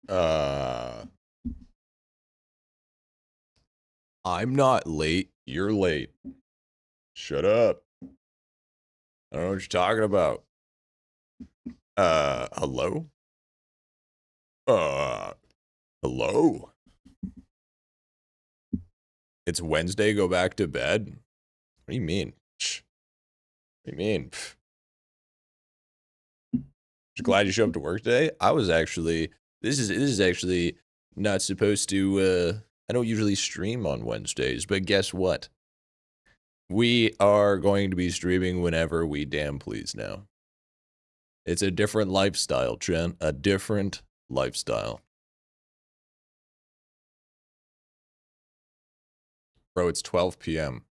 I'm not late. You're late. Shut up. I don't know what you're talking about. Hello? Hello? It's Wednesday, go back to bed? What do you mean? What do you mean? Just glad you showed up to work today? I was actually, this is actually not supposed to, I don't usually stream on Wednesdays, but guess what? We are going to be streaming whenever we damn please now. It's a different lifestyle, Trent. A different lifestyle. Bro, it's 12 p.m.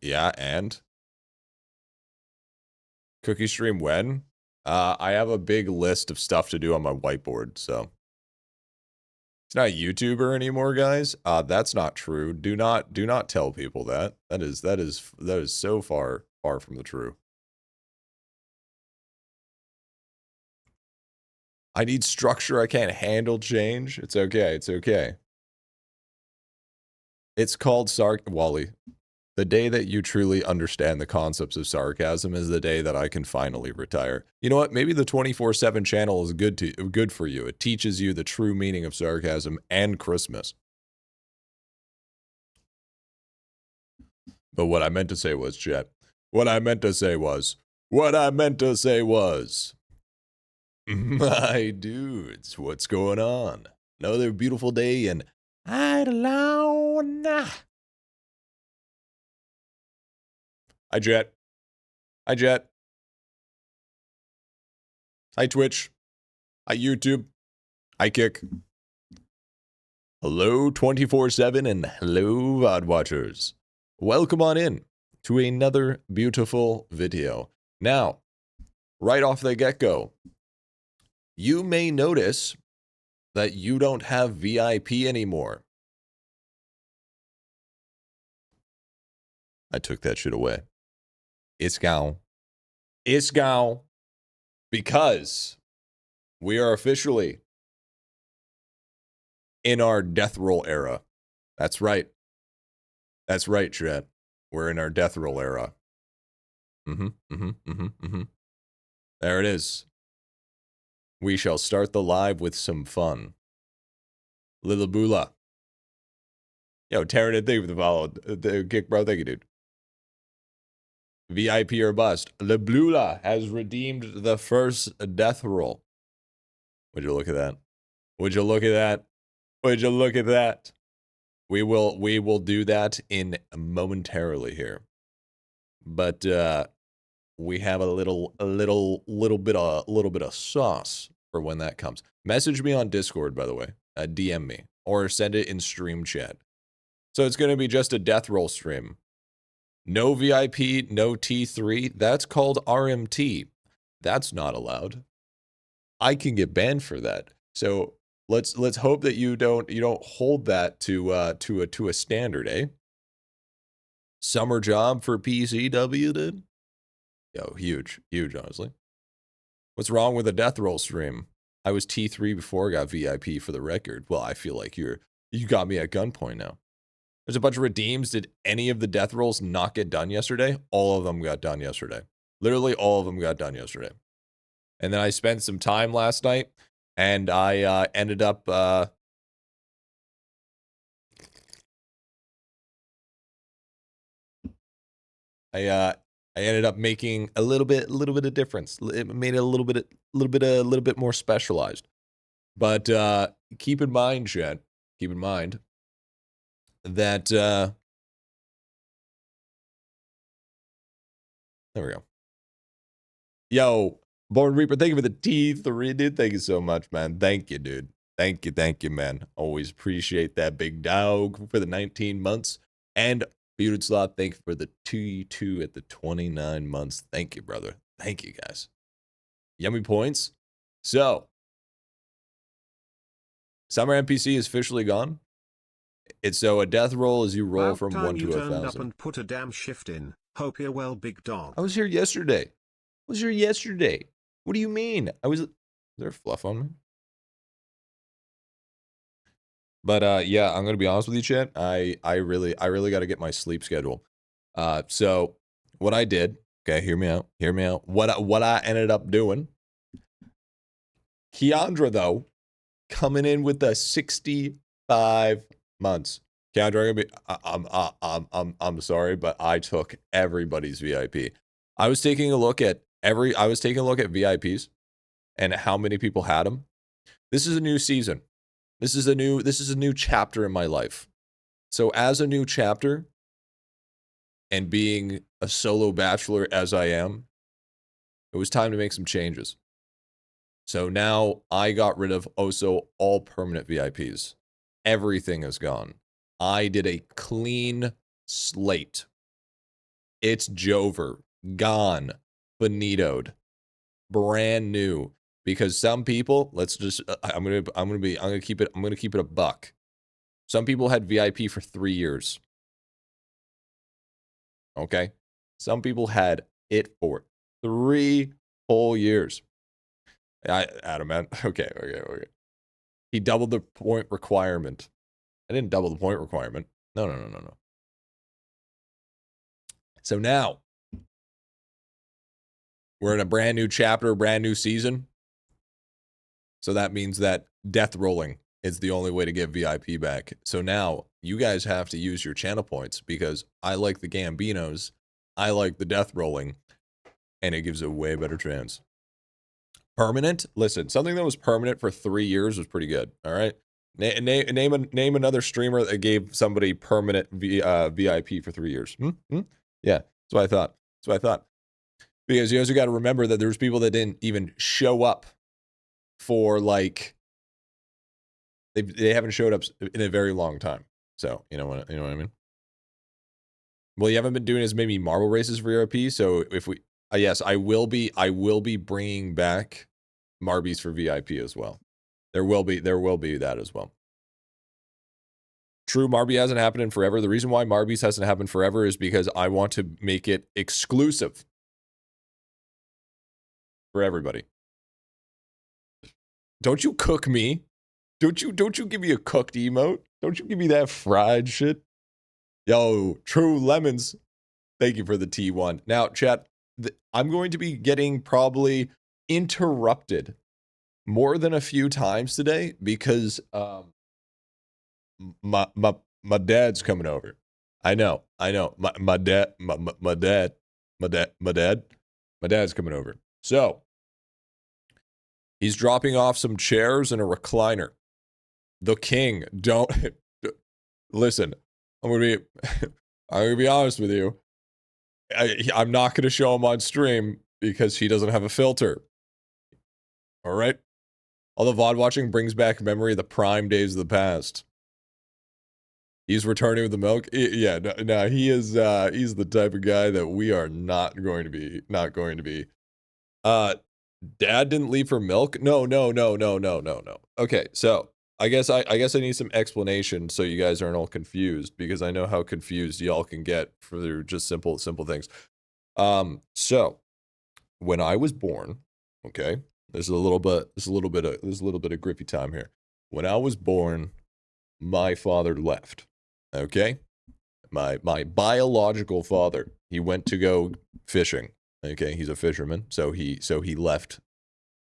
Yeah, and? Cookie stream when? I have a big list of stuff to do on my whiteboard, so. It's not a YouTuber anymore, guys. That's not true. Do not tell people that. That is so far from the truth. I need structure. I can't handle change. It's okay. It's okay. It's called Wally. The day that you truly understand the concepts of sarcasm is the day that I can finally retire. You know what? Maybe the 24/7 channel is good for you. It teaches you the true meaning of sarcasm and Christmas. But what I meant to say was, chat. What I meant to say was, my dudes, what's going on? Another beautiful day in IdleOn. Hi, Jet. Hi, Jet. Hi, Twitch. Hi, YouTube. Hi, Kick. Hello, 24/7, and hello, VOD watchers. Welcome on in to another beautiful video. Now, right off the get-go, you may notice that you don't have VIP anymore. I took that shit away. It's gone. It's gone. Because we are officially in our death roll era. That's right. That's right, Chet. We're in our death roll era. There it is. We shall start the live with some fun. Lila Bula. Yo, Taryn, thank you for the follow. The kick, bro. Thank you, dude. VIP or bust. Leblula has redeemed the first death roll. Would you look at that? Would you look at that? Would you look at that? We will do that in momentarily here. But we have a little bit of sauce for when that comes. Message me on Discord, by the way. DM me or send it in stream chat. So it's going to be just a death roll stream. No VIP, no T3. That's called RMT. That's not allowed. I can get banned for that. So let's hope that you don't hold that to a standard, eh? Summer job for PCW, dude. Yo, huge, honestly. What's wrong with a death roll stream? I was T3 before I got VIP for the record. Well, I feel like you got me at gunpoint now. There's a bunch of redeems. Did any of the death rolls not get done yesterday? All of them got done yesterday. Literally all of them got done yesterday. And then I spent some time last night, and I ended up I ended up making a little bit of difference. It made it a little bit more specialized. But keep in mind, Jen, keep in mind that there we go. Yo, Born Reaper, thank you for the T3, dude. Thank you so much, man. Thank you, dude. Thank you, man. Always appreciate that, big dog, for the 19 months. And Bearded Slot, thank you for the T2 at the 29 months. Thank you, brother. Thank you, guys. Yummy points. So, Summer NPC is officially gone. It's so a death roll is you roll from 1 to 1,000. Up and put a damn shift in. Hope you're well, big dog. I was here yesterday. What do you mean? there fluff on me? But yeah, I'm gonna be honest with you, chat. I really got to get my sleep schedule. So what I did, okay, hear me out. Hear me out. What I ended up doing. Keandra though, coming in with the 65 months. Keandra, I'm sorry, but I took everybody's VIP. I was taking a look at VIPs and how many people had them. This is a new season. This is a new chapter in my life. So as a new chapter and being a solo bachelor as I am, it was time to make some changes. So now I got rid of also all permanent VIPs. Everything is gone. I did a clean slate. It's Jover, gone, finitoed, brand new. Because some people, I'm gonna keep it a buck. Some people had VIP for 3 years. Okay? Some people had it for 3 whole years. Adam, man. Okay. He doubled the point requirement. I didn't double the point requirement. No. So now, we're in a brand new chapter, brand new season. So that means that death rolling is the only way to get VIP back. So now, you guys have to use your channel points because I like the Gambinos, I like the death rolling, and it gives a way better chance. Permanent? Listen, something that was permanent for 3 years was pretty good, all right? Name another streamer that gave somebody permanent VIP for 3 years. Yeah, that's what I thought. Because you also got to remember that there's people that didn't even show up for like they haven't showed up in a very long time. So you know what I mean. Well, you haven't been doing as many marble races for VIP. So if we, yes, I will be bringing back Marbies for VIP as well. There will be that as well. True, Marby hasn't happened in forever. The reason why Marbies hasn't happened forever is because I want to make it exclusive for everybody. Don't you cook me? Don't you give me a cooked emote? Don't you give me that fried shit? Yo, True Lemons, thank you for the T1. Now, chat, I'm going to be getting probably interrupted more than a few times today because my dad's coming over. I know. My dad's coming over. So he's dropping off some chairs and a recliner. The king, don't listen. I'm gonna be honest with you. I'm not gonna show him on stream because he doesn't have a filter. All right. All the VOD watching brings back memory of the prime days of the past. He's returning with the milk. Yeah, no, he is. He's the type of guy that we are not going to be. Dad didn't leave for milk. No. Okay, so I guess I need some explanation so you guys aren't all confused because I know how confused y'all can get for just simple things. So when I was born, okay, there's a little bit of Griffy time here. When I was born, my father left. Okay, my biological father, he went to go fishing. Okay, he's a fisherman, so he left.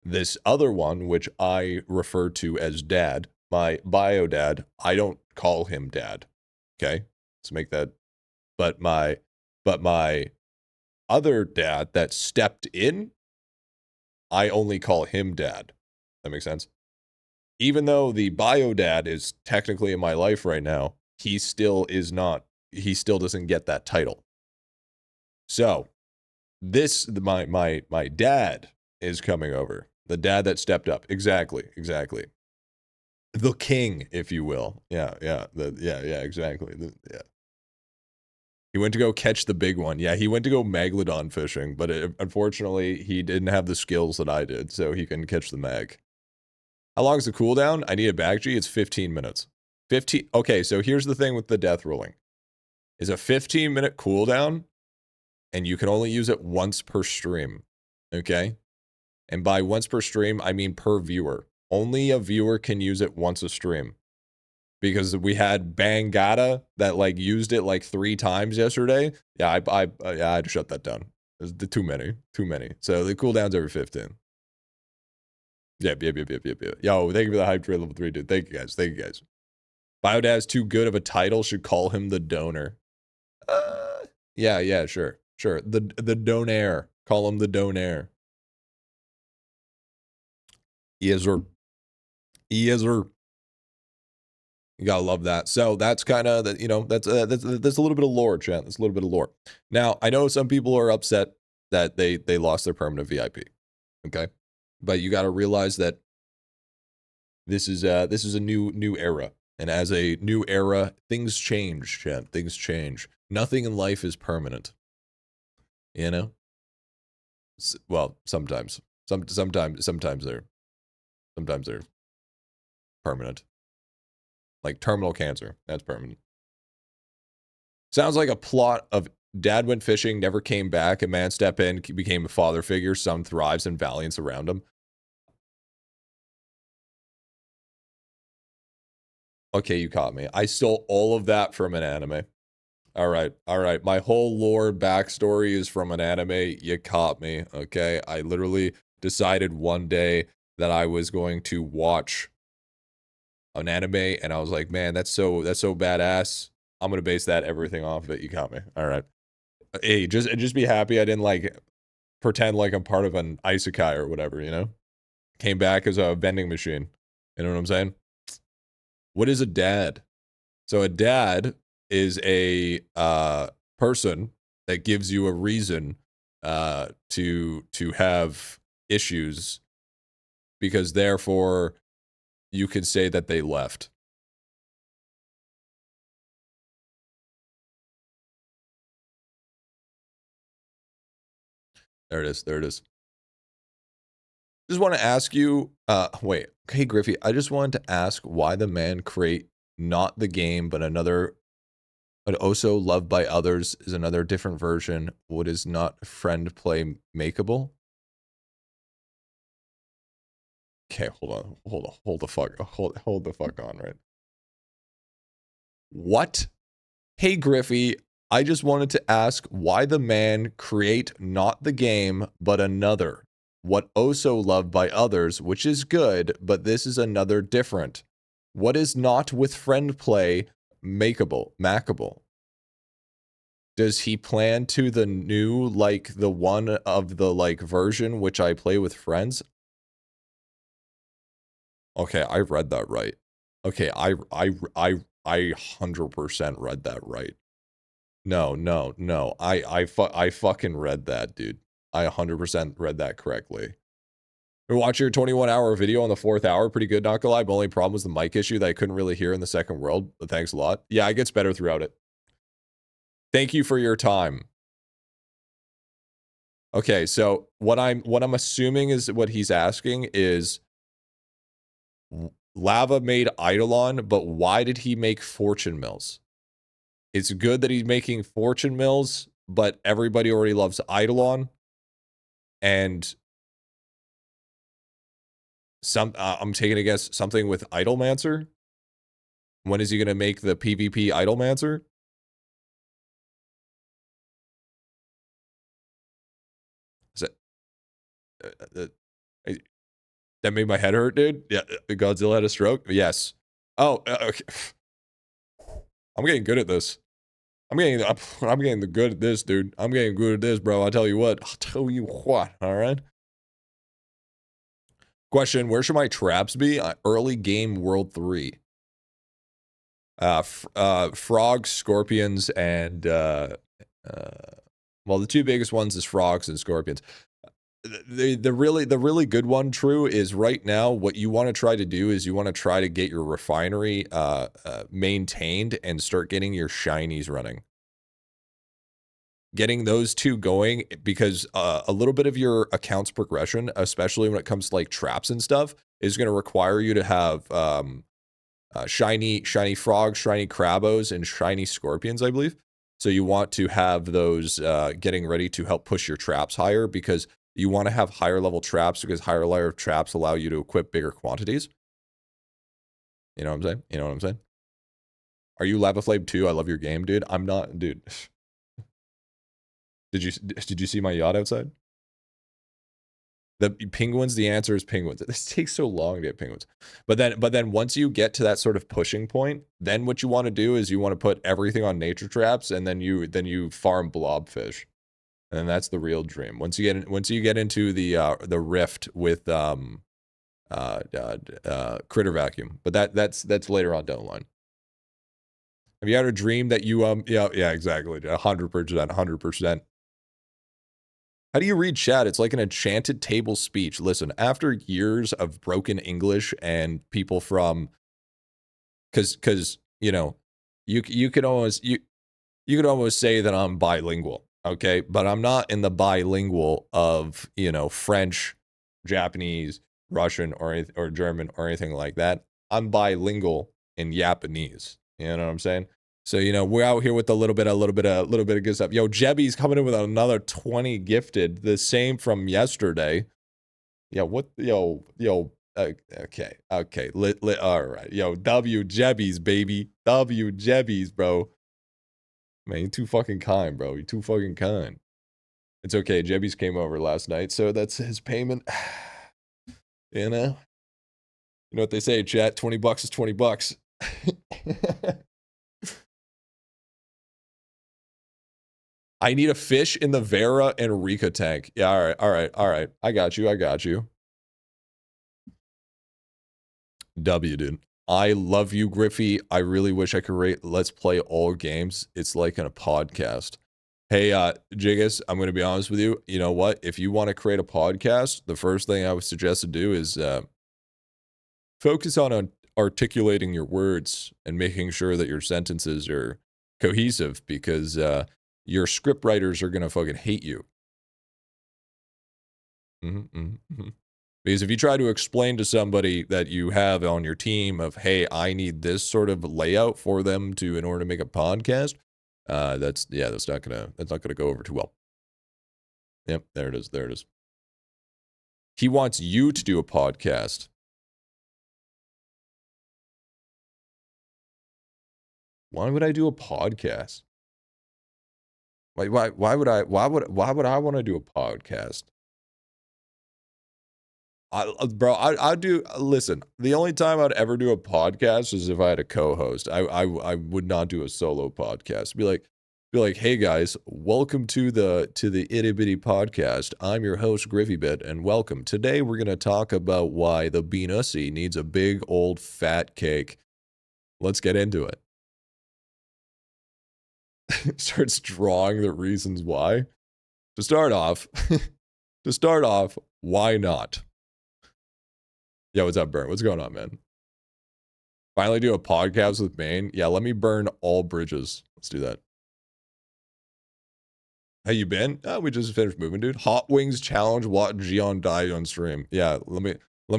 This other one, which I refer to as dad, my bio dad, I don't call him dad. Okay, let's make that. But my other dad that stepped in, I only call him dad. That makes sense. Even though the bio dad is technically in my life right now, he still is not. He still doesn't get that title. So my dad is coming over. The dad that stepped up. Exactly. The king, if you will. Yeah, exactly. Yeah. He went to go catch the big one. Yeah, he went to go megalodon fishing, but unfortunately, he didn't have the skills that I did, so he couldn't catch the mag. How long is the cooldown? I need a bag G. It's 15 minutes. 15. Okay, so here's the thing with the death ruling. Is a 15-minute cooldown, and you can only use it once per stream. Okay? And by once per stream, I mean per viewer. Only a viewer can use it once a stream. Because we had Bangata that like used it like 3 times yesterday. Yeah, I had to shut that down. There's too many. So the cooldown's every 15. Yep. Yo, thank you for the hype trade level 3, dude. Thank you guys. Biodad's too good of a title. Should call him the donor. Yeah, sure. The donaire. Call him the donaire. Yes, sir. You gotta love that. So that's kind of that. That's a little bit of lore, chat. That's a little bit of lore. Now I know some people are upset that they lost their permanent VIP. Okay, but you got to realize that this is a new era, and as a new era, things change, chat. Things change. Nothing in life is permanent. Well, sometimes they're permanent. Like terminal cancer, that's permanent. Sounds like a plot of dad went fishing, never came back, a man stepped in, became a father figure, son thrives and valiance around him. Okay, you caught me. I stole all of that from an anime. All right. My whole lore backstory is from an anime. You caught me, okay? I literally decided one day that I was going to watch an anime, and I was like, man, that's so badass. I'm gonna base that everything off of it. You got me. All right. Hey, just be happy I didn't like pretend like I'm part of an isekai or whatever. Came back as a vending machine. You know what I'm saying? What is a dad? So a dad is a person that gives you a reason to have issues, because therefore you could say that they left. There it is. Just want to ask you, wait, hey Griffy, I just wanted to ask why the man create not the game, but also loved by others is another different version. What is not friend play makeable? Okay, hold the fuck on, right? What? Hey Griffy, I just wanted to ask why the man create not the game, but another. What also loved by others, which is good, but this is another different. What is not with friend play makeable? Does he plan to the new, like the one of the like version which I play with friends? Okay, I read that right. Okay, I 100% read that right. No. I fucking read that, dude. I 100% read that correctly. We watched your 21-hour video on the 4th hour. Pretty good, not gonna lie. My only problem was the mic issue that I couldn't really hear in the second world. But thanks a lot. Yeah, it gets better throughout it. Thank you for your time. Okay, so what I'm assuming is what he's asking is Lava made IdleOn, but why did he make Fortune Mills? It's good that he's making Fortune Mills, but everybody already loves IdleOn. And I'm taking a guess, something with Idlemancer? When is he going to make the PvP Idlemancer? Is that that made my head hurt, dude? Yeah, Godzilla had a stroke? Yes. Oh, okay. I'm getting good at this. I'm getting the good at this, dude. I'm getting good at this, bro. I'll tell you what. All right? Question, where should my traps be? Early game World 3. Frogs, scorpions, and well, the two biggest ones is frogs and scorpions. The really good one, True, is right now what you want to try to do is you want to try to get your refinery maintained and start getting your shinies running. Getting those two going, because a little bit of your account's progression, especially when it comes to like traps and stuff, is going to require you to have shiny frogs, shiny crabos, and shiny scorpions, I believe. So you want to have those getting ready to help push your traps higher, because You want to have higher level traps because higher level traps allow you to equip bigger quantities. You know what I'm saying? You know what I'm saying? Are you Lava Flame 2? I love your game, dude. I'm not, dude. Did you see my yacht outside? The penguins, the answer is penguins. This takes so long to get penguins. But then once you get to that sort of pushing point, then what you want to do is you want to put everything on nature traps, and then you farm blobfish. And that's the real dream. Once you get into the rift with critter vacuum. But that's later on down the line. Have you had a dream that you yeah, exactly. 100%. How do you read chat? It's like an enchanted table speech. Listen, after years of broken English and people from, because you know, you could almost say that I'm bilingual, okay? But I'm not in the bilingual of, you know, French, Japanese, Russian, or German or anything like that. I'm bilingual in Japanese. You know what I'm saying? So, you know, we're out here with a little bit of good stuff. Yo, Jebby's coming in with another 20 gifted, the same from yesterday. Yeah, what? Yo, okay. All right. Yo, W Jebby's, baby. W Jebby's, bro. Man, you're too fucking kind, bro. You're too fucking kind. It's okay. Jebby's came over last night, so that's his payment. You know? You know what they say, chat? 20 bucks is 20 bucks. I need a fish in the Vera and Rika tank. Yeah, all right. I got you. W, dude. I love you, Griffy. I really wish I could rate Let's Play all games. It's like in a podcast. Hey, Jiggis, I'm going to be honest with you. You know what? If you want to create a podcast, the first thing I would suggest to do is focus on articulating your words and making sure that your sentences are cohesive, because your script writers are going to fucking hate you. Because if you try to explain to somebody that you have on your team of, hey, I need this sort of layout for them to, in order to make a podcast, that's not gonna go over too well. Yep, there it is. He wants you to do a podcast. Why would I do a podcast? Why would I want to do a podcast? I do. Listen, the only time I'd ever do a podcast is if I had a co-host. I would not do a solo podcast. Be like, hey guys, welcome to the Itty Bitty podcast. I'm your host GriffyBit, and welcome. Today we're gonna talk about why the Beanussie needs a big old fat cake. Let's get into it. Starts drawing the reasons why. To start off, why not? Yo, what's up, Burn? What's going on, man? Finally do a podcast with Maine? Yeah, let me burn all bridges. Let's do that. How you been? We just finished moving, dude. Hot Wings Challenge. What Gion died on stream. Yeah, let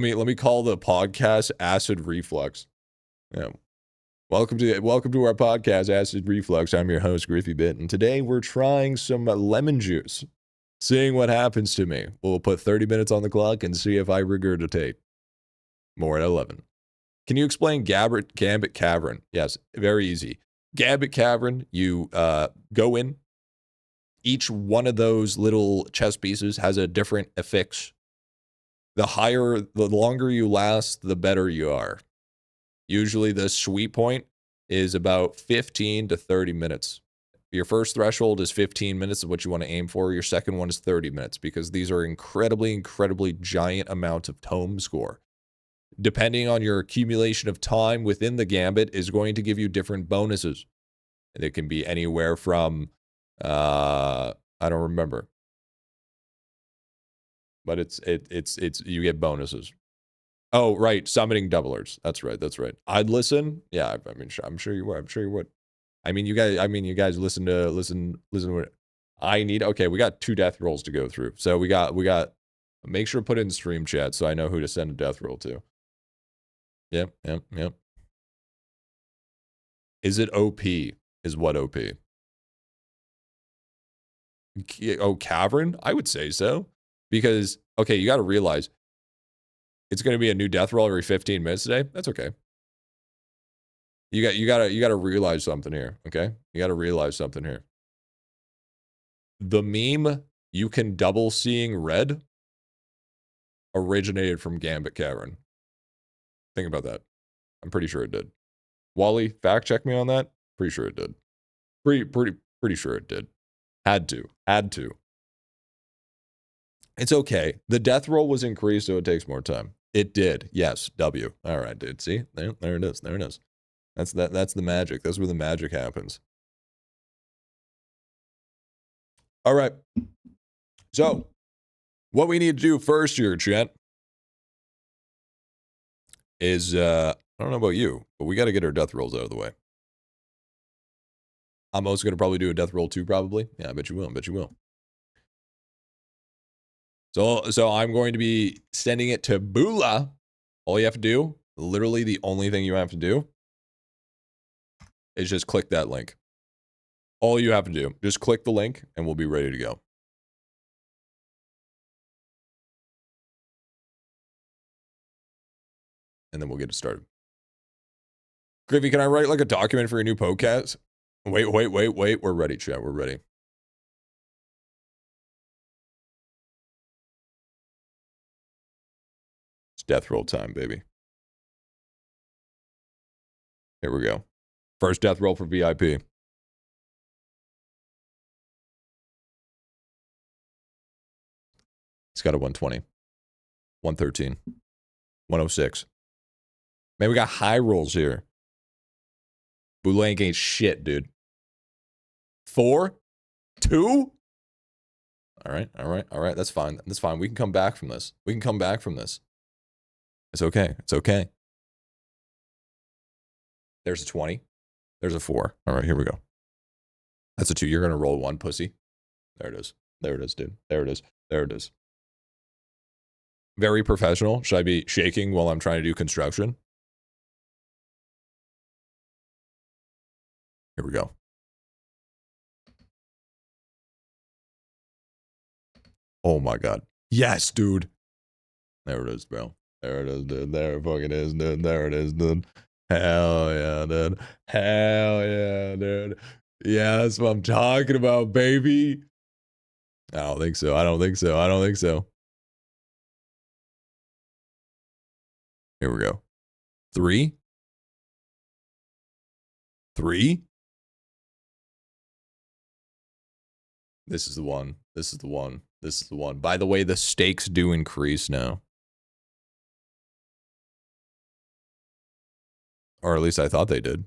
me call the podcast Acid Reflux. Yeah. Welcome to our podcast, Acid Reflux. I'm your host, GriffyBit, and today we're trying some lemon juice. Seeing what happens to me. We'll put 30 minutes on the clock and see if I regurgitate. More at 11. Can you explain Gambit Cavern? Yes, very easy. Gambit Cavern, you go in. Each one of those little chess pieces has a different affix. The longer you last, the better you are. Usually the sweet point is about 15 to 30 minutes. Your first threshold is 15 minutes is what you want to aim for. Your second one is 30 minutes, because these are incredibly giant amounts of tome score. Depending on your accumulation of time within the gambit is going to give you different bonuses. And it can be anywhere from, I don't remember, but it's you get bonuses. Oh, right, summoning doublers. That's right. I'd listen. Yeah, I mean, I'm sure you would. I mean, you guys listen to what I need. Okay, we got 2 death rolls to go through. So we got. Make sure to put it in stream chat so I know who to send a death roll to. Yep. Is it OP? Is what OP? Oh, Cavern? I would say so. Because, okay, you got to realize it's going to be a new death roll every 15 minutes today. That's okay. You got to realize something here, okay? You got to realize something here. The meme, you can double seeing red, originated from Gambit Cavern. Think about that. I'm pretty sure it did. Wally, fact check me on that. Pretty sure it did. Pretty sure it did. Had to. It's okay. The death roll was increased, so it takes more time. It did. Yes. W. All right, dude. See? There it is. There it is. That's the magic. That's where the magic happens. All right. So, what we need to do first here, chat, is I don't know about you, but we got to get our death rolls out of the way. I'm also going to probably do a death roll too, probably. Yeah, I bet you will. So I'm going to be sending it to Bula. All you have to do, literally the only thing you have to do, is just click that link. All you have to do, just click the link and we'll be ready to go. And then we'll get it started. Griffy, can I write like a document for your new podcast? Wait. We're ready, chat. We're ready. It's death roll time, baby. Here we go. First death roll for VIP. It's got a 120. 113. 106. Man, we got high rolls here. Boulank ain't shit, dude. 4? 2? All right. That's fine. We can come back from this. It's okay. There's a 20. There's a 4. All right, here we go. That's a 2. You're going to roll 1, pussy. There it is, dude. There it is. Very professional. Should I be shaking while I'm trying to do construction? Here we go. Oh my God. Yes, dude. There it is, bro. There it is, dude. There it fucking is, dude. There it is, dude. Hell yeah, dude. Yeah, that's what I'm talking about, baby. I don't think so. Here we go. 3. This is the one. By the way, the stakes do increase now. Or at least I thought they did.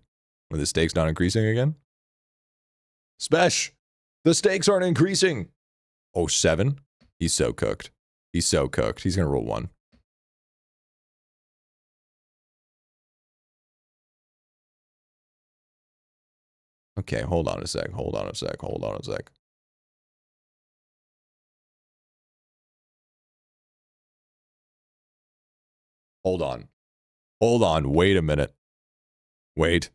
Are the stakes not increasing again? Spesh! The stakes aren't increasing! Oh, 7? He's so cooked. He's gonna roll 1. Okay, hold on a sec. Hold on. Wait a minute. Wait.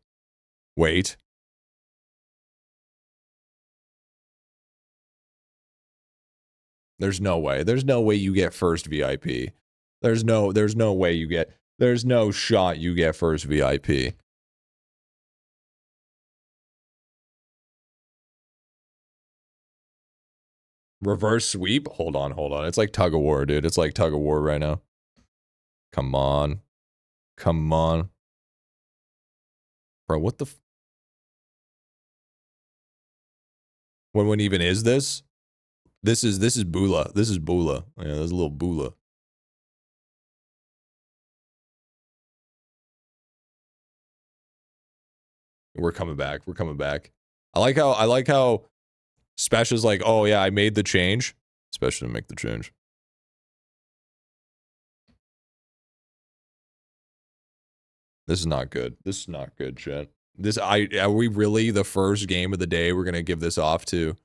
There's no way you get first VIP. There's no shot you get first VIP. Reverse sweep? Hold on. It's like tug of war, dude. It's like tug of war right now. Come on. Bro, what the What one even is this? This is Bula. Yeah, there's a little Bula. We're coming back. I like how Spesh is like, oh yeah, I made the change. Spesh didn't make the change. This is not good. Chat. Are we really the first game of the day we're gonna give this off to?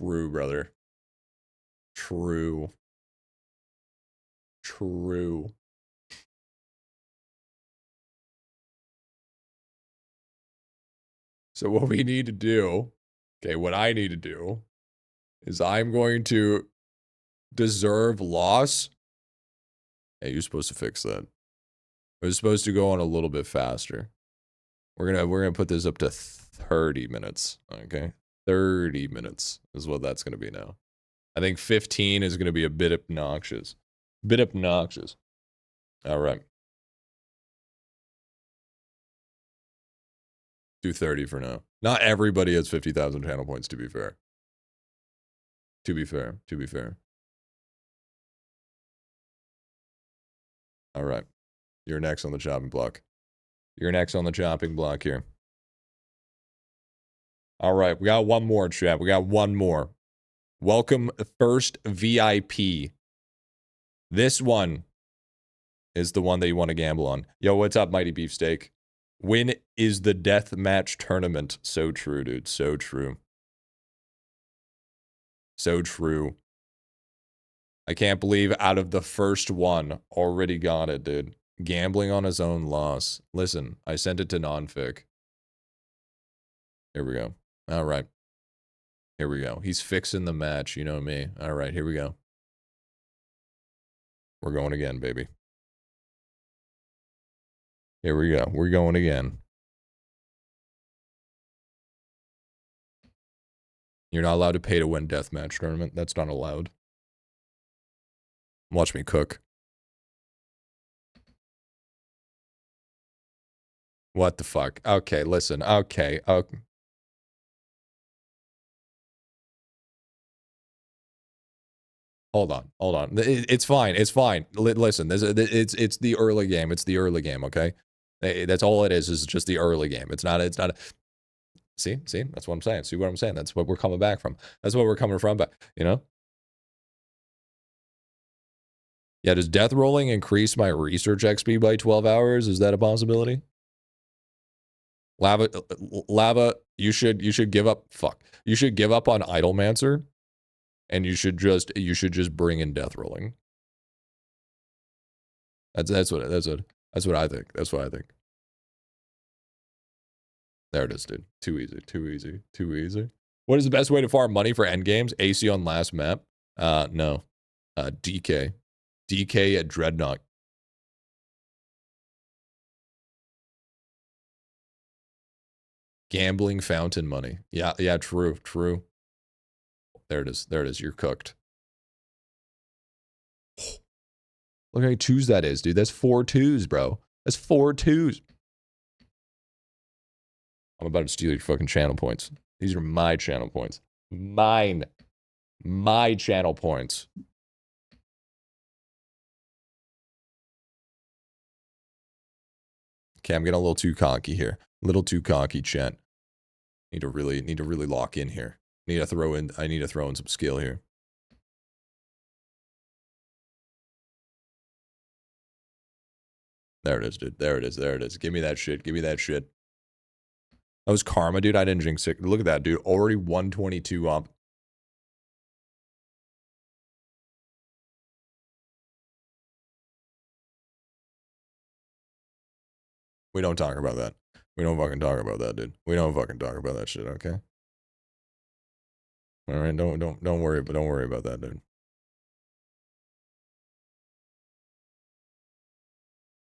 True, brother. True. True. So what we need to do, okay, what I need to do is I'm going to deserve loss. Hey, you're supposed to fix that. It was supposed to go on a little bit faster. We're gonna put this up to 30 minutes. Okay, 30 minutes is what that's gonna be now. I think 15 is gonna be a bit obnoxious. Bit obnoxious. All right. Do 30 for now. Not everybody has 50,000 channel points, to be fair. To be fair. To be fair. All right. You're next on the chopping block. You're next on the chopping block here. All right. We got one more, chat. We got one more. Welcome first VIP. This one is the one that you want to gamble on. Yo, what's up, Mighty Beefsteak? When is the death match tournament? So true, dude. So true. So true. I can't believe out of the first one, already got it, dude. Gambling on his own loss. Listen, I sent it to Nonfic. Here we go. All right. Here we go. He's fixing the match. You know me. All right, here we go. We're going again, baby. Here we go. We're going again. You're not allowed to pay to win deathmatch tournament. That's not allowed. Watch me cook. What the fuck? Okay, listen. Okay. Okay. Hold on. Hold on. It's fine. It's fine. Listen, it's the early game. It's the early game, okay? That's all it is just the early game. It's not See? That's what I'm saying. See what I'm saying? That's what we're coming back from. That's what we're coming from, but you know? Yeah, does death rolling increase my research XP by 12 hours? Is that a possibility? Lava, you should give up. Fuck. You should give up on Idlemancer, and you should just bring in death rolling. That's what I think. That's what I think. There it is, dude. Too easy. What is the best way to farm money for endgames? AC on last map? No. DK. DK at Dreadnought. Gambling fountain money. Yeah, true. There it is. You're cooked. Look how many twos that is, dude. That's 4 twos, bro. That's 4 twos. I'm about to steal your fucking channel points. These are my channel points. Mine. My channel points. Okay, I'm getting a little too cocky here. A little too cocky, chat. Need to really lock in here. I need to throw in some skill here. There it is, dude. There it is. Give me that shit. That was karma, dude. I didn't jinx it. Look at that, dude. Already 122 up. We don't talk about that. We don't fucking talk about that, dude. We don't fucking talk about that shit, okay? All right, don't worry about that, dude.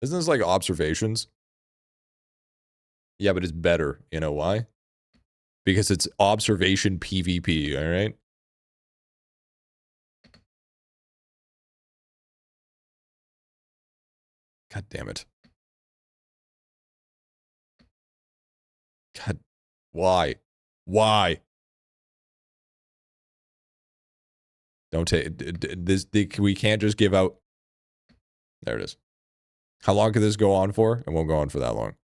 Isn't this like observations? Yeah, but it's better. You know why? Because it's observation PvP, all right? God damn it. God, why? Don't take this. We can't just give out. There it is. How long could this go on for? It won't go on for that long.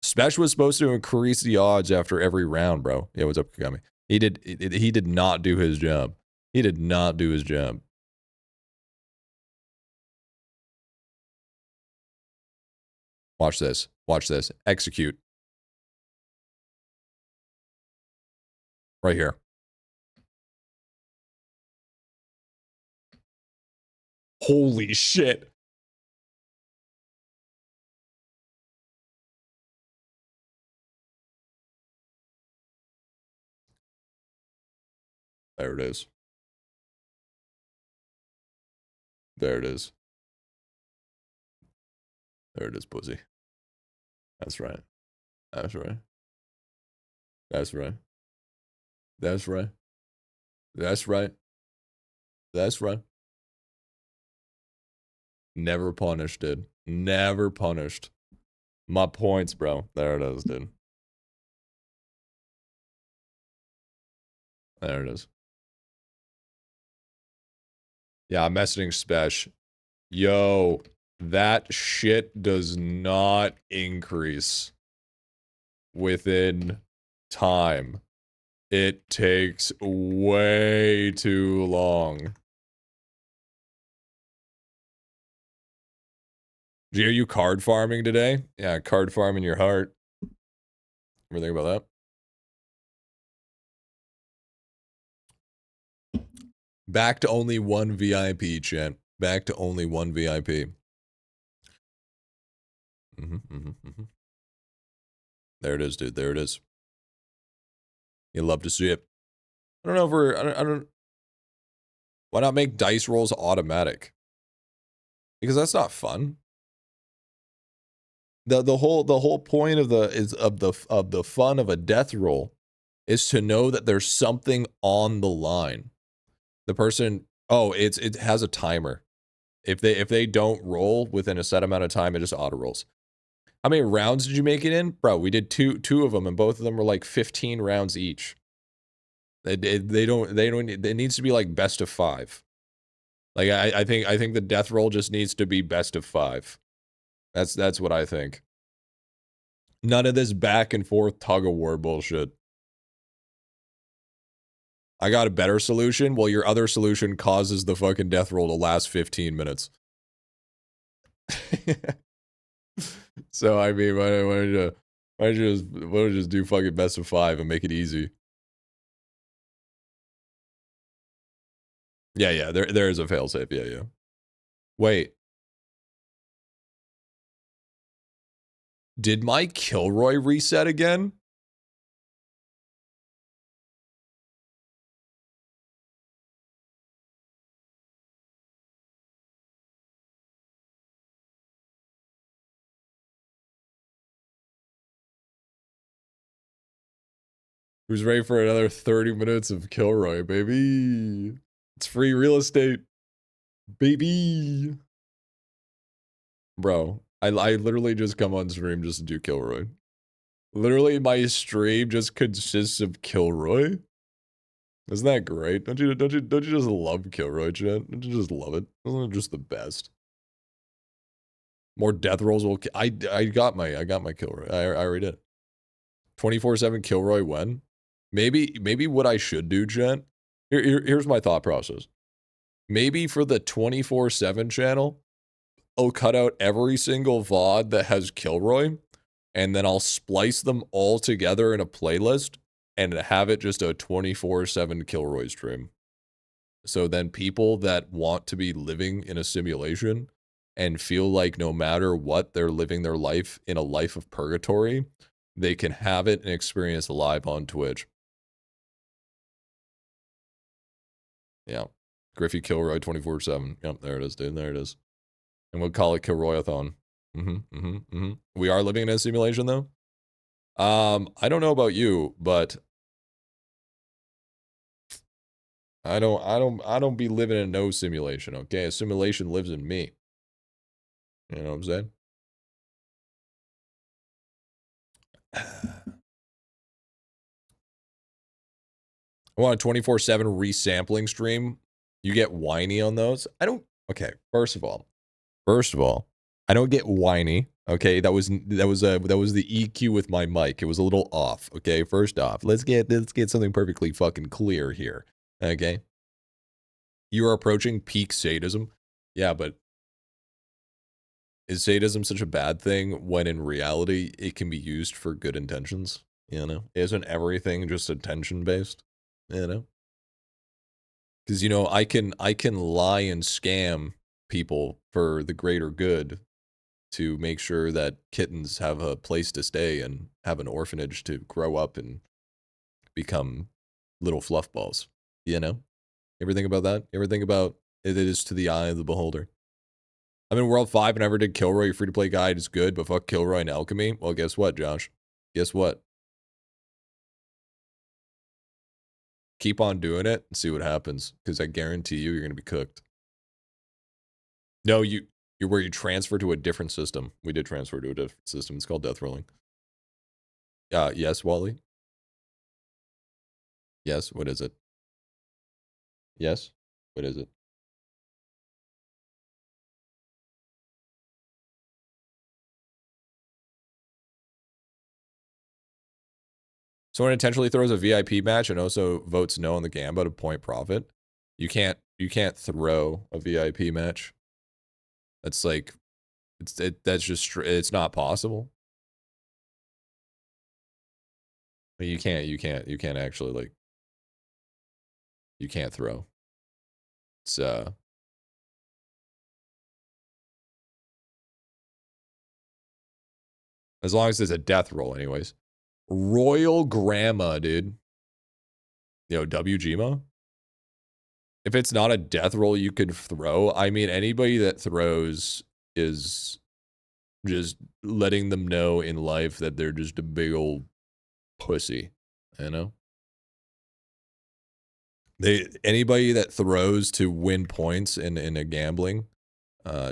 Special was supposed to increase the odds after every round, bro. Yeah, what's up, Kagami? He did not do his job. He did not do his job. Watch this. Execute. Right here. Holy shit. There it is. There it is. There it is, pussy. That's right. That's right. That's right. That's right. That's right. That's right. Never punished, dude. Never punished. My points, bro. There it is, dude. There it is. Yeah, I'm messaging Spesh. Yo, that shit does not increase within time. It takes way too long. Are you card farming today? Yeah, card farming your heart. Ever think about that? Back to only one VIP, Chan. Back to only one VIP. There it is, dude. There it is. You love to see it. I don't know if we're. I don't. Why not make dice rolls automatic? Because that's not fun. The whole point of the fun of a death roll is to know that there's something on the line. The person, it has a timer. If they don't roll within a set amount of time, it just auto rolls. How many rounds did you make it in? Bro, we did two of them, and both of them were like 15 rounds each. It needs to be like best of 5. Like I think the death roll just needs to be best of 5. That's what I think. None of this back and forth tug of war bullshit. I got a better solution. Well, your other solution causes the fucking death roll to last 15 minutes. So I mean, why don't you just do fucking best of 5 and make it easy? Yeah, there is a failsafe. Yeah. Wait. Did my Kilroy reset again? Who's ready for another 30 minutes of Kilroy, baby? It's free real estate, baby. Bro, I literally just come on stream just to do Kilroy. Literally, my stream just consists of Kilroy. Isn't that great? Don't you just love Kilroy, chat? Don't you just love it? Isn't it just the best? More death rolls will. I got my Kilroy. I already did. 24/7 Kilroy when? Maybe what I should do, chat. Here's my thought process. Maybe for the 24/7 channel, I'll cut out every single VOD that has Kilroy, and then I'll splice them all together in a playlist and have it just a 24/7 Kilroy stream. So then people that want to be living in a simulation and feel like no matter what, they're living their life in a life of purgatory, they can have it and experience it live on Twitch. Yeah. Griffy Kilroy 24/7. Yep, there it is, dude. There it is. And we'll call it Kilroyathon. We are living in a simulation though. I don't know about you, but I don't be living in no simulation, okay? A simulation lives in me. You know what I'm saying? I want a 24/7 resampling stream. You get whiny on those? I don't. Okay, first of all, I don't get whiny. Okay, that was the EQ with my mic. It was a little off. Okay, first off, let's get something perfectly fucking clear here. Okay, you are approaching peak sadism. Yeah, but is sadism such a bad thing when in reality it can be used for good intentions? You know, isn't everything just attention based? You know, because I can lie and scam people for the greater good to make sure that kittens have a place to stay and have an orphanage to grow up and become little fluff balls. You know? You ever think about that? You ever think about it is to the eye of the beholder? I'm in World 5 and I never did Kilroy. Your free-to-play guide is good, but fuck Kilroy and Alchemy. Well, guess what, Josh? Guess what? Keep on doing it and see what happens, because I guarantee you, you're going to be cooked. No, you're where you transfer to a different system. We did transfer to a different system. It's called death rolling. Yes, Wally? Yes, what is it? Yes, what is it? Someone intentionally throws a VIP match and also votes no on the gambit of point profit. You can't throw a VIP match. That's like, that's just, it's not possible. You can't actually, like, you can't throw. It's as long as it's a death roll, anyways. Royal Grandma, dude. Yo, WGMO? If it's not a death roll you could throw, I mean, anybody that throws is just letting them know in life that they're just a big old pussy, you know? Anybody that throws to win points in a gambling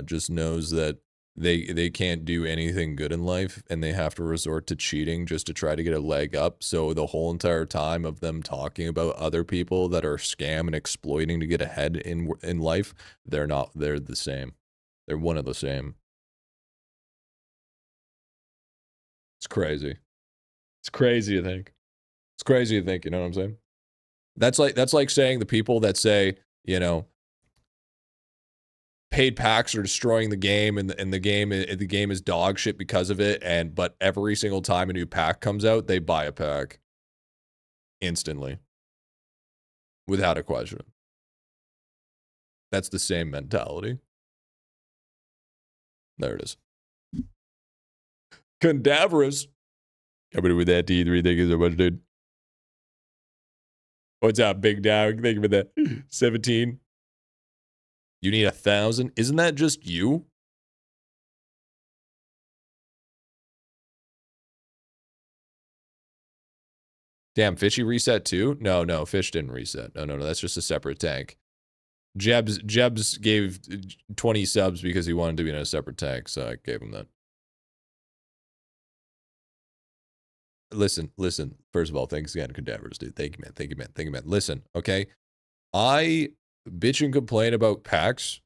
just knows that they can't do anything good in life and they have to resort to cheating just to try to get a leg up. So the whole entire time of them talking about other people that are scam and exploiting to get ahead in life, they're the same. They're one of the same. It's crazy. It's crazy to think. It's crazy to think, you know what I'm saying? That's like saying the people that say, you know, paid packs are destroying the game and the game is dog shit because of it, but every single time a new pack comes out, they buy a pack instantly without a question. That's the same mentality. There it is. Cadaverous. Coming with that D3. Thank you so much, dude. What's up, big dog? Thank you for that. 17. You need 1,000? Isn't that just you? Damn, Fishy reset too? No, Fish didn't reset. No, that's just a separate tank. Jebs gave 20 subs because he wanted to be in a separate tank, so I gave him that. Listen. First of all, thanks again, Cadavers, dude. Thank you, man. Listen, okay? I bitch and complain about packs,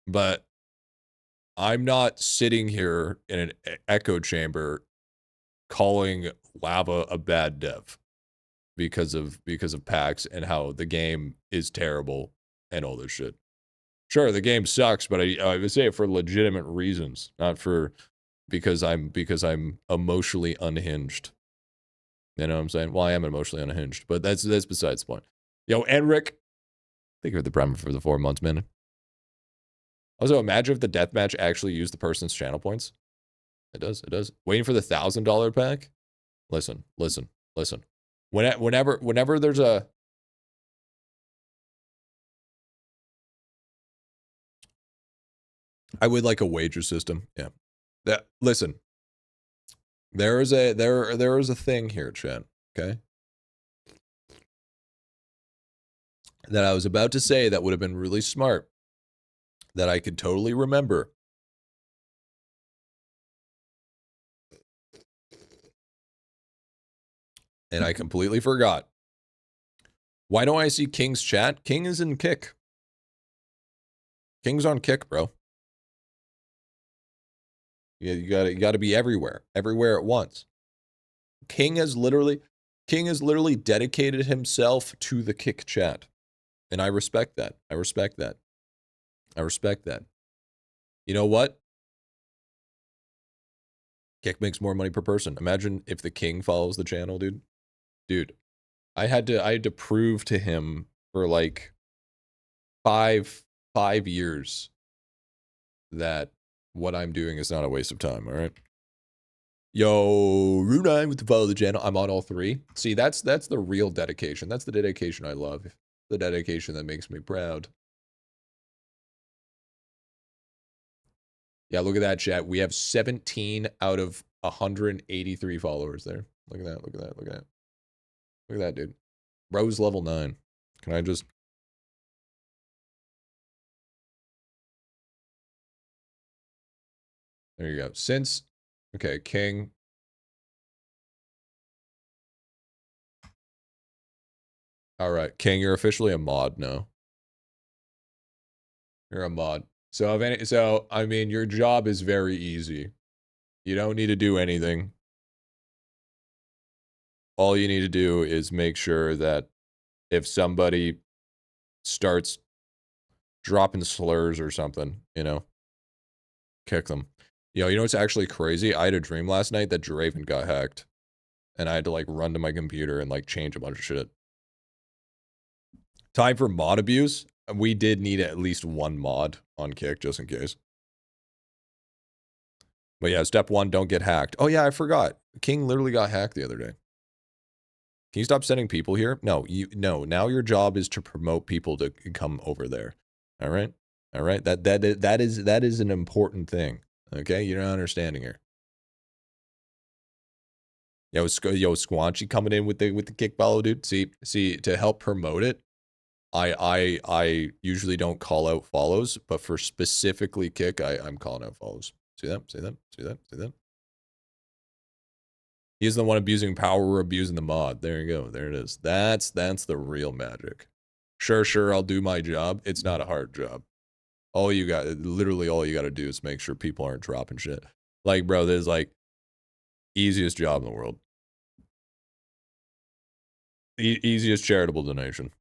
but I'm not sitting here in an echo chamber calling Lava a bad dev because of packs and how the game is terrible and all this shit. Sure, the game sucks, but I would say it for legitimate reasons, not for because I'm emotionally unhinged. You know what I'm saying? Well, I am emotionally unhinged, but that's besides the point. Yo, Enric, thank you for the prime for the 4 months, man. Also, imagine if the deathmatch actually used the person's channel points. It does. Waiting for the $1,000 pack. Listen. Whenever there's a I would like a wager system. Yeah. Listen. There is a thing here, chat, okay? That I was about to say that would have been really smart. That I could totally remember. And I completely forgot. Why don't I see King's chat? King is in Kick. King's on Kick, bro. Yeah, you gotta be everywhere at once. King has literally dedicated himself to the Kick chat. And I respect that. I respect that. You know what? Kick makes more money per person. Imagine if the King follows the channel, dude. Dude, I had to prove to him for like 5 years that what I'm doing is not a waste of time, all right? Yo, Rune with the follow the channel. I'm on all 3. See, that's the real dedication. That's the dedication I love. The dedication that makes me proud. Yeah, look at that, chat. We have 17 out of 183 followers there. Look at that, look at that, look at that. Look at that, dude. Rose level 9. Can I just... There you go. Since... Okay, King. All right, King, you're officially a mod now. You're a mod. So I mean, your job is very easy. You don't need to do anything. All you need to do is make sure that if somebody starts dropping slurs or something, you know, kick them. You know what's actually crazy? I had a dream last night that Draven got hacked. And I had to, like, run to my computer and, like, change a bunch of shit. Time for mod abuse. We did need at least 1 mod on Kick, just in case. But yeah, step 1, don't get hacked. Oh yeah, I forgot. King literally got hacked the other day. Can you stop sending people here? No, now your job is to promote people to come over there. All right? All right? That is an important thing. Okay? You're not understanding here. Yo, Squanchy coming in with the kick follow, dude. See, to help promote it, I usually don't call out follows, but for specifically kick, I'm calling out follows. See that? See that? See that? See that? He's the one abusing power, we're abusing the mod. There you go. There it is. That's the real magic. Sure, I'll do my job. It's not a hard job. Literally all you got to do is make sure people aren't dropping shit. Like, bro, this is like easiest job in the world. Easiest charitable donation.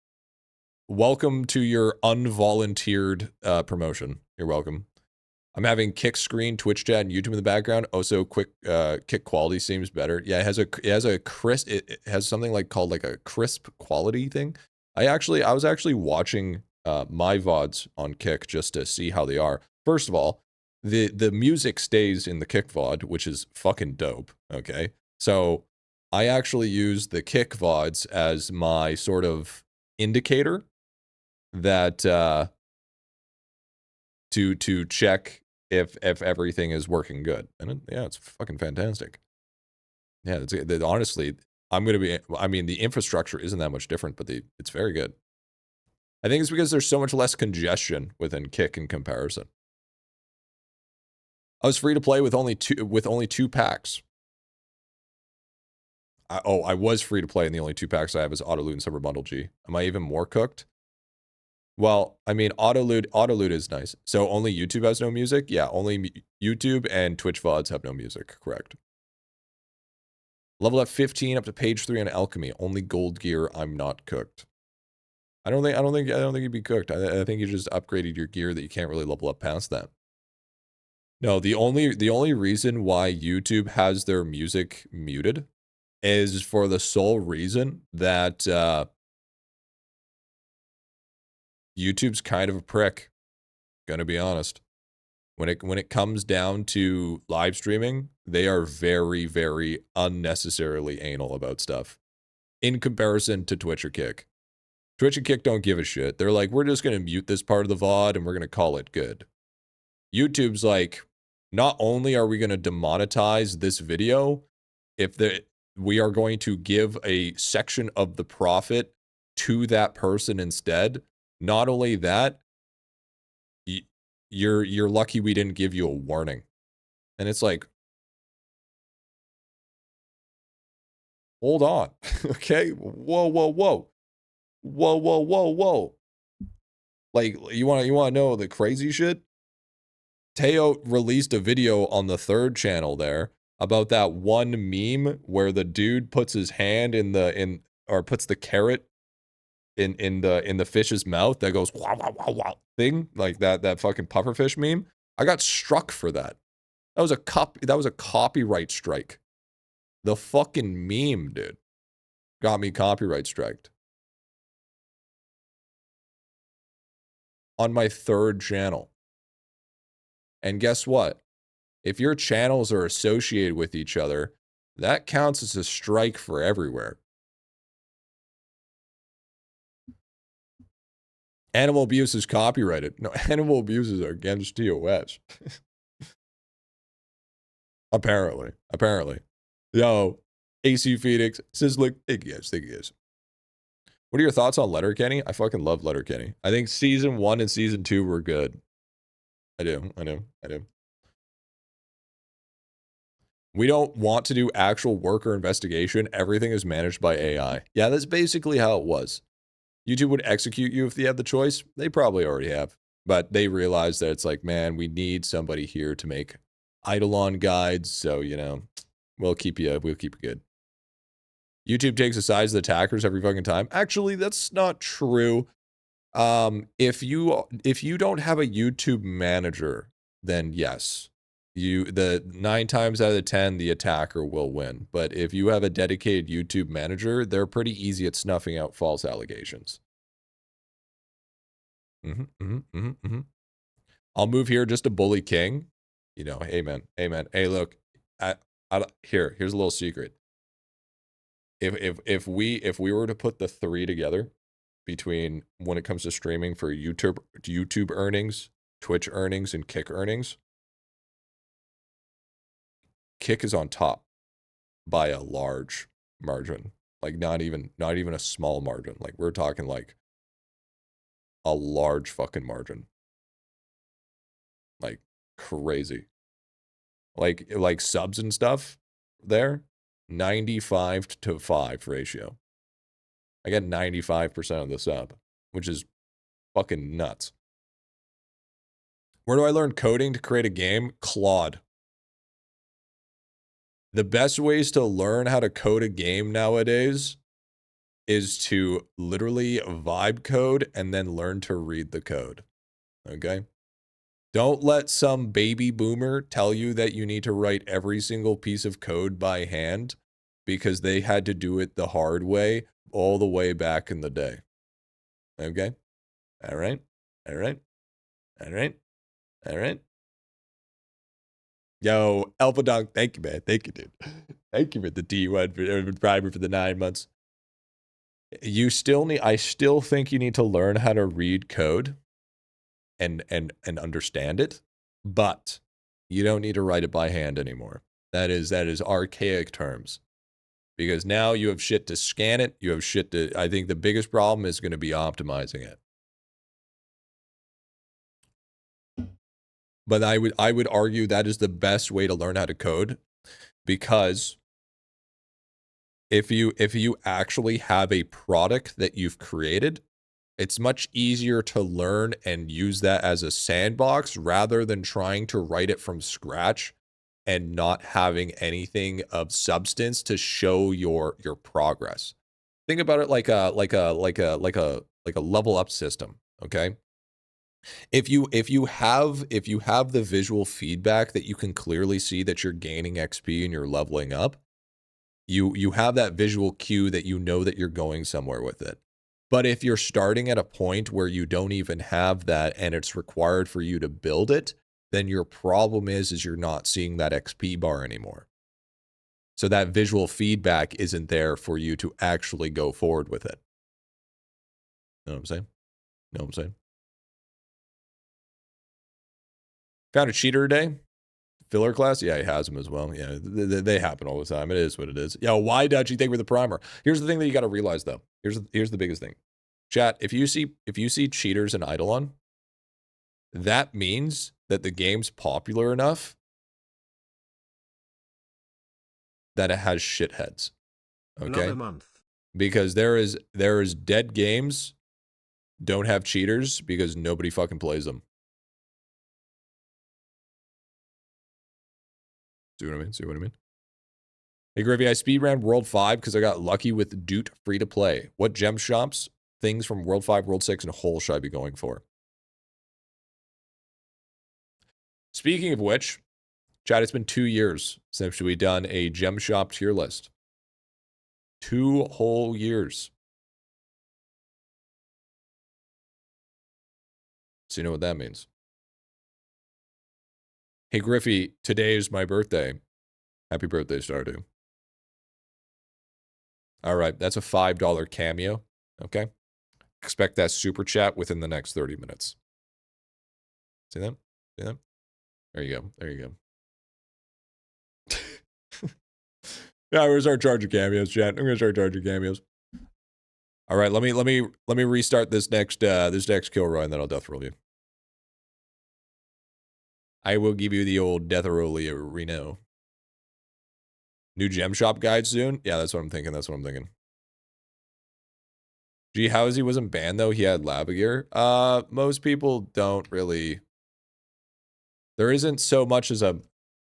Welcome to your unvolunteered promotion. You're welcome. I'm having Kick screen, Twitch chat, and YouTube in the background. Also, quick Kick quality seems better. Yeah, it has something like called like a crisp quality thing. I was actually watching my Vods on Kick just to see how they are. First of all, the music stays in the Kick VOD, which is fucking dope. Okay, so I actually use the Kick Vods as my sort of indicator that to check if everything is working good. And yeah, it's fucking fantastic. Yeah, honestly, I mean, the infrastructure isn't that much different, but it's very good. I think it's because there's so much less congestion within Kick in comparison. I was free to play with only 2 packs. I was free to play, and the only 2 packs I have is Autoloot and Silver Bundle G. Am I even more cooked? Well, I mean, Autoloot is nice. So only YouTube has no music? Yeah, only YouTube and Twitch VODs have no music, correct. Level up 15 up to page 3 on Alchemy. Only gold gear, I'm not cooked. I don't think you'd be cooked. I think you just upgraded your gear that you can't really level up past that. No, the only reason why YouTube has their music muted is for the sole reason that YouTube's kind of a prick. Gonna be honest. When it comes down to live streaming, they are very, very unnecessarily anal about stuff in comparison to Twitch or Kick. Twitch and Kick don't give a shit. They're like, we're just gonna mute this part of the VOD and we're gonna call it good. YouTube's like, not only are we gonna demonetize this video, we are going to give a section of the profit to that person instead. Not only that, you're lucky we didn't give you a warning. And it's like, hold on. Okay? Whoa. Like, you want to know the crazy shit? Teo released a video on the 3rd channel there about that one meme where the dude puts his hand or puts the carrot in the fish's mouth that goes wow wow wow wow thing, like that fucking pufferfish meme. I got struck for that. That was a copyright strike. The fucking meme, dude, got me copyright striked. on my third channel. And guess what? If your channels are associated with each other, that counts as a strike for everywhere. Animal abuse is copyrighted. No, animal abuses are against TOS. Apparently. Yo, AC Phoenix, Sizzling, think he is. What are your thoughts on Letterkenny? I fucking love Letterkenny. I think season 1 and season 2 were good. I do. We don't want to do actual worker investigation. Everything is managed by AI. Yeah, that's basically how it was. YouTube would execute you if they had the choice. They probably already have. But they realized that it's like, man, we need somebody here to make IdleOn guides. So, you know, we'll keep you good. YouTube takes the size of the attackers every fucking time. Actually, that's not true. If you don't have a YouTube manager, then yes. The 9 times out of 10, the attacker will win. But if you have a dedicated YouTube manager, they're pretty easy at snuffing out false allegations. I'll move here just to bully King. You know, amen. Hey, look, here's a little secret. If we were to put the 3 together between when it comes to streaming for YouTube earnings, Twitch earnings, and Kick earnings, Kick is on top by a large margin. Like not even a small margin. Like we're talking like a large fucking margin. Like crazy. Like subs and stuff there, 95-5 ratio. I get 95% of the sub, which is fucking nuts. Where do I learn coding to create a game? Claude. The best ways to learn how to code a game nowadays is to literally vibe code and then learn to read the code. Okay? Don't let some baby boomer tell you that you need to write every single piece of code by hand because they had to do it the hard way all the way back in the day. Okay? All right? Yo, Alpha Dog, thank you, man. Thank you, dude. Thank you for the D1 for primer for the 9 months. I still think you need to learn how to read code and understand it, but you don't need to write it by hand anymore. That is archaic terms. Because now you have shit to scan it, you have shit to, I think the biggest problem is going to be optimizing it. But I would argue that is the best way to learn how to code, because if you actually have a product that you've created, it's much easier to learn and use that as a sandbox rather than trying to write it from scratch and not having anything of substance to show your progress. Think about it like a level up system, okay? If you have the visual feedback that you can clearly see that you're gaining XP and you're leveling up, you have that visual cue that you know that you're going somewhere with it. But if you're starting at a point where you don't even have that and it's required for you to build it, then your problem is you're not seeing that XP bar anymore. So that visual feedback isn't there for you to actually go forward with it. Know what I'm saying? Found a cheater today. Filler class? Yeah, he has them as well. Yeah, they happen all the time. It is what it is. Yo, why Dutchy? Thank you for the primer. Here's the thing that you got to realize though. Here's the biggest thing. Chat, if you see cheaters in IdleOn, that means that the game's popular enough that it has shitheads. Okay? Another month. Because there is dead games don't have cheaters because nobody fucking plays them. See what I mean? Hey, Griffy, I speedran World 5 because I got lucky with Doot free to play. What gem shops, things from World 5, World 6, and Hole should I be going for? Speaking of which, chat, it's been 2 years since we done a gem shop tier list. 2 whole years. So you know what that means. Hey, Griffy, today is my birthday. Happy birthday, Stardew. All right, that's a $5 cameo. Okay. Expect that super chat within the next 30 minutes. See that? See that? There you go. There you go. Yeah, we're gonna start charging cameos, chat. I'm gonna start charging cameos. All right, let me restart this next kill row, and then I'll death roll you. I will give you the old death roll Reno. New gem shop guide soon? Yeah, that's what I'm thinking. That's what I'm thinking. Gee, how is he wasn't banned though? He had lab gear. Most people don't really. There isn't so much as a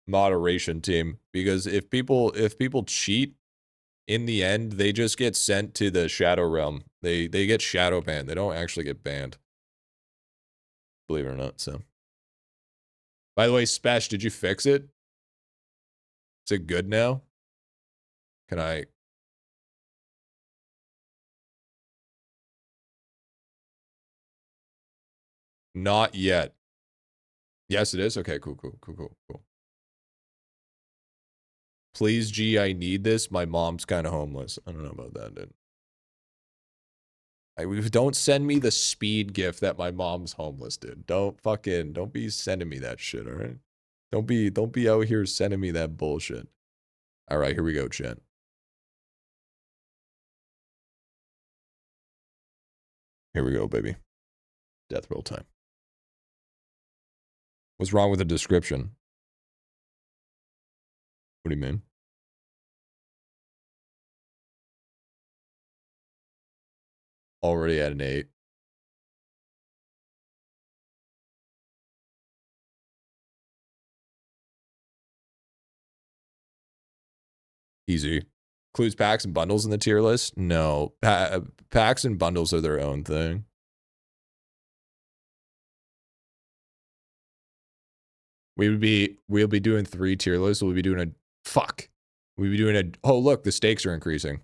moderation team, because if people cheat, in the end they just get sent to the shadow realm. They get shadow banned. They don't actually get banned. Believe it or not. So, by the way, Spesh, did you fix it? Is it good now? Can I? Not yet. Yes, it is. Okay, cool. Please, G, I need this. My mom's kind of homeless. I don't know about that, dude. Don't send me the speed gift that my mom's homeless, dude. Don't be sending me that shit, all right? Don't be out here sending me that bullshit. All right, here we go, chat. Here we go, baby. Death roll time. What's wrong with the description? What do you mean? Already at an 8. Easy. Includes packs and bundles in the tier list? No. Packs and bundles are their own thing. We'll be doing 3 tier lists. We'll be doing oh, look, the stakes are increasing.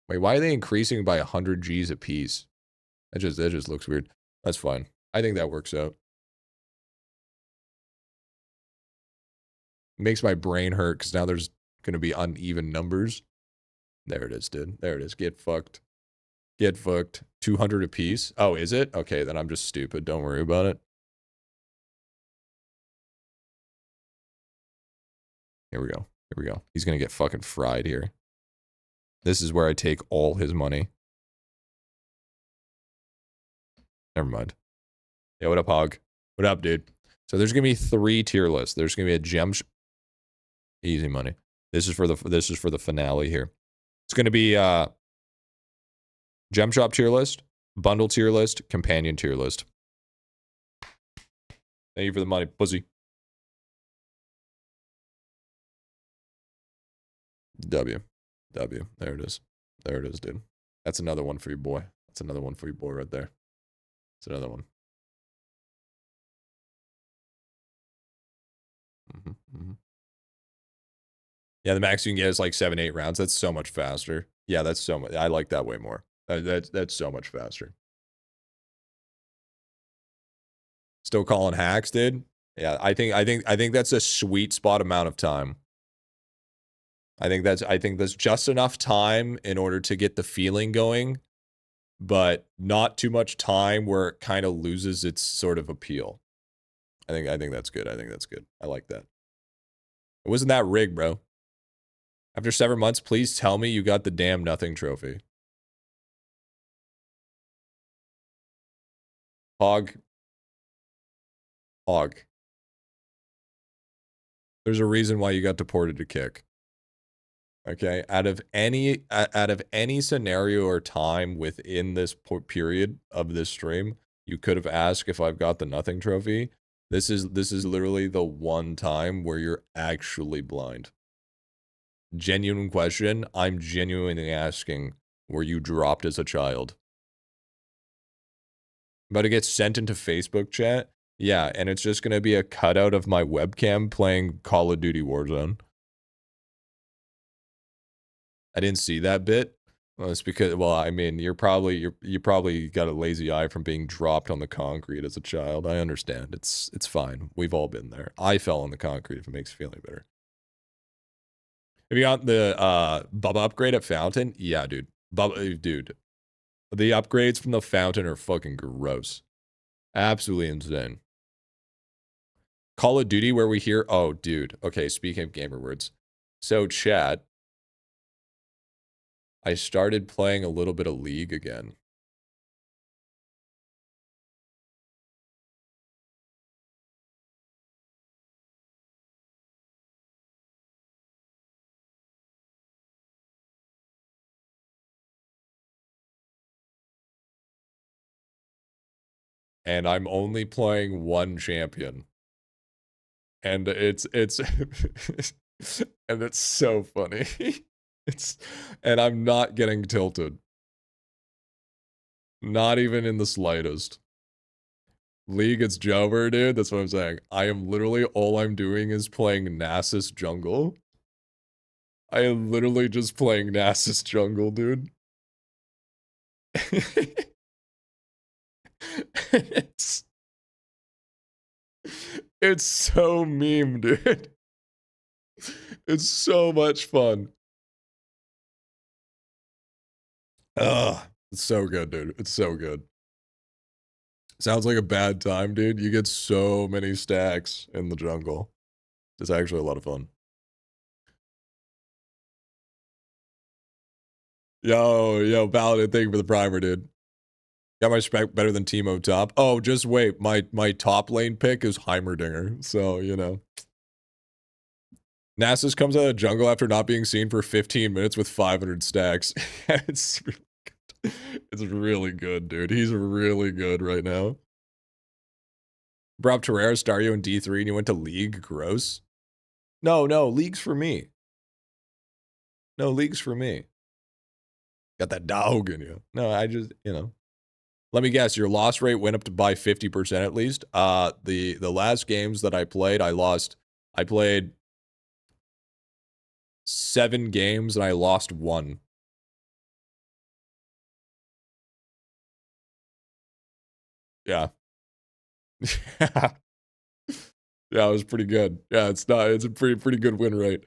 Wait, why are they increasing by 100 Gs a piece? That just looks weird. That's fine. I think that works out. It makes my brain hurt because now there's going to be uneven numbers. There it is, dude. There it is. Get fucked. Get fucked. 200 a piece. Oh, is it? Okay, then I'm just stupid. Don't worry about it. Here we go. Here we go. He's going to get fucking fried here. This is where I take all his money. Never mind. Yeah, what up, Hog? What up, dude? So there's gonna be 3 tier lists. There's gonna be a gem. Easy money. This is for the finale here. It's gonna be gem shop tier list, bundle tier list, companion tier list. Thank you for the money, pussy. W. There it is. There it is, dude. That's another one for your boy. That's another one for your boy right there. That's another one. Yeah, the max you can get is like 7, 8 rounds. That's so much faster. Yeah, that's so much. I like that way more. That's so much faster. Still calling hacks, dude. Yeah, I think that's a sweet spot amount of time. I think that's just enough time in order to get the feeling going, but not too much time where it kind of loses its sort of appeal. I think that's good. I think that's good. I like that. It wasn't that rigged, bro. After 7 months, please tell me you got the damn nothing trophy. Hog. There's a reason why you got deported to kick. Okay, out of any scenario or time within this period of this stream, you could have asked if I've got the nothing trophy. This is literally the one time where you're actually blind. Genuine question. I'm genuinely asking, were you dropped as a child? I'm about to get sent into Facebook chat. Yeah, and it's just gonna be a cutout of my webcam playing Call of Duty Warzone. I didn't see that bit. Well, it's because, well, I mean, you probably got a lazy eye from being dropped on the concrete as a child. I understand. It's fine. We've all been there. I fell on the concrete if it makes you feel any better. Have you got the Bubba upgrade at Fountain? Yeah, dude. Dude. The upgrades from the Fountain are fucking gross. Absolutely insane. Call of Duty where we hear, oh, dude. Okay, speaking of gamer words. So, chat, I started playing a little bit of League again. And I'm only playing one champion. And it's and it's so funny. And I'm not getting tilted. Not even in the slightest. League, it's Jover, dude. That's what I'm saying. I am literally, all I'm doing is playing Nasus jungle. I am literally just playing Nasus jungle, dude. It's so meme, dude. It's so much fun. Ugh, it's so good, dude. It's so good. Sounds like a bad time, dude. You get so many stacks in the jungle. It's actually a lot of fun. Yo, Paladin, thank you for the primer, dude. Got my spec better than Teemo top. Oh, just wait. My top lane pick is Heimerdinger. So, you know. Nasus comes out of the jungle after not being seen for 15 minutes with 500 stacks. It's really good. It's really good, dude. He's really good right now. Rob Terrera, Stario in D3, and you went to League? Gross. No, League's for me. No, League's for me. Got that dog in you. No, I just, you know. Let me guess, your loss rate went up to by 50% at least. The last games that I played, I played 7 games and I lost 1. Yeah. Yeah, it was pretty good. Yeah, it's a pretty good win rate.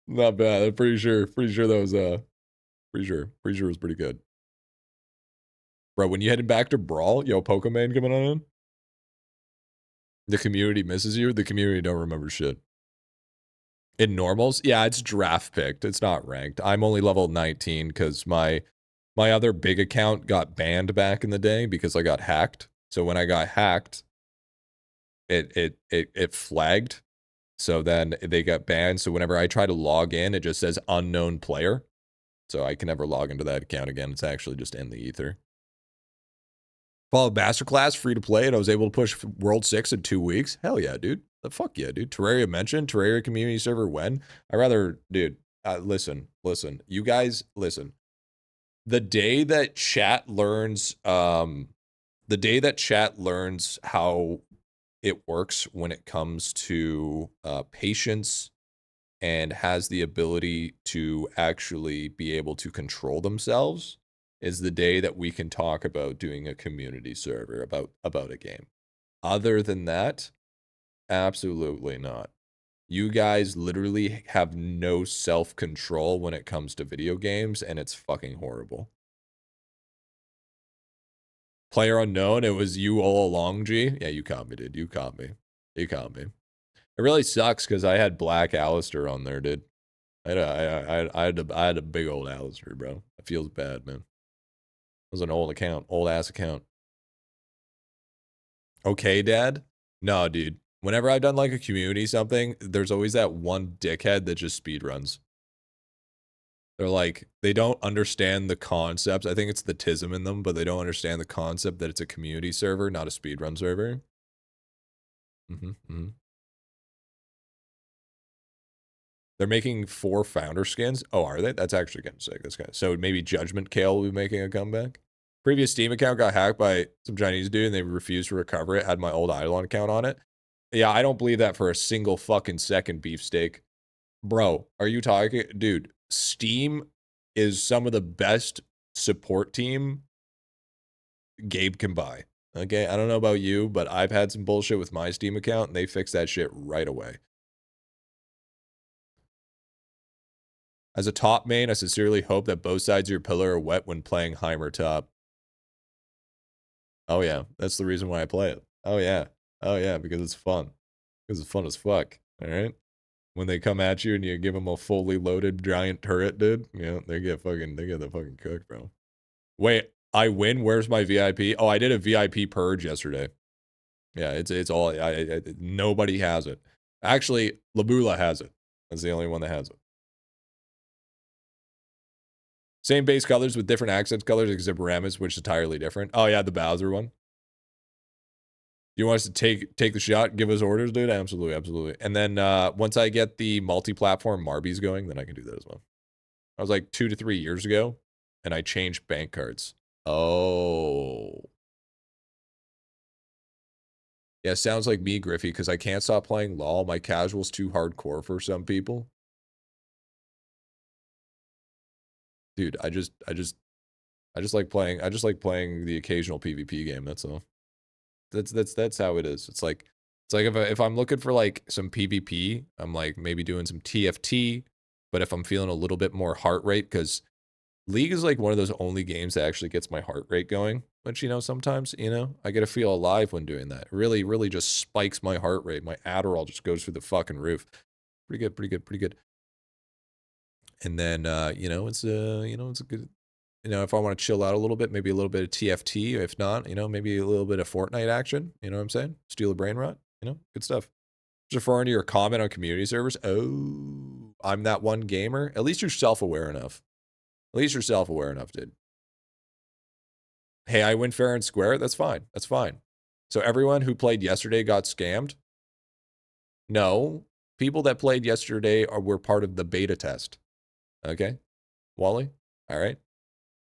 Not bad. I'm pretty sure that was pretty sure it was pretty good. Bro, when you headed back to Brawl, yo, Pokemon coming on? The community misses you. The community don't remember shit. In normals, yeah, it's draft picked. It's not ranked. I'm only level 19 because my other big account got banned back in the day because I got hacked. So when I got hacked, it flagged. So then they got banned. So whenever I try to log in, it just says unknown player. So I can never log into that account again. It's actually just in the ether. Followed Masterclass, free to play, and I was able to push World 6 in 2 weeks. Hell yeah, dude. The fuck yeah, dude. Terraria mentioned. Terraria community server when? I rather, dude, listen. You guys, listen. The day that chat learns, how it works when it comes to patience and has the ability to actually be able to control themselves is the day that we can talk about doing a community server about a game. Other than that, absolutely not. You guys literally have no self-control when it comes to video games, and it's fucking horrible. Player unknown, it was you all along, G? Yeah, you caught me, dude. You caught me. It really sucks because I had Black Alistair on there, dude. I had a big old Alistair, bro. It feels bad, man. It was an old account, old ass account. Okay, Dad? No, dude. Whenever I've done like a community something, there's always that one dickhead that just speed runs. They're like, they don't understand the concept. I think it's the tism in them, but they don't understand the concept that it's a community server, not a speedrun server. They're making 4 founder skins. Oh, are they? That's actually getting sick. That's kind of, so maybe Judgment Kale will be making a comeback. Previous Steam account got hacked by some Chinese dude and they refused to recover it. Had my old IdleOn account on it. Yeah, I don't believe that for a single fucking second, beefsteak. Bro, are you talking? Dude, Steam is some of the best support team Gabe can buy. Okay, I don't know about you, but I've had some bullshit with my Steam account, and they fixed that shit right away. As a top main, I sincerely hope that both sides of your pillar are wet when playing Heimer top. Oh yeah, that's the reason why I play it. Oh yeah, because it's fun. Because it's fun as fuck. All right. When they come at you and you give them a fully loaded giant turret, dude, they get the fucking cooked, bro. Wait, I win? Where's my VIP? Oh, I did a VIP purge yesterday. Yeah, it's all nobody has it. Actually, Labula has it. That's the only one that has it. Same base colors with different accents colors except Ramus, which is entirely different. Oh yeah, the Bowser one. You want us to take the shot, give us orders, dude? Absolutely. And then once I get the multi-platform Marbies going, then I can do that as well. I was like 2 to 3 years ago, and I changed bank cards. Oh. Yeah, sounds like me, Griffy, because I can't stop playing LOL. My casual's too hardcore for some people. Dude, I just like playing the occasional PvP game, that's all. That's how it is. It's like if I'm looking for like some PvP, I'm like maybe doing some TFT, but if I'm feeling a little bit more heart rate, because League is like one of those only games that actually gets my heart rate going, which, sometimes, I get to feel alive when doing that. It really just spikes my heart rate. My Adderall just goes through the fucking roof. Pretty good. And then, it's a good, if I want to chill out a little bit, maybe a little bit of TFT. If not, maybe a little bit of Fortnite action. You know what I'm saying? Steal a brain rot. Good stuff. Just referring to your comment on community servers. Oh, I'm that one gamer. At least you're self-aware enough. Dude. Hey, I win fair and square. That's fine. So everyone who played yesterday got scammed? No. People that played yesterday were part of the beta test. Okay? Wally? All right.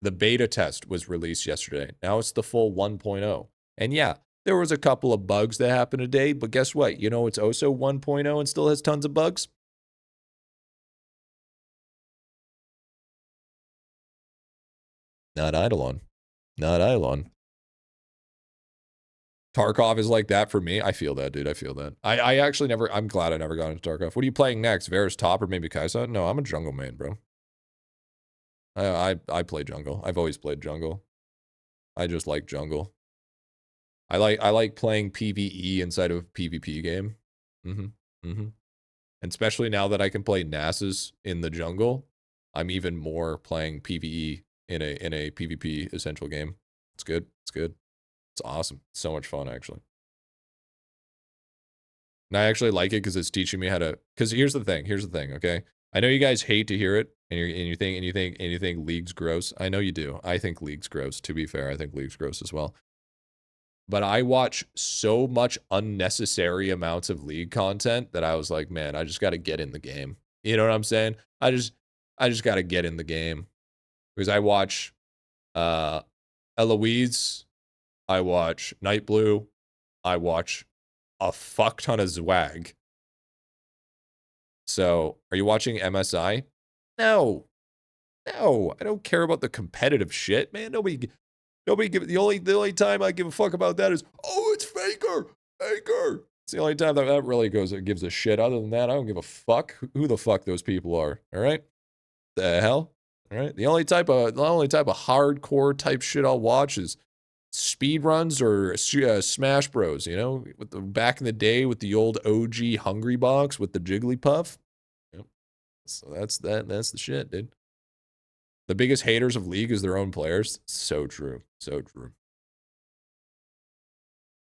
The beta test was released yesterday. Now it's the full 1.0. And yeah, there was a couple of bugs that happened today, but guess what? It's also 1.0 and still has tons of bugs. Not IdleOn. Tarkov is like that for me. I feel that, dude. I feel that. I actually never, I'm glad I never got into Tarkov. What are you playing next? Varus top or maybe Kaisa? No, I'm a jungle main, bro. I play jungle. I've always played jungle. I just like jungle. I like playing PvE inside of a PvP game. And especially now that I can play Nasus in the jungle, I'm even more playing PvE in a PvP essential game. It's good. It's awesome. So much fun, actually. And I actually like it because it's teaching me how to. Because here's the thing. Okay, I know you guys hate to hear it, and you think League's gross. I know you do. I think League's gross. To be fair, I think League's gross as well. But I watch so much unnecessary amounts of League content that I was like, man, I just got to get in the game. You know what I'm saying? I just got to get in the game because I watch Eloise, I watch Night Blue, I watch a fuck ton of Zwag. So, are you watching MSI? No, I don't care about the competitive shit, man. Nobody give the only time I give a fuck about that is, oh, it's Faker. It's the only time that really gives a shit. Other than that, I don't give a fuck who the fuck those people are. All right, the hell. All right, the only type of hardcore type shit I'll watch is speed runs or Smash Bros. With the back in the day with the old OG Hungry Box with the Jigglypuff. Yep. So that's the shit, dude. The biggest haters of League is their own players. So true.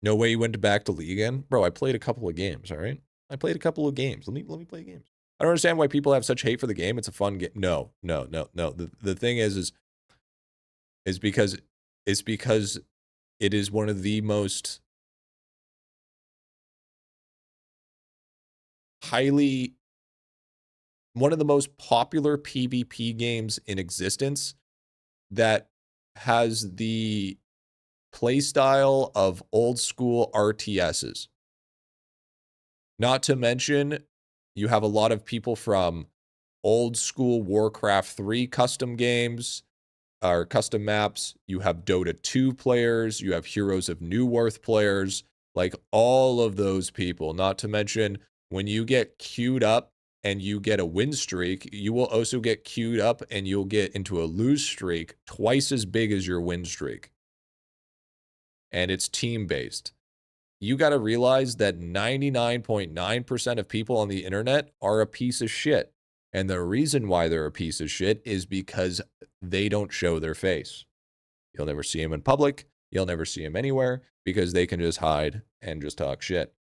No way you went back to League again? Bro, I played a couple of games, all right? Let me play games. I don't understand why people have such hate for the game. It's a fun game. No. The thing is because it is one of the most popular PvP games in existence that has the playstyle of old school RTSs. Not to mention, you have a lot of people from old school Warcraft 3 custom games, are custom maps. You have Dota 2 players. You have Heroes of Newerth players. Like all of those people. Not to mention when you get queued up and you get a win streak, you will also get queued up and you'll get into a lose streak twice as big as your win streak. And it's team-based. You got to realize that 99.9% of people on the internet are a piece of shit. And the reason why they're a piece of shit is because they don't show their face. You'll never see them in public. You'll never see them anywhere because they can just hide and just talk shit.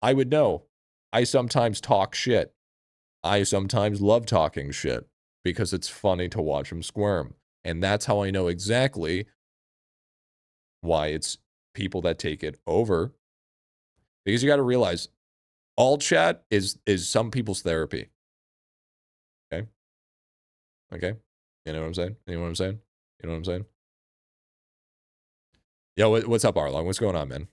I would know. I sometimes talk shit. I sometimes love talking shit because it's funny to watch them squirm. And that's how I know exactly why it's people that take it over. Because you got to realize all chat is some people's therapy. Okay? Okay? You know what I'm saying? You know what I'm saying? You know what I'm saying? Yo, what's up, Arlong? What's going on, man?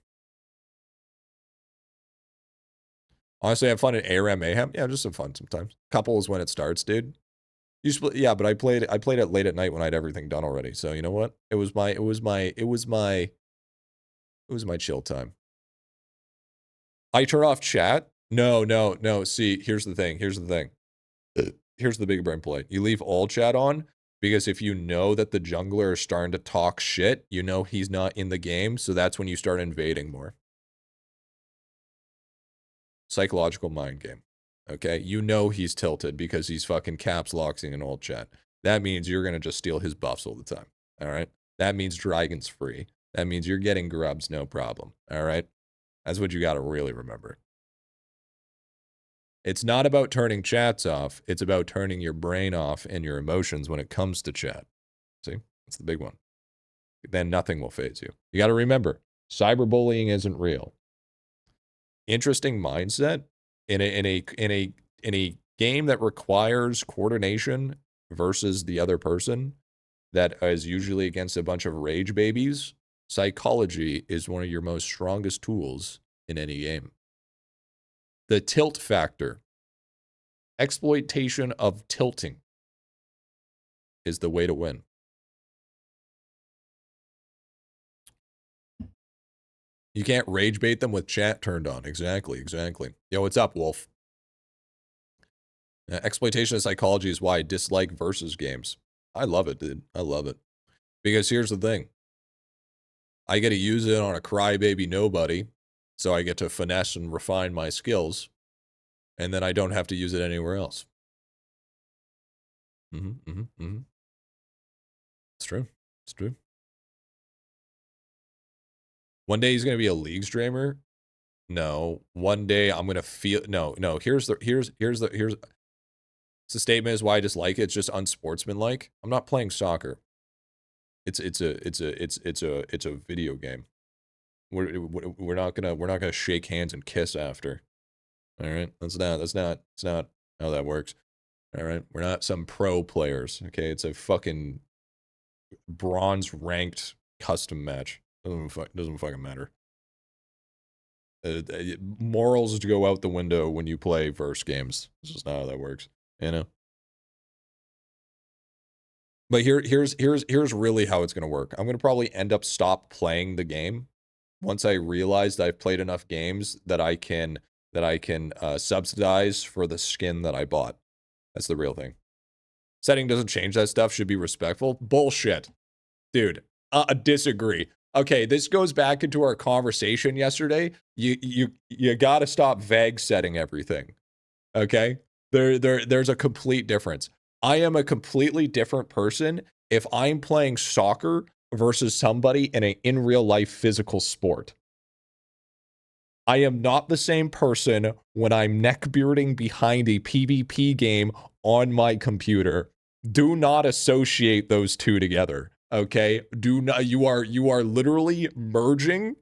Honestly, I have fun at ARAM Mayhem. Yeah, just some fun sometimes. Couple is when it starts, dude. Yeah, but I played it late at night when I had everything done already. So you know what? It was my chill time. I turn off chat. No. See, here's the thing. Here's the big brain play. You leave all chat on because if you know that the jungler is starting to talk shit, you know he's not in the game. So that's when you start invading more. Psychological mind game. Okay, you know he's tilted because he's fucking caps locking in old chat. That means you're gonna just steal his buffs all the time. All right, that means Dragon's free. That means you're getting grubs, no problem. All right, that's what you got to really remember. It's not about turning chats off. It's about turning your brain off and your emotions when it comes to chat. See, that's the big one. Then nothing will faze you. You got to remember, cyberbullying isn't real. Interesting mindset in a game that requires coordination versus the other person that is usually against a bunch of rage babies. Psychology is one of your most strongest tools in any game. The tilt factor, exploitation of tilting, is the way to win. You can't rage bait them with chat turned on. Exactly. Yo, what's up, Wolf? Exploitation of psychology is why I dislike versus games. I love it, dude. I love it. Because here's the thing. I get to use it on a crybaby nobody, so I get to finesse and refine my skills, and then I don't have to use it anywhere else. It's true. It's true. One day he's gonna be a league streamer. No. One day I'm gonna feel no. Here's the statement is why I dislike it. It's just unsportsmanlike. I'm not playing soccer. It's a video game. We're not gonna shake hands and kiss after. All right, that's not how that works. All right, we're not some pro players. Okay, it's a fucking bronze ranked custom match. Doesn't fucking matter. Morals go out the window when you play verse games. It's just not how that works. You know. But here's really how it's gonna work. I'm gonna probably end up stop playing the game once I realize that I've played enough games that I can subsidize for the skin that I bought. That's the real thing. Setting doesn't change that stuff. Should be respectful. Bullshit, dude. Disagree. Okay, this goes back into our conversation yesterday. You gotta stop vague setting everything. Okay, there's a complete difference. I am a completely different person if I'm playing soccer versus somebody in real life physical sport. I am not the same person when I'm neckbearding behind a PvP game on my computer. Do not associate those two together. Okay? Do not. You are literally merging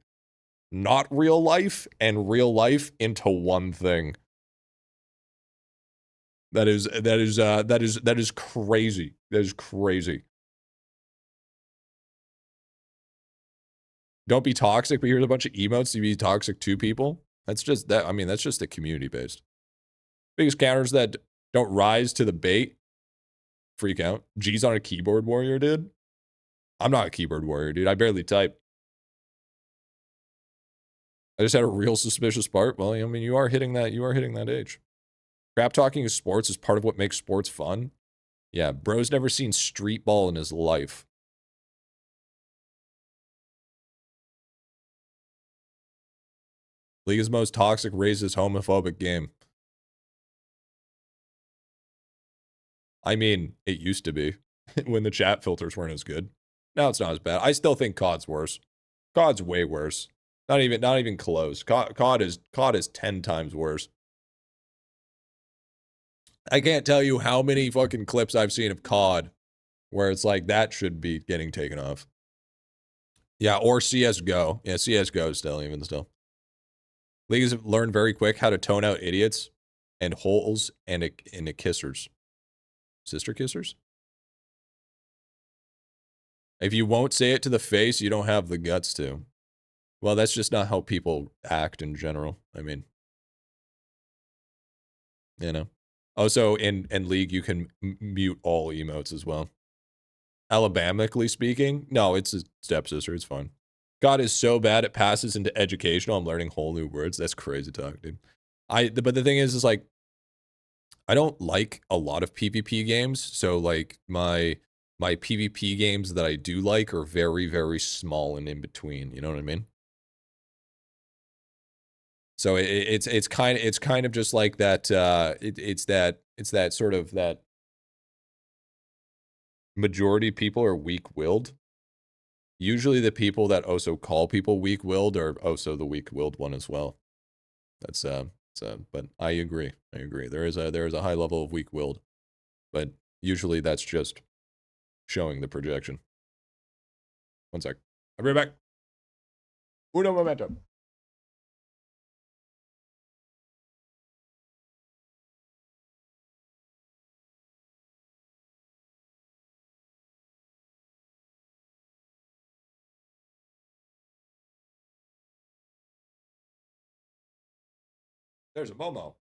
not real life and real life into one thing. That is crazy. That is crazy. Don't be toxic, but here's a bunch of emotes to be toxic to people. That's just that. I mean, that's just the community based. Biggest counters that don't rise to the bait. Freak out. G's on a keyboard warrior, dude. I'm not a keyboard warrior, dude. I barely type. I just had a real suspicious part. Well, I mean, you are hitting that. You are hitting that age. Crap talking is sports is part of what makes sports fun. Yeah, bro's never seen street ball in his life. League's most toxic, racist, homophobic game. I mean, it used to be when the chat filters weren't as good. Now it's not as bad. I still think COD's worse. COD's way worse. Not even close. COD is 10 times worse. I can't tell you how many fucking clips I've seen of COD where it's like that should be getting taken off. Yeah, or CS:GO. Yeah, CS:GO still, even still. Leagues have learned very quick how to tone out idiots and holes and the kissers. Sister kissers? If you won't say it to the face, you don't have the guts to. Well, that's just not how people act in general. I mean, you know. Also, in League, you can mute all emotes as well. Alabamically speaking, no, it's a stepsister. It's fine. God is so bad it passes into educational. I'm learning whole new words. That's crazy talk, dude. But the thing is like, I don't like a lot of PvP games. So like my PvP games that I do like are very, very small and in between. You know what I mean? So it's kind of just like that. It's that sort of that majority of people are weak-willed. Usually the people that also call people weak-willed are also the weak-willed one as well. That's but I agree. There is a high level of weak-willed, but usually that's just showing the projection. One sec. I'll be right back. Uno momento. There's a Momo.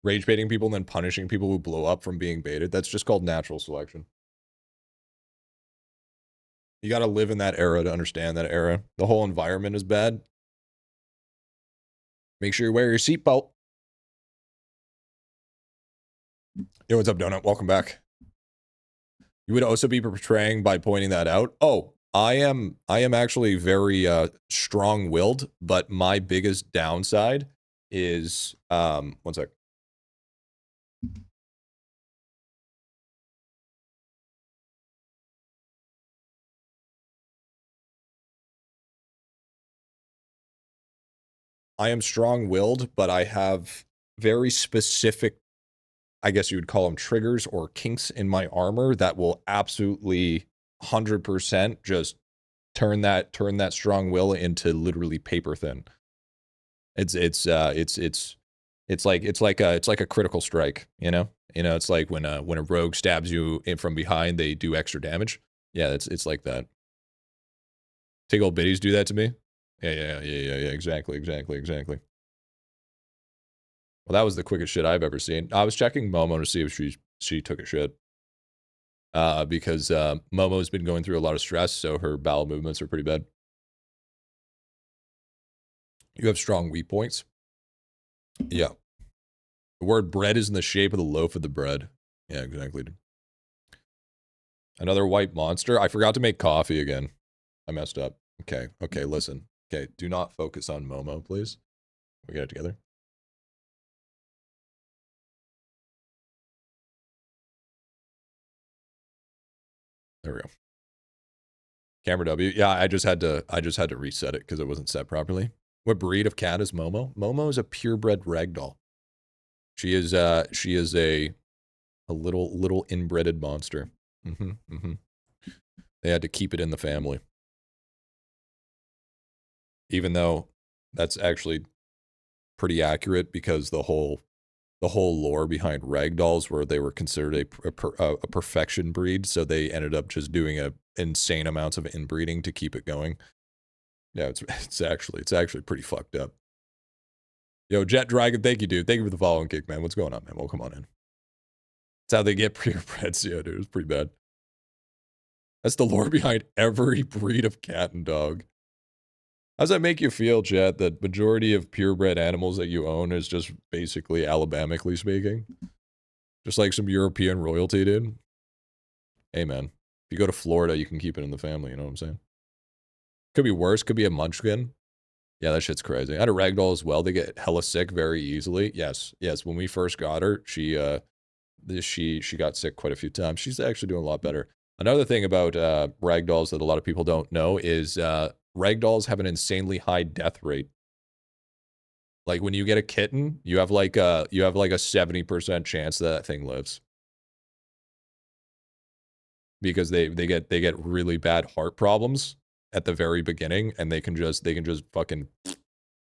Rage baiting people and then punishing people who blow up from being baited. That's just called natural selection. You got to live in that era to understand that era. The whole environment is bad. Make sure you wear your seatbelt. Yo, what's up, Donut? Welcome back. You would also be portraying by pointing that out. Oh, I am actually very strong-willed, but my biggest downside is one sec. I am strong-willed, but I have very specific, I guess you would call them triggers or kinks in my armor that will absolutely 100% just turn that strong will into literally paper thin. It's like a critical strike, you know? It's like when a rogue stabs you in from behind, they do extra damage. Yeah, it's like that. Take old biddies do that to me. Yeah, exactly. Well, that was the quickest shit I've ever seen. I was checking Momo to see if she took a shit. Because Momo's been going through a lot of stress, so her bowel movements are pretty bad. You have strong weak points. Yeah. The word bread is in the shape of the loaf of the bread. Yeah, exactly. Another white monster. I forgot to make coffee again. I messed up. Okay, listen. Okay, do not focus on Momo, please. We get it together. There we go. Camera W. Yeah, I just had to reset it because it wasn't set properly. What breed of cat is Momo? Momo is a purebred ragdoll. She is a little inbreded monster. They had to keep it in the family. Even though that's actually pretty accurate, because the whole lore behind ragdolls where they were considered a perfection breed, so they ended up just doing a insane amounts of inbreeding to keep it going. Yeah, it's actually pretty fucked up. Yo, Jet Dragon, thank you, dude. Thank you for the following kick, man. What's going on, man? Well, come on in. That's how they get purebreds. Yeah, dude, it's pretty bad. That's the lore behind every breed of cat and dog. How does that make you feel, Chat, that majority of purebred animals that you own is just basically Alabamically speaking? Just like some European royalty, dude? Hey, man. If you go to Florida, you can keep it in the family, you know what I'm saying? Could be worse. Could be a munchkin. Yeah, that shit's crazy. I had a ragdoll as well. They get hella sick very easily. Yes. When we first got her, she got sick quite a few times. She's actually doing a lot better. Another thing about ragdolls that a lot of people don't know is ragdolls have an insanely high death rate. Like when you get a kitten, you have like a 70% chance that thing lives, because they get really bad heart problems at the very beginning, and they can just fucking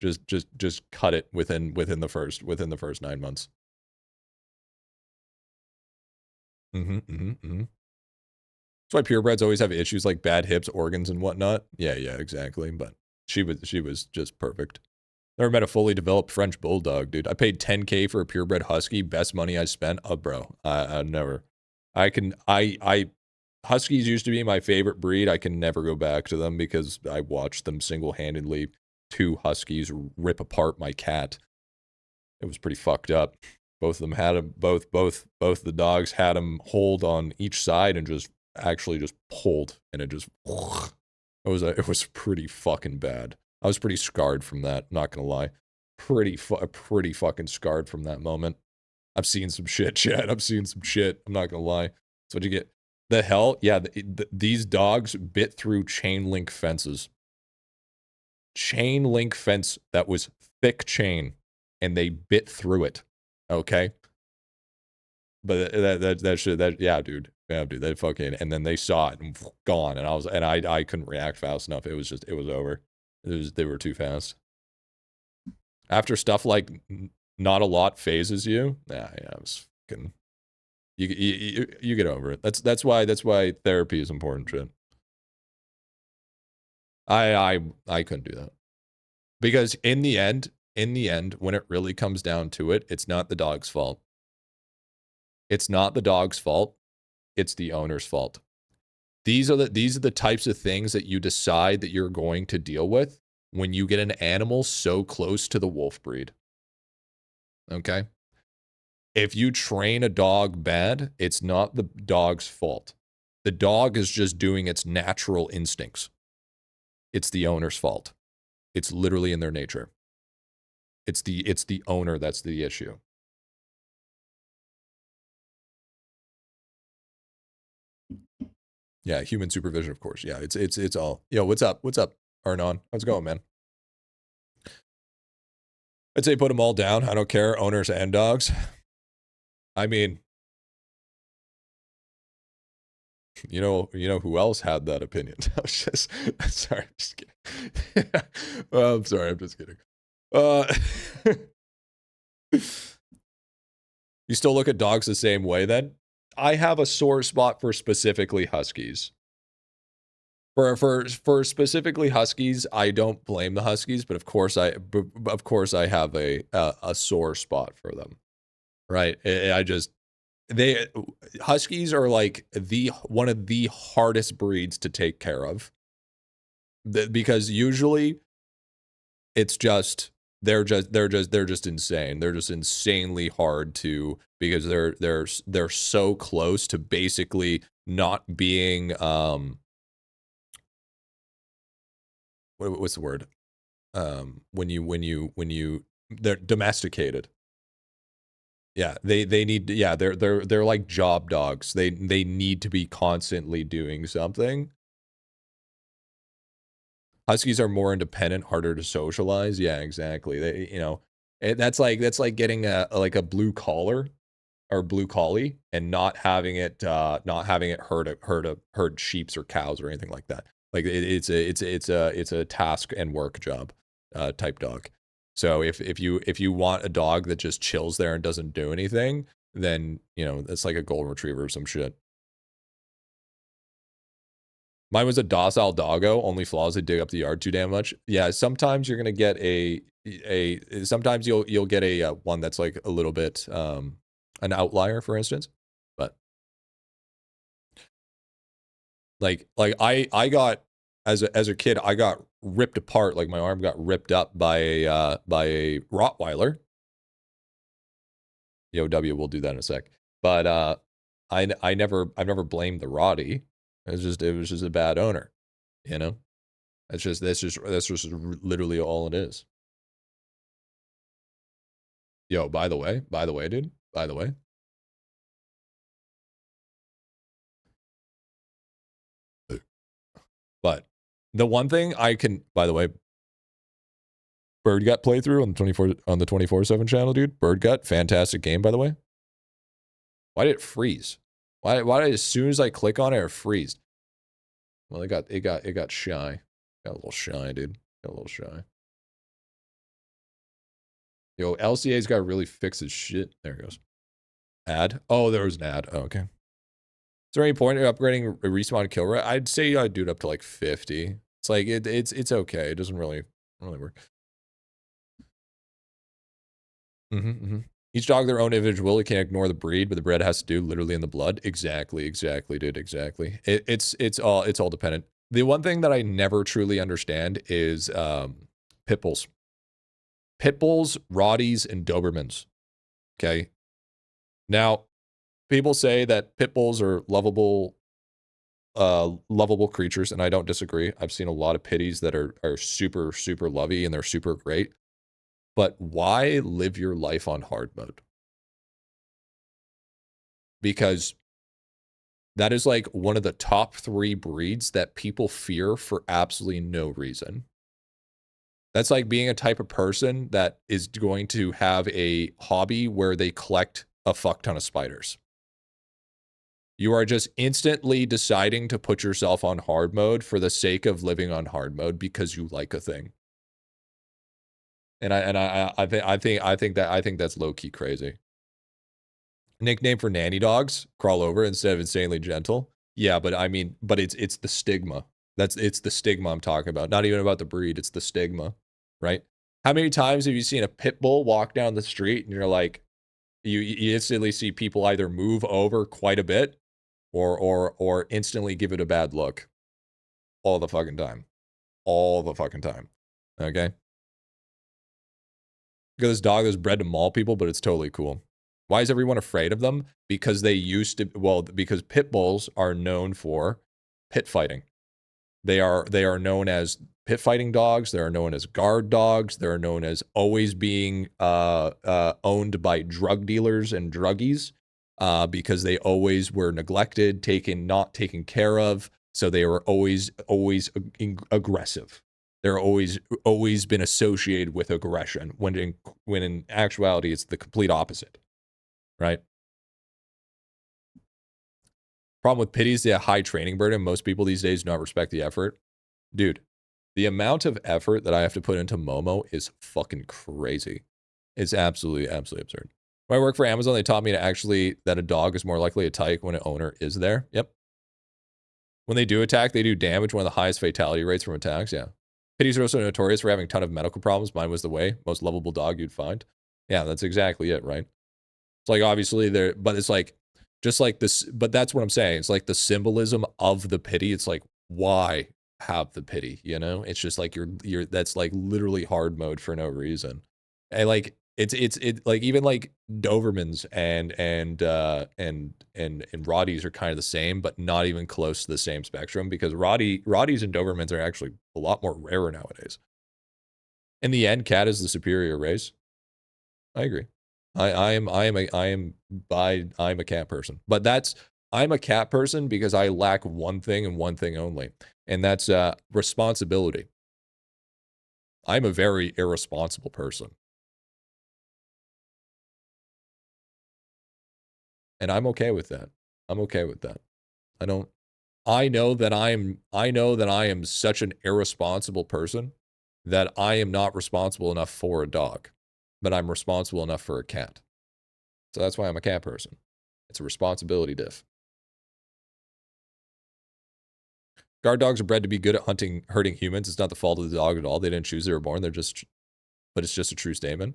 just cut it within the first 9 months. That's why purebreds always have issues like bad hips, organs, and whatnot. Yeah, exactly. But she was just perfect. Never met a fully developed French bulldog, dude. I paid $10K for a purebred husky. Best money I spent. Oh, bro. I never. Huskies used to be my favorite breed. I can never go back to them because I watched them single-handedly, 2 huskies, rip apart my cat. It was pretty fucked up. Both of them had him. Both the dogs had him hold on each side and just pulled, and it just. It was pretty fucking bad. I was pretty scarred from that. Not gonna lie, pretty fucking scarred from that moment. I've seen some shit, Chad. I've seen some shit. I'm not gonna lie. That's what you get. The hell, yeah. These dogs bit through chain link fences. Chain link fence that was thick chain, and they bit through it. Okay. But that shit, yeah, dude. Yeah, dude. They fucking, and then they saw it and gone, and I couldn't react fast enough. It was over. They were too fast. After stuff like not a lot phases you, yeah, it was fucking. You get over it. That's why therapy is important, shit. I couldn't do that, because in the end, when it really comes down to it, it's not the dog's fault. It's not the dog's fault. It's the owner's fault. These are the types of things that you decide that you're going to deal with when you get an animal so close to the wolf breed. Okay? If you train a dog bad, it's not the dog's fault. The dog is just doing its natural instincts. It's the owner's fault. It's literally in their nature. It's the owner that's the issue. Yeah, human supervision, of course. Yeah, it's all. Yo, what's up? What's up, Arnon? How's it going, man? I'd say put them all down. I don't care, owners and dogs. I mean, you know who else had that opinion? I was just sorry, I'm just kidding. Well, I'm sorry, I'm just kidding. You still look at dogs the same way then? I have a sore spot for specifically huskies. For specifically huskies, I don't blame the huskies, but of course I have a sore spot for them. Right? Huskies are like one of the hardest breeds to take care of. Because usually it's just they're just insane. They're just insanely hard to, because they're so close to basically not being what's the word? When you they're domesticated. Yeah, they need, yeah, they're like job dogs. They need to be constantly doing something. Huskies are more independent, harder to socialize. Yeah, exactly. They, That's like getting a blue collar or blue collie and not having it herd sheeps or cows or anything like that. Like it's a task and work job type dog. So if you want a dog that just chills there and doesn't do anything, then it's like a golden retriever or some shit. Mine was a docile doggo. Only flaws, they dig up the yard too damn much. Yeah, sometimes you're gonna get sometimes you'll get a one that's like a little bit an outlier, for instance. But like I got as a kid, I got ripped apart. Like my arm got ripped up by a Rottweiler. Yo, W, we'll do that in a sec. But I've never blamed the Rottie. It was just a bad owner, you know. That's just literally all it is. Yo, by the way, dude, by the way. But the one thing I can, by the way, Bird Gut playthrough on the 24/7 channel, dude. Bird Gut, fantastic game, by the way. Why did it freeze? Why did as soon as I click on it, it freeze? Well, it got shy. Got a little shy, dude. Got a little shy. Yo, LCA's got to really fix his shit. There it goes. Ad. Oh, there was an ad. Oh, okay. Is there any point in upgrading a respawn kill rate? I'd say I'd do it up to like 50. It's like it's okay. It doesn't really work. Each dog their own individual. You can't ignore the breed, but the breed has to do literally in the blood. Exactly, dude. Exactly. It's all dependent. The one thing that I never truly understand is pit bulls. Pit bulls, Rotties, and Dobermans. Okay. Now, people say that pit bulls are lovable creatures, and I don't disagree. I've seen a lot of pitties that are super, super lovey and they're super great. But why live your life on hard mode? Because that is like one of the top 3 breeds that people fear for absolutely no reason. That's like being a type of person that is going to have a hobby where they collect a fuck ton of spiders. You are just instantly deciding to put yourself on hard mode for the sake of living on hard mode because you like a thing. And I think that's low key crazy. Nickname for nanny dogs, crawl over instead of insanely gentle. Yeah, but I mean, but it's the stigma. It's the stigma I'm talking about. Not even about the breed, it's the stigma, right? How many times have you seen a pit bull walk down the street and you're like, you instantly see people either move over quite a bit or instantly give it a bad look all the fucking time. All the fucking time. Okay? Got this dog that's bred to maul people, but it's totally cool. Why is everyone afraid of them? Because they used to, well, because pit bulls are known for pit fighting. They are known as pit fighting dogs. They are known as guard dogs. They're known as always being owned by drug dealers and druggies because they always were neglected, not taken care of. So they were always aggressive. They're always been associated with aggression when in actuality it's the complete opposite, right? Problem with pitties, they have high training burden. Most people these days do not respect the effort. Dude, the amount of effort that I have to put into Momo is fucking crazy. It's absolutely absurd. When I work for Amazon, they taught me that a dog is more likely to attack when an owner is there. Yep. When they do attack, they do damage. One of the highest fatality rates from attacks. Yeah. Pitties are also notorious for having a ton of medical problems. Mine was the way. Most lovable dog you'd find. Yeah, that's exactly it, right? It's like obviously there, but it's like just like this. But that's what I'm saying. It's like the symbolism of the pity. It's like why have the pity? You know, it's just like you're that's like literally hard mode for no reason. And like it's like even like Dobermans and Rotties are kind of the same, but not even close to the same spectrum because Rotties and Dobermans are actually a lot more rare nowadays. In the end, cat is the superior race. I agree. I'm a cat person, but I'm a cat person because I lack one thing and one thing only, and that's responsibility. I'm a very irresponsible person. And I'm okay with that. I'm okay with that. I know that I am such an irresponsible person that I am not responsible enough for a dog, but I'm responsible enough for a cat. So that's why I'm a cat person. It's a responsibility diff. Guard dogs are bred to be good at hurting humans. It's not the fault of the dog at all. They didn't choose they were born. But it's just a true statement.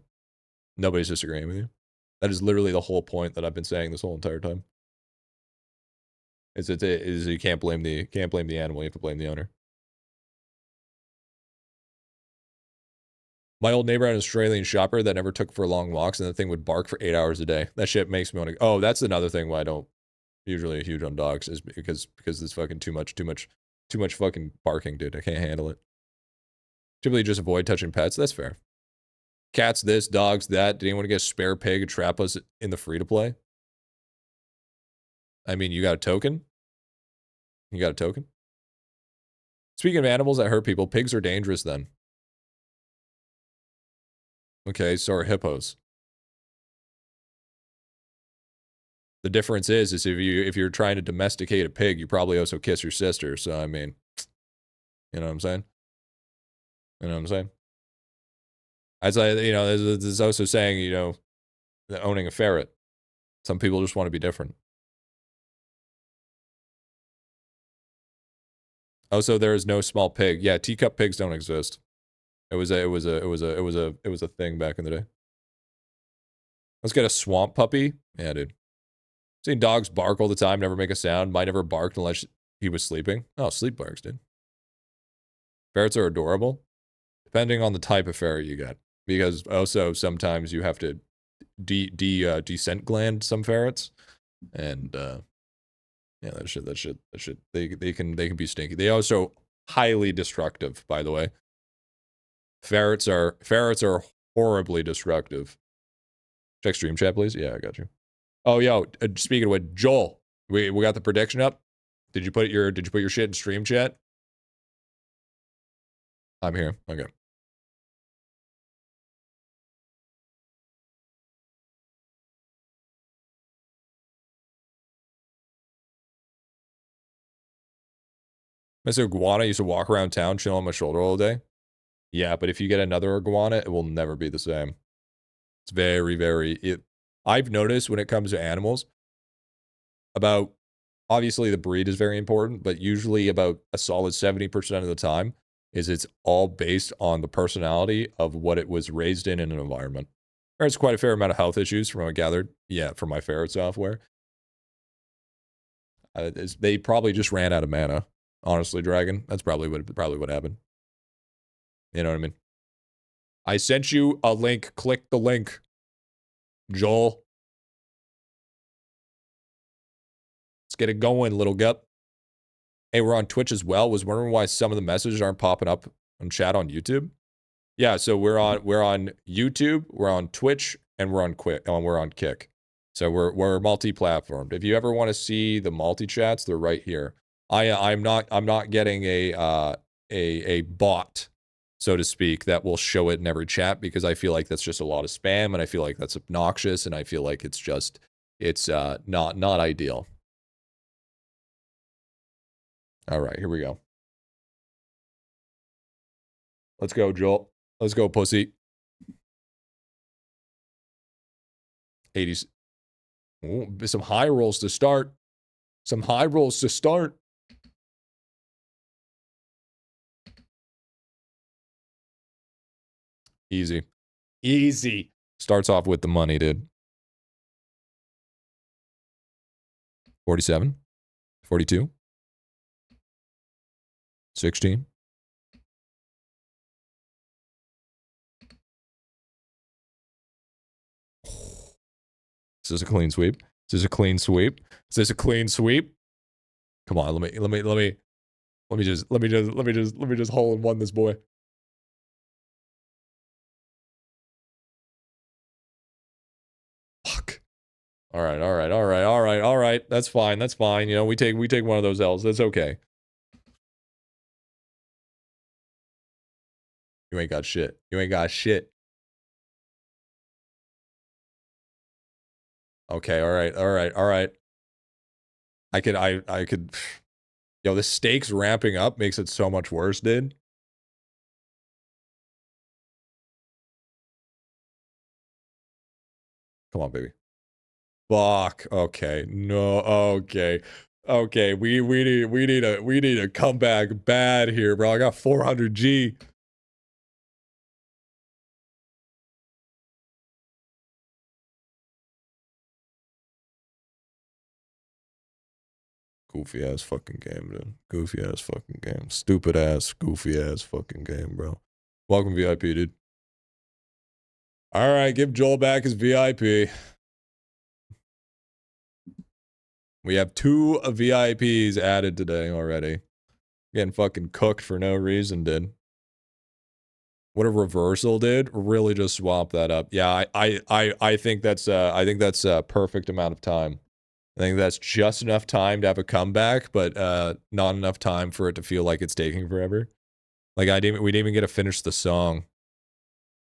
Nobody's disagreeing with you. That is literally the whole point that I've been saying this whole entire time. Is you can't blame the animal, you have to blame the owner. My old neighbor had an Australian shopper that never took for long walks, and the thing would bark for 8 hours a day. That shit makes me want to. Oh, that's another thing why I don't usually huge on dogs is because it's fucking too much fucking barking, dude. I can't handle it. Typically, just avoid touching pets. That's fair. Cats this, dogs that. Did anyone get a spare pig and trap us in the free to play? I mean, you got a token? You got a token? Speaking of animals that hurt people, pigs are dangerous then. Okay, so are hippos. The difference is if you're trying to domesticate a pig, you probably also kiss your sister. So I mean, you know what I'm saying? You know what I'm saying? As there's also saying, that owning a ferret. Some people just want to be different. Also, there is no small pig. Yeah, teacup pigs don't exist. It was a thing back in the day. Let's get a swamp puppy. Yeah, dude. Seen dogs bark all the time, never make a sound. Mine never barked unless he was sleeping. Oh, sleep barks, dude. Ferrets are adorable, depending on the type of ferret you get. Because also sometimes you have to descent gland some ferrets, and yeah, that shit. They can be stinky. They also highly destructive, by the way. Ferrets are horribly destructive. Check stream chat, please. Yeah, I got you. Oh, yo, speaking of what, Joel, we got the prediction up. Did you put your shit in stream chat? I'm here. Okay. Mr. Iguana used to walk around town chilling on my shoulder all day. Yeah, but if you get another iguana, it will never be the same. It's I've noticed when it comes to animals, about obviously the breed is very important, but usually about a solid 70% of the time it's all based on the personality of what it was raised in an environment. There's quite a fair amount of health issues from what I gathered. Yeah, from my ferret software. They probably just ran out of mana. Honestly, Dragon. That's probably what happened. You know what I mean? I sent you a link. Click the link. Joel. Let's get it going, little gup. Hey, we're on Twitch as well. Was wondering why some of the messages aren't popping up on chat on YouTube. Yeah, so we're on YouTube, we're on Twitch, and we're on Kick. So we're multi-platformed. If you ever want to see the multi-chats, they're right here. I'm not getting a bot, so to speak, that will show it in every chat because I feel like that's just a lot of spam and I feel like that's obnoxious and I feel like it's not ideal. All right, here we go. Let's go, Joel. Let's go, pussy. 80s. Ooh, some high rolls to start. Some high rolls to start. Easy. Easy. Starts off with the money, dude. 47. 42. 16. Is this a clean sweep? Is this a clean sweep? Is this a clean sweep? Come on, let me just hole in one this boy. Fuck. All right. That's fine. You know, we take one of those L's. That's okay. You ain't got shit. Okay, all right, all right, all right. I could. Yo, the stakes ramping up makes it so much worse, dude. Come on, baby. Fuck. Okay. No. Okay. Okay. We need a comeback bad here, bro. I got 400 G. Goofy ass fucking game, dude. Goofy ass fucking game. Stupid ass, goofy ass fucking game, bro. Welcome, VIP, dude. All right, give Joel back his VIP. We have 2 VIPs added today already. Getting fucking cooked for no reason, dude. What a reversal, dude. Really just swap that up. Yeah, I think that's a perfect amount of time. I think that's just enough time to have a comeback, but not enough time for it to feel like it's taking forever. Like we didn't even get to finish the song.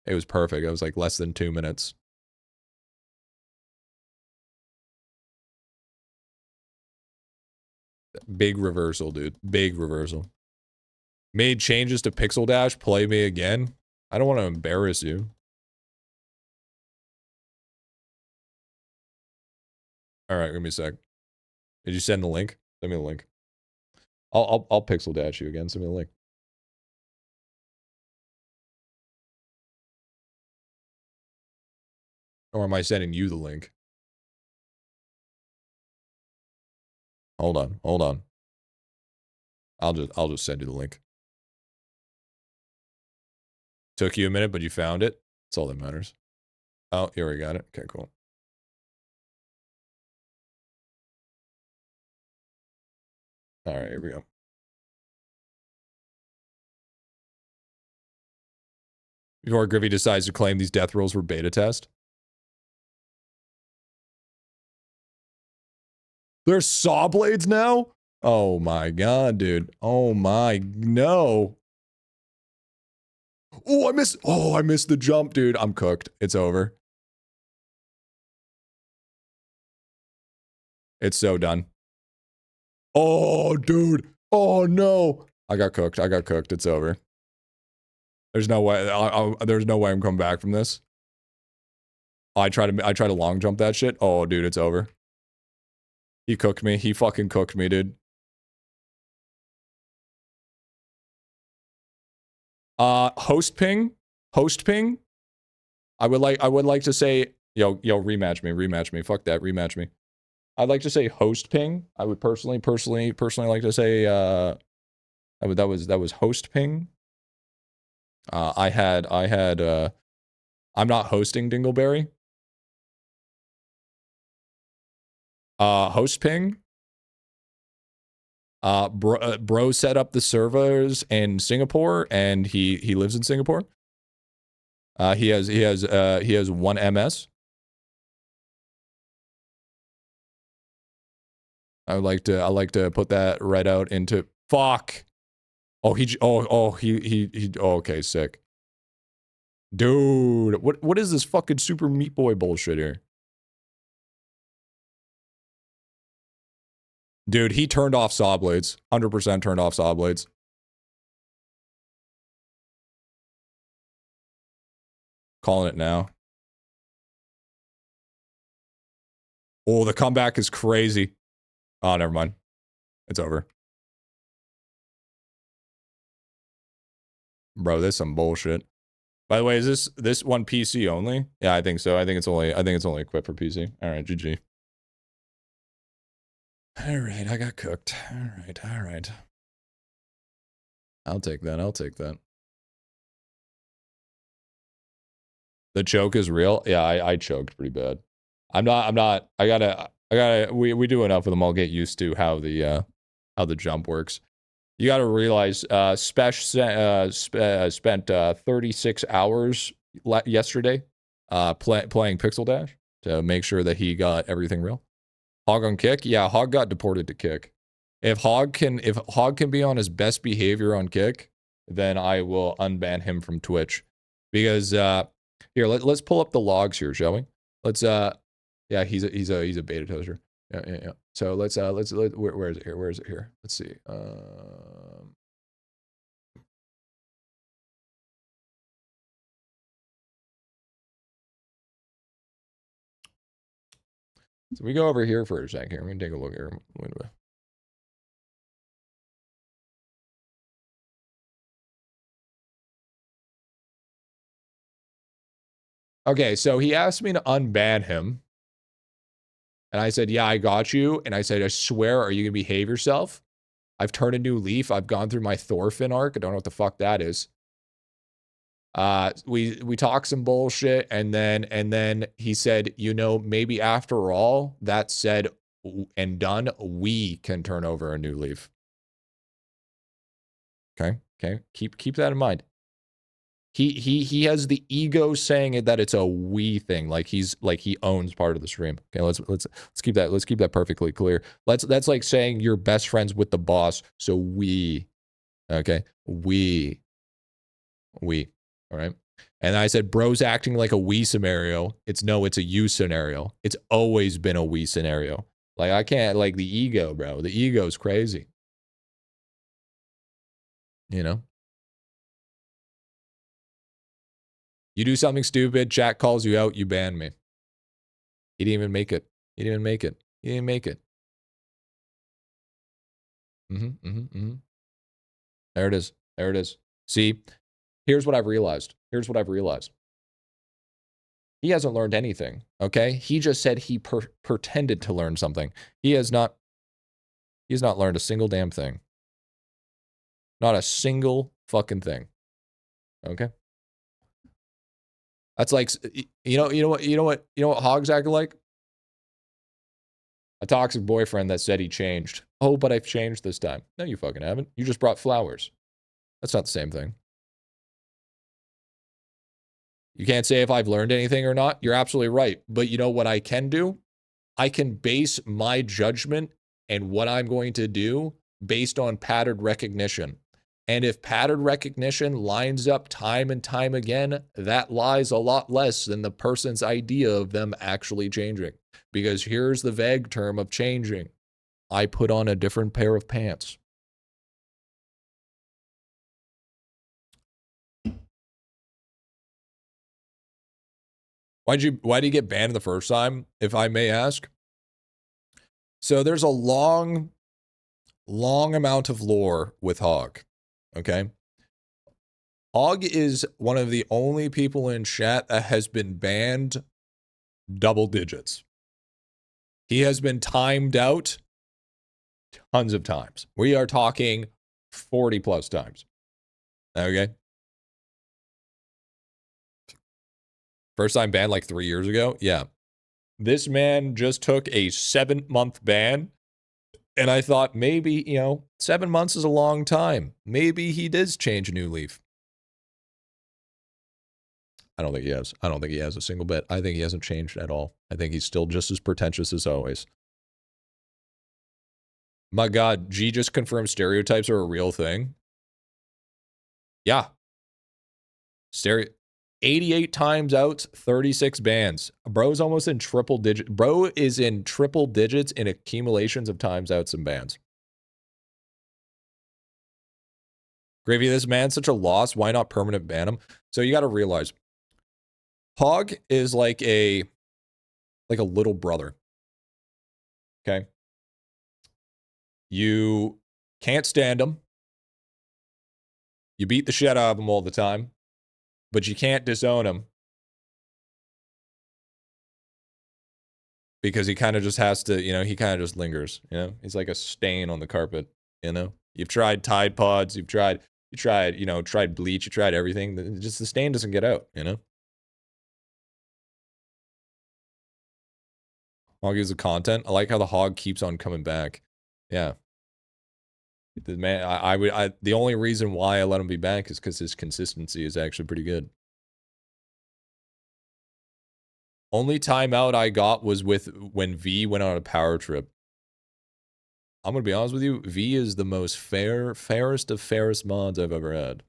It was perfect. It was like less than 2 minutes. Big reversal, dude. Big reversal. Made changes to Pixel Dash. Play me again. I don't want to embarrass you. All right, give me a sec. Did you send the link? Send me the link. I'll Pixel Dash you again. Send me the link. Or am I sending you the link? Hold on, hold on. I'll just send you the link. Took you a minute, but you found it. That's all that matters. Oh, here we got it. Okay, cool. All right, here we go. Before Griffy decides to claim these death rolls were beta test. There's saw blades now? Oh my god, dude. Oh my no. Oh, I missed the jump, dude. I'm cooked. It's over. It's so done. Oh, dude. Oh no. I got cooked. I got cooked. It's over. There's no way. There's no way I'm coming back from this. I try to long jump that shit. Oh, dude, it's over. He cooked me. He fucking cooked me, dude. Host ping. I would like to say, yo, rematch me. Fuck that, rematch me. I'd like to say host ping. I would personally like to say, that was host ping. I'm not hosting Dingleberry. Host ping. Bro set up the servers in Singapore, and he lives in Singapore. He has 1 MS. I like to put that right out into fuck. Oh, okay, sick. Dude, what is this fucking Super Meat Boy bullshit here? Dude, he turned off saw blades. 100% turned off saw blades. Calling it now. Oh, the comeback is crazy. Oh, never mind. It's over. Bro, this is some bullshit. By the way, is this one PC only? Yeah, I think so. I think it's only equipped for PC. All right, GG. All right, I got cooked. All right. I'll take that. The choke is real. Yeah, I choked pretty bad. I'm not. I gotta. We do enough of them. I'll get used to how the jump works. You got to realize, Spesh spent 36 hours yesterday playing Pixel Dash to make sure that he got everything real. Hog on Kick? Yeah, Hog got deported to Kick. If Hog can be on his best behavior on Kick, then I will unban him from Twitch. Because here, let's pull up the logs here, shall we? Yeah, he's a beta toaster. Yeah. So let's where is it here? Where is it here? Let's see. So we go over here for a second here. I'm gonna take a look here. Wait a minute. Okay, so he asked me to unban him. And I said, yeah, I got you. And I said, I swear, are you gonna behave yourself? I've turned a new leaf. I've gone through my Thorfinn arc. I don't know what the fuck that is. We talked some bullshit, and then he said, you know, maybe after all that said and done, we can turn over a new leaf. Okay. Keep that in mind. He has the ego saying it that it's a we thing, like he owns part of the stream. Okay, let's keep that perfectly clear. That's like saying you're best friends with the boss, so we, okay, we, all right. And I said, bro's acting like a we scenario. It's a you scenario. It's always been a we scenario. Like I can't, like the ego, bro. The ego's crazy. You know. You do something stupid, chat calls you out, you ban me. He didn't even make it. He didn't make it. He didn't make it. There it is. There it is. See, here's what I've realized. Here's what I've realized. He hasn't learned anything, okay? He just said he pretended to learn something. He's not learned a single damn thing. Not a single fucking thing. Okay? That's like, you know what hogs act like? A toxic boyfriend that said he changed. Oh, but I've changed this time. No, you fucking haven't. You just brought flowers. That's not the same thing. You can't say if I've learned anything or not. You're absolutely right. But you know what I can do? I can base my judgment and what I'm going to do based on pattern recognition. And if pattern recognition lines up time and time again, that lies a lot less than the person's idea of them actually changing. Because here's the vague term of changing. I put on a different pair of pants. Why'd you get banned the first time, if I may ask? So there's a long amount of lore with Hog. Okay. Hog is one of the only people in chat that has been banned double digits. He has been timed out tons of times. We are talking 40 plus times. Okay. First time banned like 3 years ago. Yeah. This man just took a 7-month ban. And I thought maybe, 7 months is a long time. Maybe he did change a new leaf. I don't think he has. I don't think he has a single bit. I think he hasn't changed at all. I think he's still just as pretentious as always. My God, G just confirmed stereotypes are a real thing. Yeah. 88 times out, 36 bans. Bro's almost in triple digit. Bro is in triple digits in accumulations of times outs and bans. Gravy, this man's such a loss. Why not permanent ban him? So you got to realize, Hog is like a little brother. Okay. You can't stand him. You beat the shit out of him all the time, but you can't disown him because he kind of just has to, he kind of just lingers, he's like a stain on the carpet, you've tried Tide Pods, you tried bleach, you tried everything. Just the stain doesn't get out, Hog is the content. I like how the Hog keeps on coming back. Yeah. The man, the only reason why I let him be back is because his consistency is actually pretty good. Only timeout I got was when V went on a power trip. I'm gonna be honest with you, V is the most fairest of fairest mods I've ever had.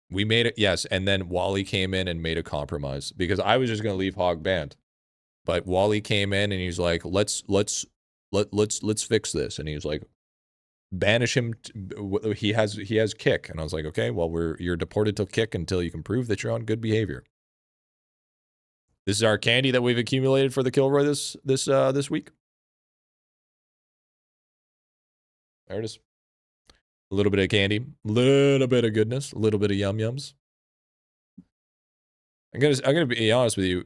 We made it, yes, and then Wally came in and made a compromise because I was just gonna leave Hog banned. but Wally came in and he's like, let's fix this. And he was like, banish him. He has kick. And I was like, okay, well, you're deported to kick until you can prove that you're on good behavior. This is our candy that we've accumulated for the Kilroy this week. There it is. A little bit of candy, a little bit of goodness, a little bit of yums. I'm gonna be honest with you.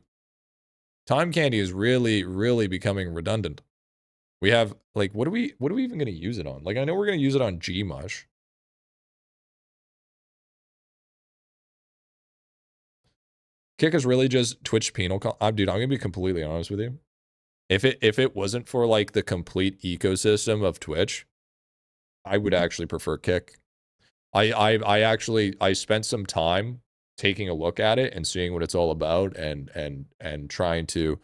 Time candy is really becoming redundant. We have like what are we even gonna use it on? Like I know we're gonna use it on Gmush. Kick is really just Twitch penal. Dude, I'm gonna be completely honest with you. If it wasn't for like the complete ecosystem of Twitch, I would actually prefer Kick. I spent some time taking a look at it and seeing what it's all about and trying to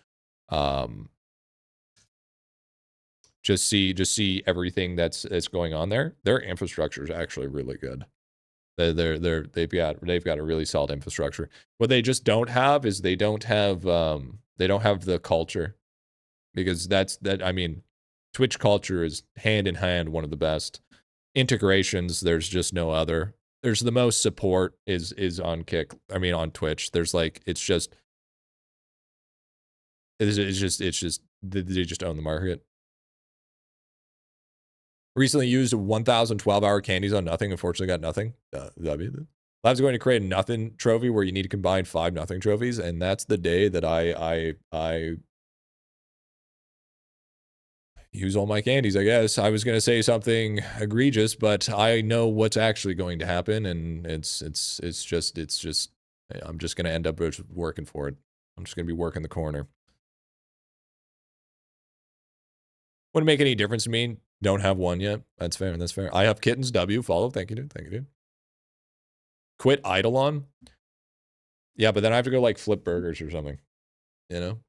just see everything that's going on there. Their infrastructure is actually really good. They've got a really solid infrastructure. What they just don't have is they don't have the culture, because I mean, Twitch culture is hand in hand one of the best. Integrations, there's just no other. There's the most support is on Kick. I mean on Twitch. There's like it's just they just own the market. Recently used 1,012-hour candies on nothing. Unfortunately, got nothing. Lab's going to create a nothing trophy where you need to combine 5 nothing trophies, and that's the day that I use all my candies, I guess. I was going to say something egregious, but I know what's actually going to happen, and it's just I'm just going to end up working for it. I'm just going to be working the corner. Wouldn't make any difference to me. Don't have one yet. That's fair. That's fair. I have kittens. W. Follow. Thank you, dude. Thank you, dude. Quit IdleOn? Yeah, but then I have to go like flip burgers or something. You know?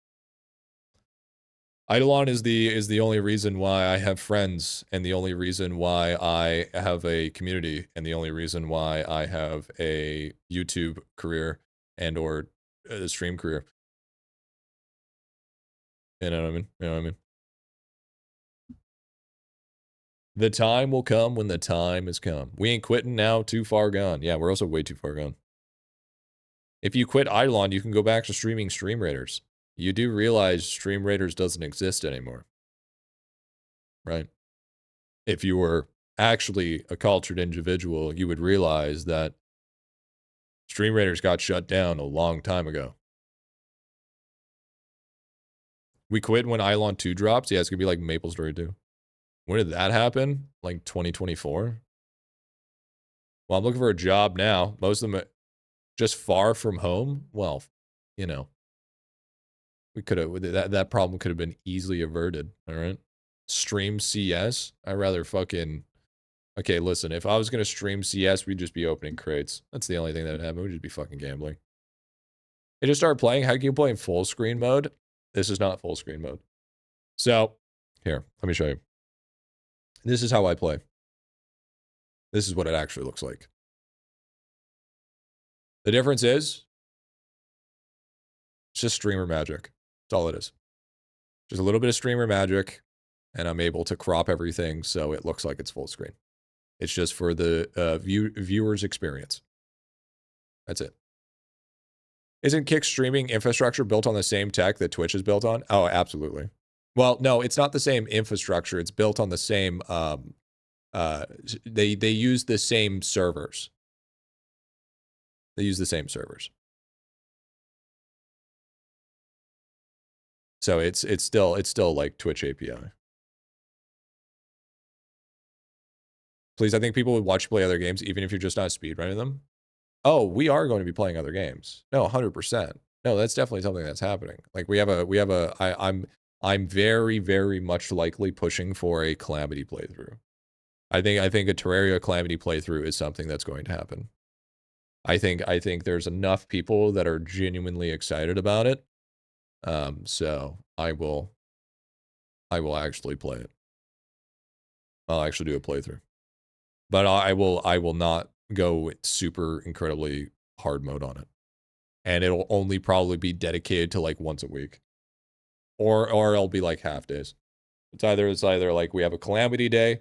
IdleOn is the only reason why I have friends, and the only reason why I have a community, and the only reason why I have a YouTube career and or a stream career. You know what I mean? You know what I mean? The time will come when the time has come. We ain't quitting now, too far gone. Yeah, we're also way too far gone. If you quit IdleOn, you can go back to streaming Stream Raiders. You do realize Stream Raiders doesn't exist anymore, right? If you were actually a cultured individual, you would realize that Stream Raiders got shut down a long time ago. We quit when IdleOn 2 drops. Yeah, it's going to be like Maple Story 2. When did that happen? Like 2024? Well, I'm looking for a job now. Most of them just far from home. Well, you know, we could have that problem could have been easily averted. All right, stream CS. I rather fucking. Okay, listen. If I was gonna stream CS, we'd just be opening crates. That's the only thing that would happen. We'd just be fucking gambling. I just started playing. How can you play in full screen mode? This is not full screen mode. So here, let me show you. This is how I play. This is what it actually looks like. The difference is it's just streamer magic. That's all it is. Just a little bit of streamer magic, and I'm able to crop everything so it looks like it's full screen. It's just for the viewer's experience. That's it. Isn't Kick streaming infrastructure built on the same tech that Twitch is built on? Oh, absolutely. Well, no, it's not the same infrastructure. It's built on the same, they use the same servers. They use the same servers. So it's still like Twitch API. Please, I think people would watch you play other games even if you're just not speedrunning them. Oh, we are going to be playing other games. No, 100%. No, that's definitely something that's happening. Like I'm very much likely pushing for a Calamity playthrough. I think a Terraria Calamity playthrough is something that's going to happen. I think there's enough people that are genuinely excited about it. So I will actually play it. I'll actually do a playthrough. But I will not go super incredibly hard mode on it. And it'll only probably be dedicated to like once a week. or it'll be like half days. It's either like we have a calamity day.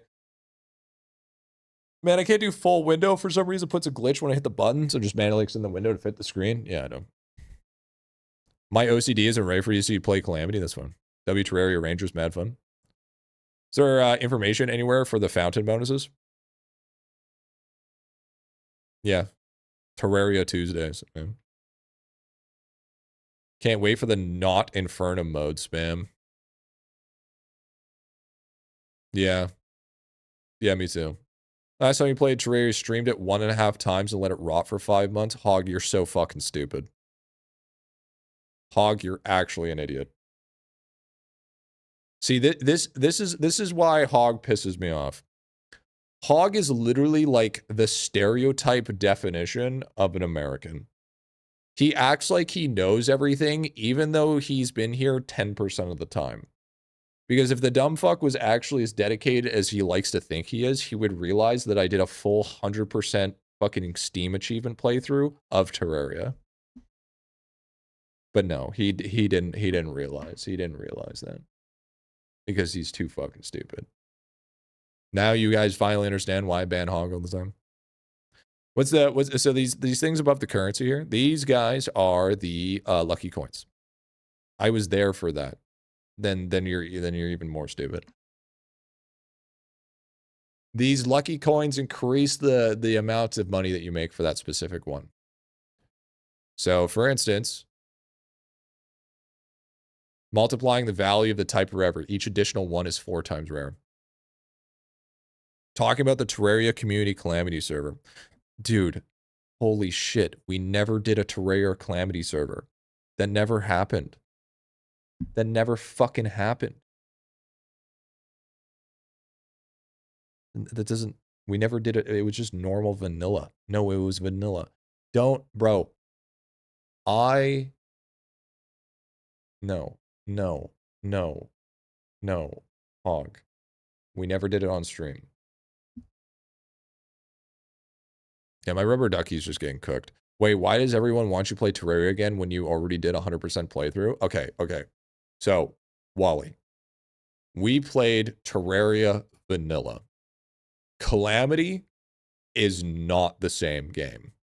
Man, I can't do full window for some reason. It puts a glitch when I hit the button, so just manually extend the window to fit the screen. Yeah, I know. My OCD isn't ready for you, so you play Calamity. That's fun. W Terraria Rangers, mad fun. Is there information anywhere for the fountain bonuses? Yeah. Terraria Tuesdays. Man. Can't wait for the not Inferno mode spam. Yeah. Yeah, me too. Last time you played Terraria, streamed it 1.5 times and let it rot for 5 months. Hog, you're so fucking stupid. Hog, you're actually an idiot. See, this is why Hog pisses me off. Hog is literally like the stereotype definition of an American. He acts like he knows everything, even though he's been here 10% of the time. Because if the dumb fuck was actually as dedicated as he likes to think he is, he would realize that I did a full 100% fucking Steam achievement playthrough of Terraria. But no, he didn't realize. He didn't realize that. Because he's too fucking stupid. Now you guys finally understand why I ban Hog all the time. So these things above the currency here, these guys are the lucky coins. I was there for that. Then you're even more stupid. These lucky coins increase the amount of money that you make for that specific one. So for instance, multiplying the value of the type forever, each additional one is 4 times rare. Talking about the Terraria Community Calamity server. Dude, holy shit. We never did a Terraria Calamity server. That never happened. That never fucking happened. That doesn't, we never did it. It was just normal vanilla. No, it was vanilla. Bro. No. Hog. We never did it on stream. Yeah, my rubber ducky's just getting cooked. Wait, why does everyone want you to play Terraria again when you already did 100% playthrough? Okay. So, Wally. We played Terraria Vanilla. Calamity is not the same game.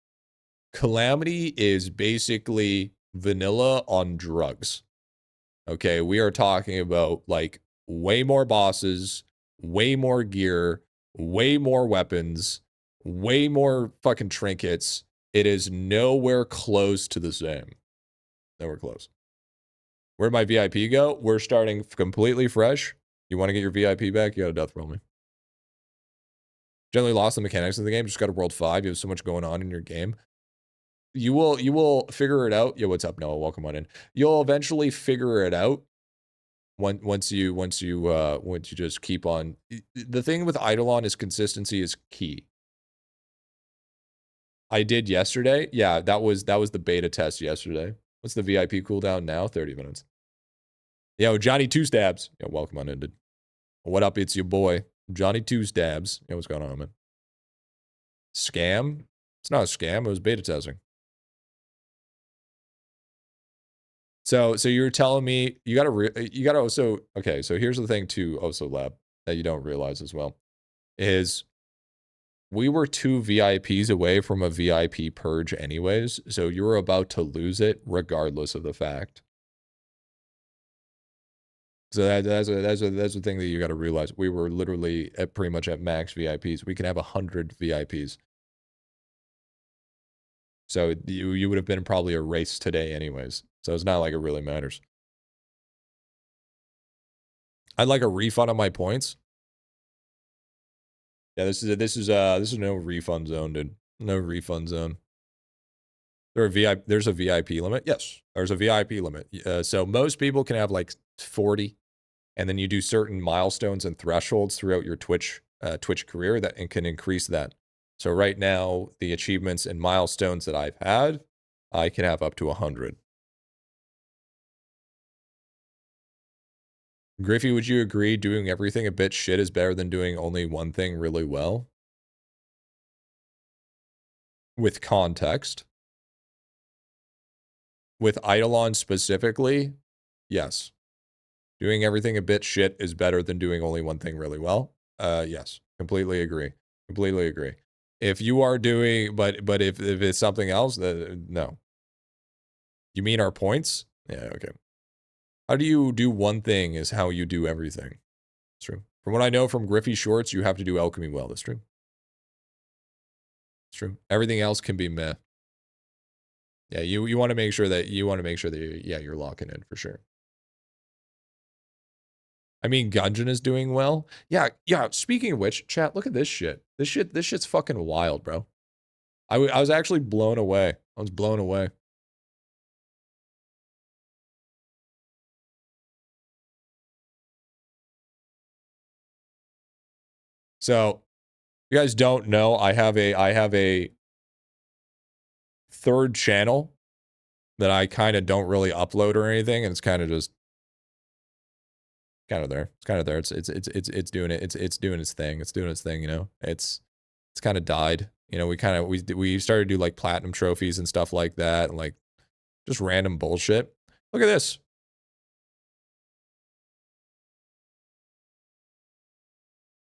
Calamity is basically vanilla on drugs. Okay, we are talking about like way more bosses, way more gear, way more weapons, way more fucking trinkets. It is nowhere close to the same. Nowhere close. Where'd my VIP go? We're starting completely fresh. You want to get your VIP back? You got a death roll me. Generally lost the mechanics of the game. Just got a world 5. You have so much going on in your game. You will figure it out. Yo, what's up, Noah? Welcome on in. You'll eventually figure it out once you just keep on. The thing with IdleOn is consistency is key. I did yesterday. Yeah, that was the beta test yesterday. What's the VIP cooldown now? 30 minutes. Yo, Johnny Two Stabs. Yo, welcome on in, dude. What up? It's your boy, Johnny Two Stabs. Yo, what's going on, man? Scam? It's not a scam. It was beta testing. So you're telling me you gotta also, okay, so here's the thing too, also Lab, that you don't realize as well, is we were 2 VIPs away from a VIP purge anyways, so you were about to lose it regardless of the fact. So that's the thing that you gotta realize. We were literally pretty much at max VIPs. We can have 100 VIPs. So you would have been probably a race today anyways. So it's not like it really matters. I'd like a refund on my points. Yeah, this is no refund zone, dude. No refund zone. There's a VIP limit. Yes, there's a VIP limit. So most people can have like 40, and then you do certain milestones and thresholds throughout your Twitch career that and can increase that. So right now, the achievements and milestones that I've had, I can have up to 100. Griffy, would you agree doing everything a bit shit is better than doing only one thing really well? With context. With IdleOn specifically, yes. Doing everything a bit shit is better than doing only one thing really well. Yes, completely agree. Completely agree. If you are doing, but if it's something else, no. You mean our points? Yeah, okay. How do you do one thing is how you do everything. It's true. From what I know from Griffy Shorts, you have to do alchemy well. That's true. It's true. Everything else can be meh. Yeah, you want to make sure that you're locking in for sure. I mean, Gungeon is doing well. Yeah. Speaking of which, chat, look at this shit. This shit's fucking wild, bro. I was actually blown away. I was blown away. So, you guys don't know, I have a third channel that I kind of don't really upload or anything, and it's kind of just kind of there. It's kind of there. It's doing it. It's doing its thing. It's doing its thing. You know. It's kind of died. You know. We started to do like platinum trophies and stuff like that, and like just random bullshit. Look at this.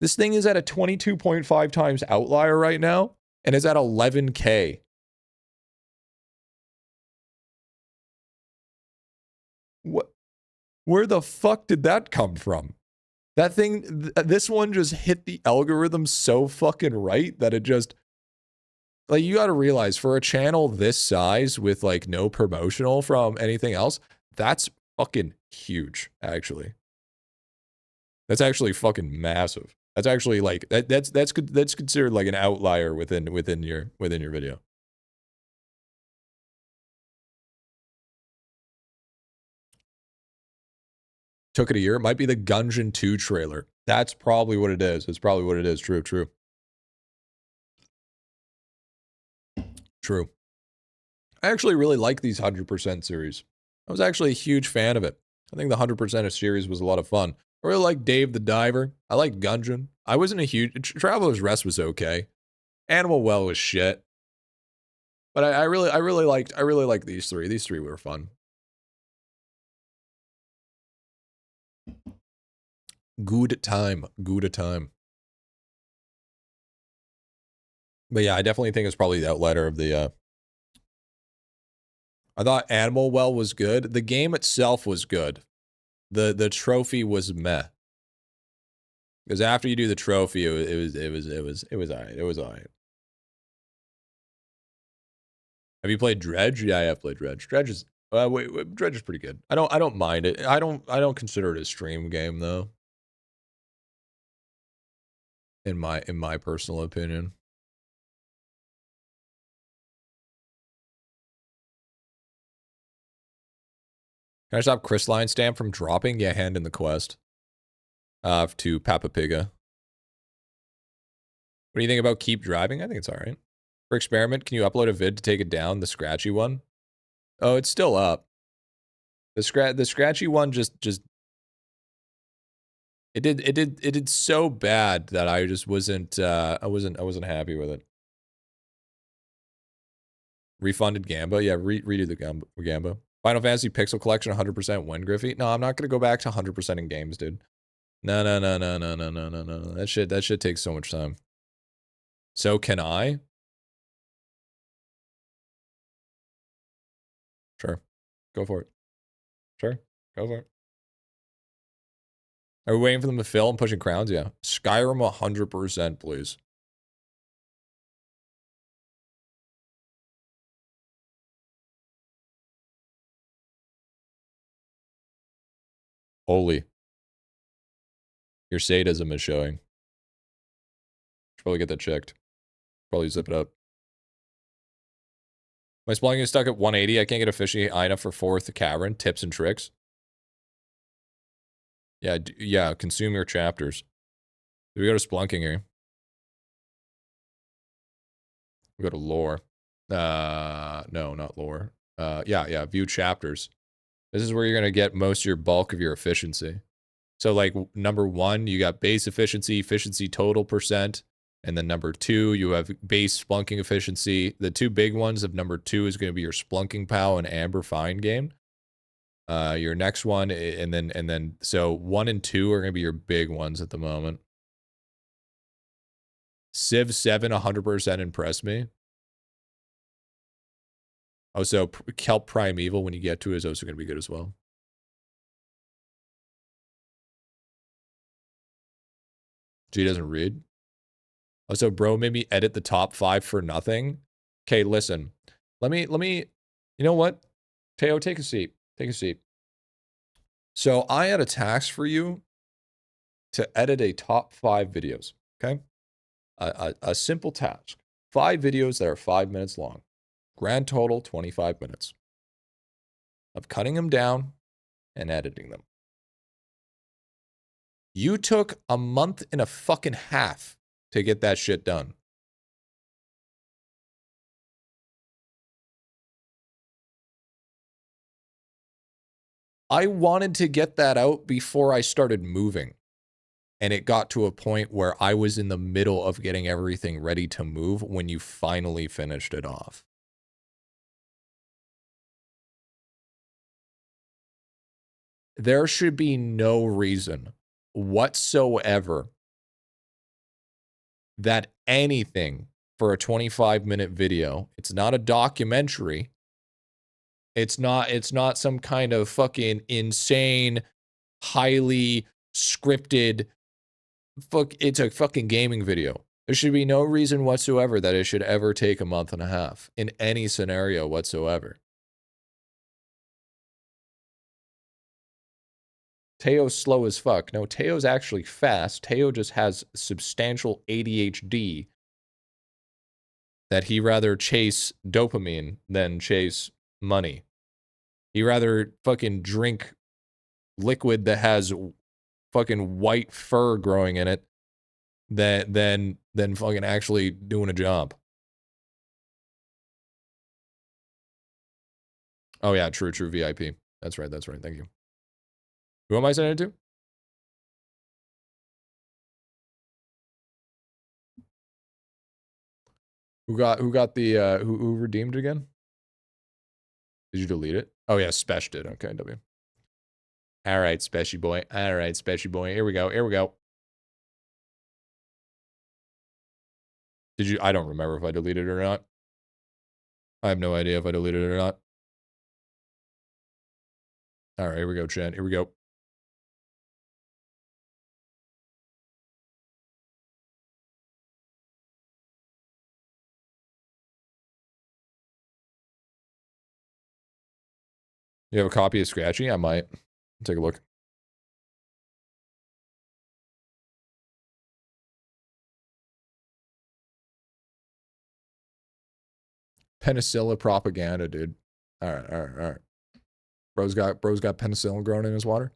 This thing is at a 22.5 times outlier right now, and is at 11K. What? Where the fuck did that come from? That thing, this one just hit the algorithm so fucking right that it just, like, you got to realize for a channel this size with like no promotional from anything else, that's fucking huge, actually. That's actually fucking massive. That's actually like that's considered like an outlier within your video. Took it a year. It might be the Gungeon 2 trailer. That's probably what it is. It's probably what it is. True. I actually really like these 100% series. I was actually a huge fan of it. I think the 100% series was a lot of fun. I really like Dave the Diver. I like Gungeon. I wasn't a huge... Traveler's Rest was okay. Animal Well was shit. But I really liked these three. These three were fun. Good time. But yeah, I definitely think it's probably the outlier of the... I thought Animal Well was good. The game itself was good. The trophy was meh. Because after you do the trophy, it was alright. It was alright. Have you played Dredge? Yeah, I have played Dredge. Dredge is Dredge is pretty good. I don't mind it. I don't consider it a stream game though. In my personal opinion. Can I stop Chris Line Stamp from dropping? Yeah, hand in the quest. To Papa Piga. What do you think about Keep Driving? I think it's alright. For experiment, can you upload a vid to take it down, the scratchy one? Oh, it's still up. The scratchy one just it did so bad that I just wasn't I wasn't happy with it. Refunded Gamba? Yeah, redo the Gamba. Final Fantasy Pixel Collection 100% when, Griffy? No, I'm not gonna go back to 100% in games, dude. No. That shit takes so much time. So can I? Sure. Go for it. Sure. Go for it. Are we waiting for them to fill and pushing crowns? Yeah. Skyrim 100%, please. Holy. Your sadism is showing. Should probably get that checked. Probably zip it up. My Splunking is stuck at 180. I can't get efficiency high enough for 4th cavern. Tips and tricks. Yeah, consume your chapters. Do we go to Splunking here? We go to lore. No, not lore. Yeah, view chapters. This is where you're going to get most of your bulk of your efficiency. So like number 1, you got base efficiency total %. And then number 2, you have base Splunking efficiency. The two big ones of number 2 is going to be your Splunking POW and Amber Fine game. Your next one, and then so 1 and 2 are gonna be your big ones at the moment. Civ 7 100% impressed me. Also, Kelp Primeval, when you get to it, is also going to be good as well. G doesn't read. Also, bro made me edit the top 5 for nothing. Okay, listen. Let me, you know what? Teo, take a seat. Take a seat. So I had a task for you to edit a top 5 videos, okay? A simple task. 5 videos that are 5 minutes long. Grand total, 25 minutes. Of cutting them down and editing them. You took a month and a fucking half to get that shit done. I wanted to get that out before I started moving. And it got to a point where I was in the middle of getting everything ready to move when you finally finished it off. There should be no reason whatsoever that anything for a 25-minute video, it's not a documentary, it's not some kind of fucking insane, highly scripted, it's a fucking gaming video. There should be no reason whatsoever that it should ever take a month and a half in any scenario whatsoever. Teo's slow as fuck. No, Teo's actually fast. Teo just has substantial ADHD that he rather chase dopamine than chase money. He rather fucking drink liquid that has fucking white fur growing in it than fucking actually doing a job. Oh yeah, true VIP. That's right. Thank you. Who am I sending it to? Who got the who redeemed it again? Did you delete it? Oh yeah, Spesh did. Okay, W. All right, Speshy boy. All right, Speshy boy. Here we go. Here we go. Did you? I don't remember if I deleted it or not. I have no idea if I deleted it or not. All right, here we go, Chen. Here we go. You have a copy of Scratchy? I might. Take a look. Penicillin propaganda, dude. All right. Bro's got penicillin growing in his water.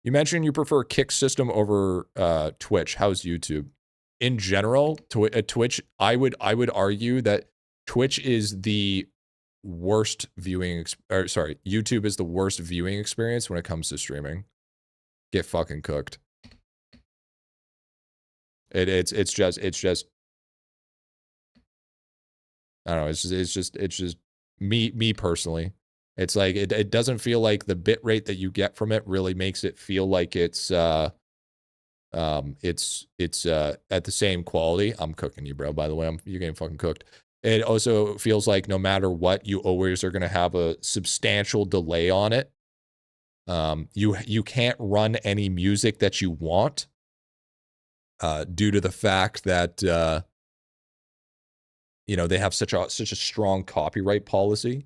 You mentioned you prefer Kick system over Twitch. How's YouTube? In general, Twitch, I would argue that Twitch is the worst viewing, YouTube is the worst viewing experience when it comes to streaming. Get fucking cooked. It's just I don't know. It's just me personally. It's like it doesn't feel like the bit rate that you get from it really makes it feel like it's at the same quality. I'm cooking you, bro. By the way, you're getting fucking cooked. It also feels like no matter what, you always are gonna have a substantial delay on it. You can't run any music that you want due to the fact that they have such a strong copyright policy.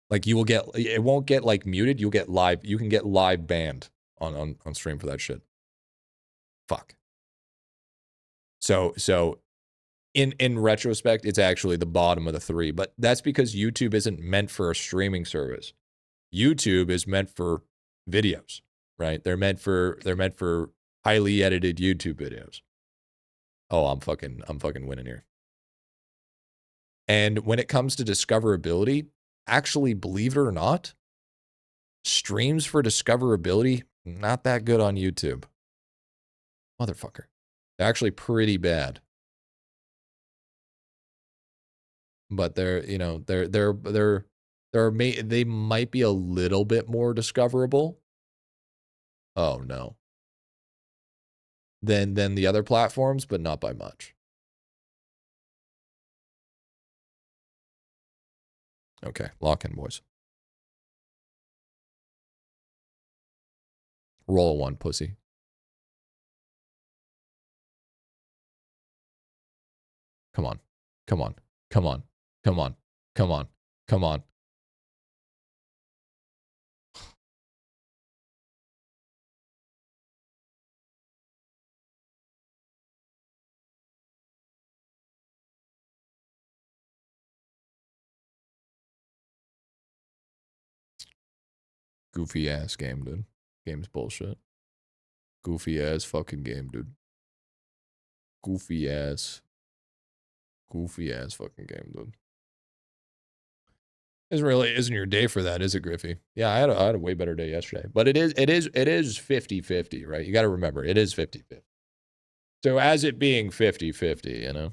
Like you will get, it won't get like muted. You'll get live. You can get live banned on stream for that shit. Fuck. So in retrospect, it's actually the bottom of the 3, but that's because YouTube isn't meant for a streaming service. YouTube is meant for videos, right? They're meant for highly edited YouTube videos. Oh, I'm fucking winning here. And when it comes to discoverability, actually, believe it or not, streams for discoverability, not that good on YouTube. Motherfucker. They're actually pretty bad. But they're They might be a little bit more discoverable. Oh no. Than the other platforms, but not by much. Okay, lock in, boys. Roll a 1, pussy. Come on. Come on. Come on. Come on. Come on. Come on. Goofy ass game, dude. Game's bullshit. Goofy ass fucking game, dude. Goofy ass fucking game, dude. Isn't your day for that, is it, Griffy? Yeah, I had a way better day yesterday. But it is 50-50, right? You got to remember, it is 50-50. So as it being 50-50, you know.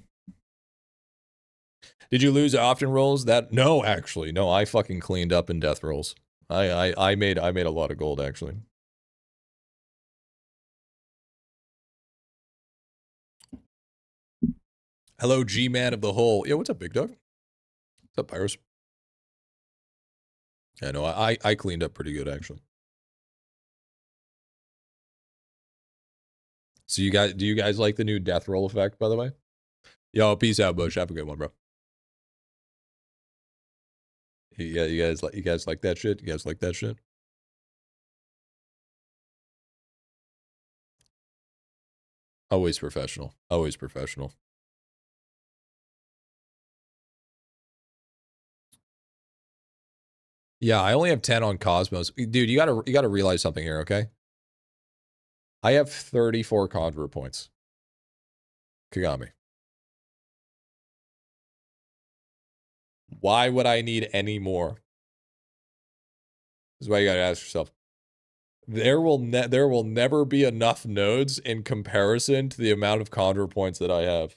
Did you lose often rolls? No, actually. No, I fucking cleaned up in death rolls. I made a lot of gold, actually. Hello, G-Man of the Hole. Yo, what's up, Big Dog? What's up, Pyrus? Yeah, no, I cleaned up pretty good, actually. So do you guys like the new death roll effect, by the way? Yo, peace out, Bush. Have a good one, bro. Yeah, you guys like that shit? You guys like that shit? Always professional. Always professional. Yeah, I only have 10 on Cosmos. Dude, you gotta realize something here, okay? I have 34 Conjurer points. Kagami. Why would I need any more? This is why you gotta ask yourself. There will never be enough nodes in comparison to the amount of Conjurer points that I have.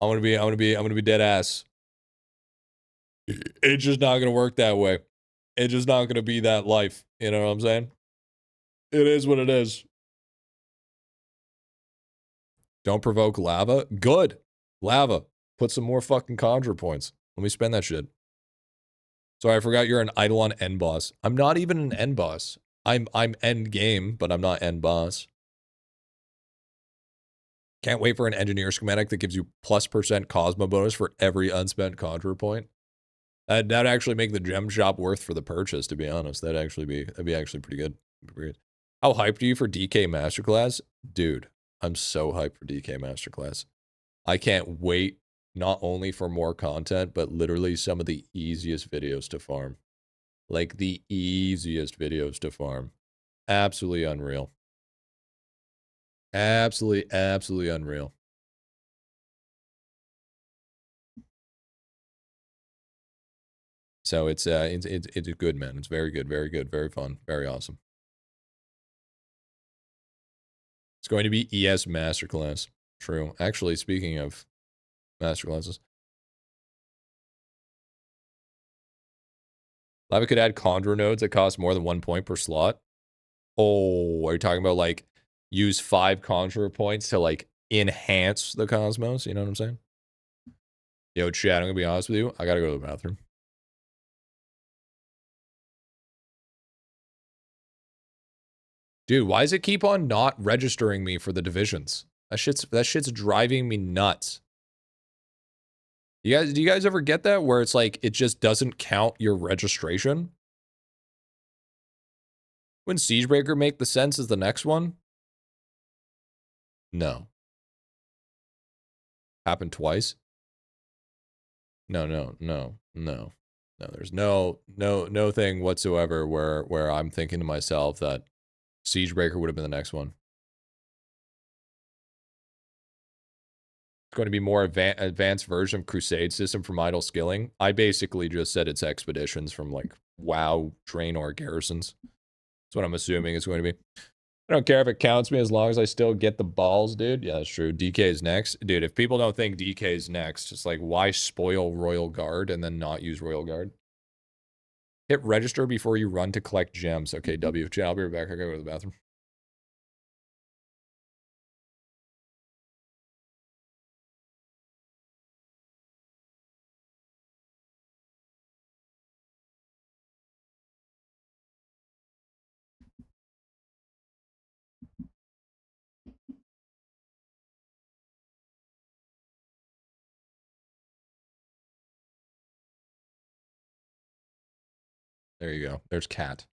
I'm gonna be dead ass. It's just not gonna work that way. It's just not gonna be that life. You know what I'm saying? It is what it is. Don't provoke lava. Good. Lava. Put some more fucking Conjure points. Let me spend that shit. Sorry, I forgot you're an IdleOn end boss. I'm not even an end boss. I'm end game, but I'm not end boss. Can't wait for an engineer schematic that gives you +% Cosmo bonus for every unspent Conjure point. That'd actually make the gem shop worth for the purchase, to be honest. That'd be actually pretty good. How hyped are you for DK Masterclass? Dude, I'm so hyped for DK Masterclass. I can't wait not only for more content, but literally some of the easiest videos to farm. Like the easiest videos to farm. Absolutely unreal. Absolutely unreal. So it's good, man. It's very good, very fun, very awesome. It's going to be ES Masterclass. True. Actually, speaking of masterclasses, Lava could add Conjure nodes that cost more than 1 point per slot. Oh, are you talking about like use 5 Conjurer points to like enhance the Cosmos? You know what I'm saying? Yo, chat, I'm gonna be honest with you. I gotta go to the bathroom. Dude, why does it keep on not registering me for the divisions? That shit's driving me nuts. Do you guys ever get that where it's like it just doesn't count your registration? Wouldn't Siegebreaker make the sense as the next one? No. Happened twice? No. There's no thing whatsoever where I'm thinking to myself that Siegebreaker would have been the next one. It's going to be more advanced version of Crusade system from idle skilling. I basically just said it's expeditions from like WoW, Draenor, Garrisons. That's what I'm assuming it's going to be. I don't care if it counts me as long as I still get the balls, dude. Yeah, that's true. DK is next. Dude, if people don't think DK is next, it's like, why spoil Royal Guard and then not use Royal Guard? Hit register before you run to collect gems. Okay, W. Jen, I'll be right back. I gotta go to the bathroom. There you go. There's Cat.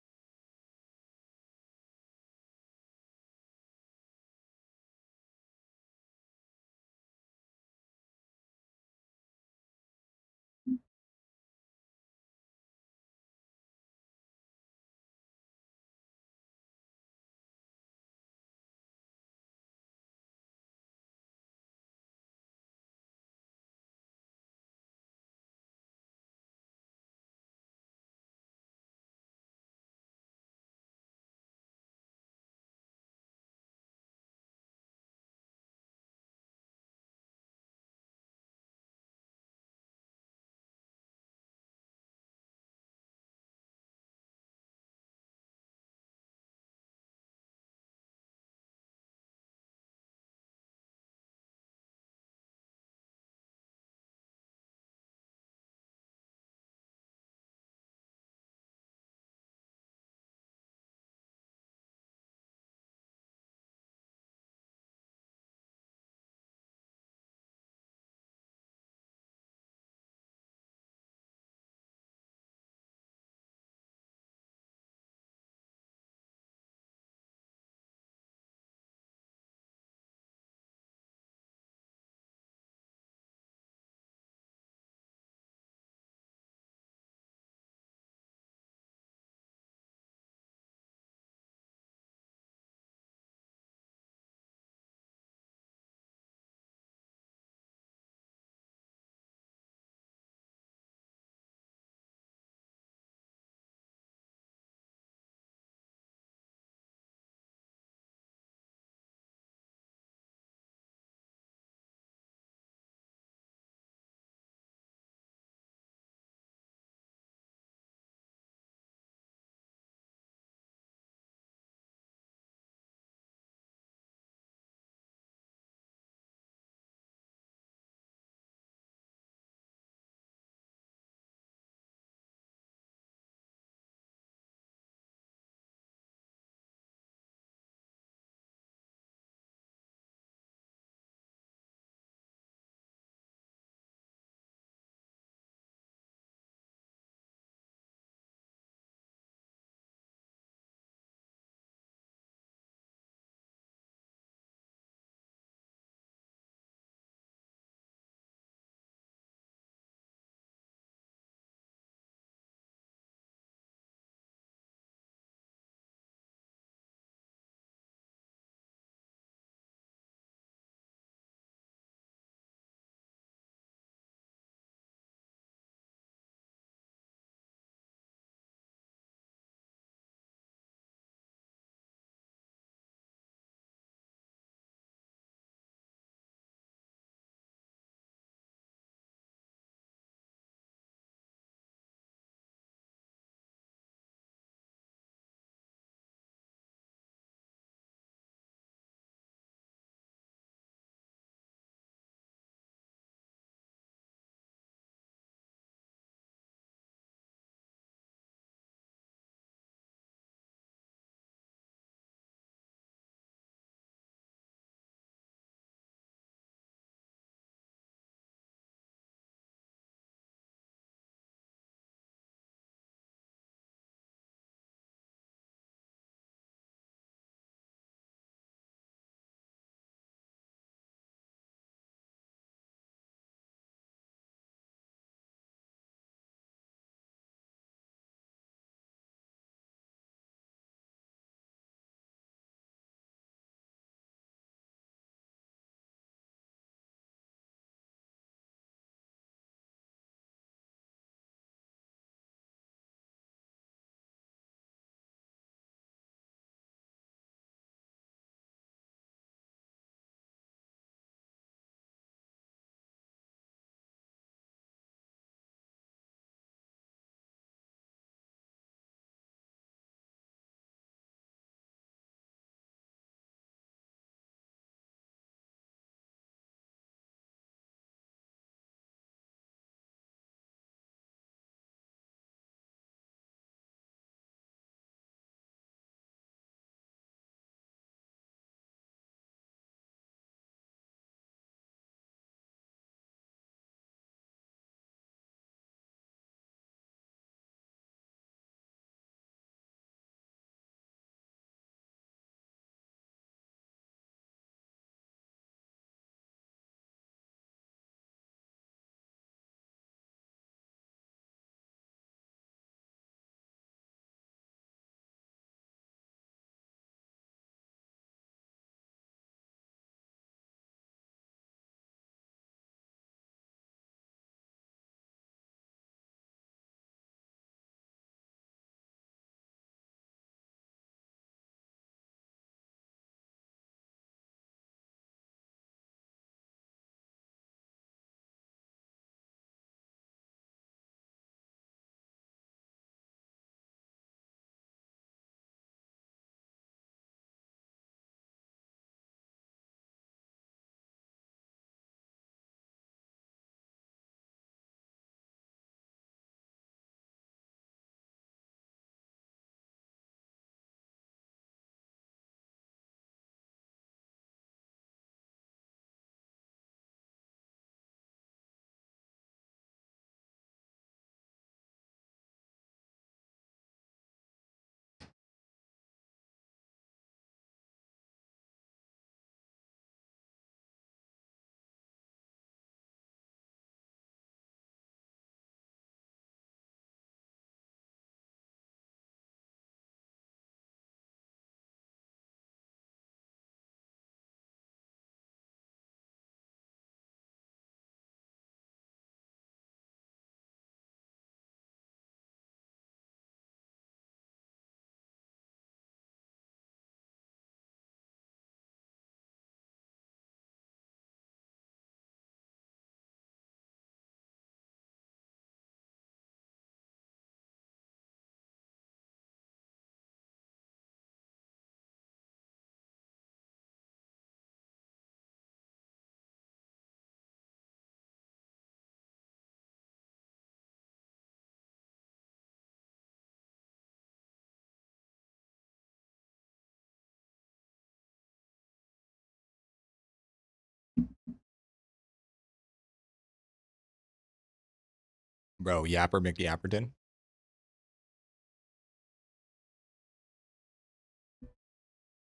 Bro, Yapper McYapperton.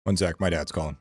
One sec, my dad's calling.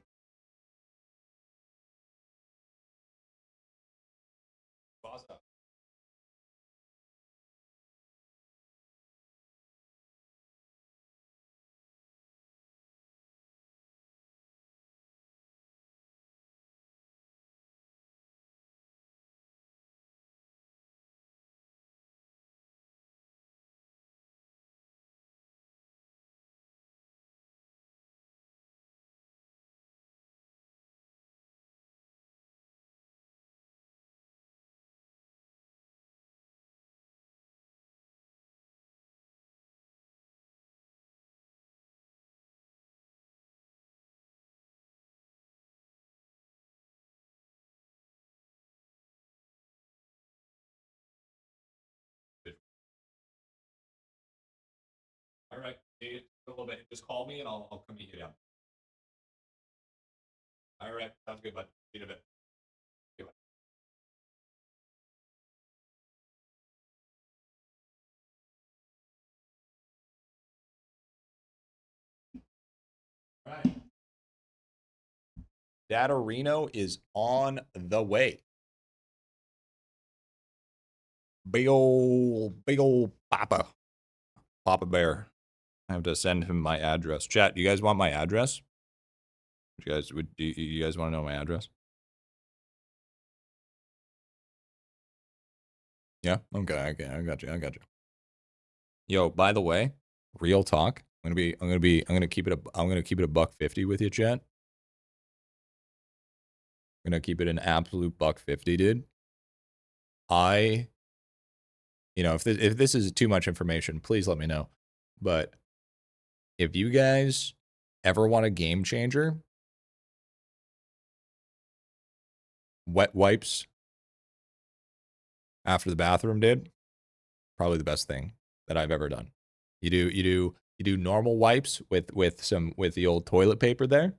All right, a little bit. Just call me and I'll come meet you down. All right, sounds good, bud. See you in a bit. Okay, bye. All right. Data Reno is on the way. Big old Papa Bear. I have to send him my address. Chat, do you guys want my address? Do you guys want to know my address? Yeah. Okay. I got you. Yo, by the way, real talk. I'm gonna keep it a $1.50 with you, chat. I'm gonna keep it an absolute $1.50, dude. If this is too much information, please let me know. But if you guys ever want a game changer, wet wipes after the bathroom, dude, probably the best thing that I've ever done. You do normal wipes with the old toilet paper there,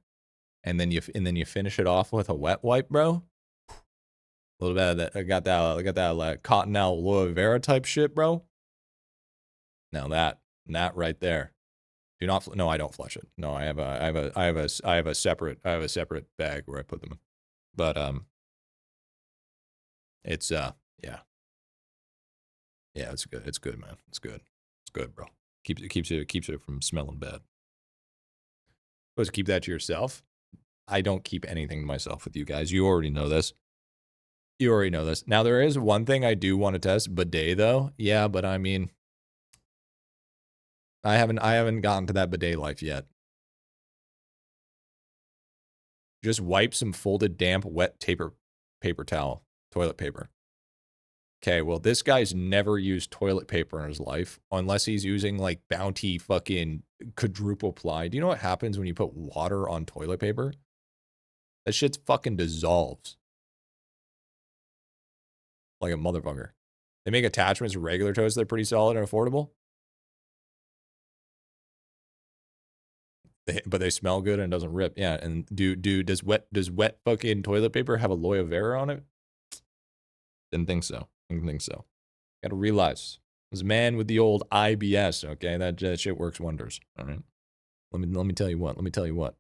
and then you finish it off with a wet wipe, bro. A little bit of that. I got that like cotton aloe vera type shit, bro. Now that right there. Do not. No, I don't flush it. No, I have a separate bag where I put them in. But it's yeah, it's good. It's good, man. It's good, bro. Keeps it from smelling bad. Supposed to keep that to yourself. I don't keep anything to myself with you guys. You already know this. Now there is one thing I do want to test, bidet though. Yeah, but I mean, I haven't gotten to that bidet life yet. Just wipe some folded, damp, wet paper towel, toilet paper. Okay, well, this guy's never used toilet paper in his life unless he's using like Bounty fucking quadruple ply. Do you know what happens when you put water on toilet paper? That shit's fucking dissolves like a motherfucker. They make attachments to regular toast. They're pretty solid and affordable. But they smell good and it doesn't rip. Yeah, and does wet fucking toilet paper have aloe vera on it? Didn't think so. Gotta realize, this man with the old IBS, okay, that shit works wonders. All right. Let me tell you what.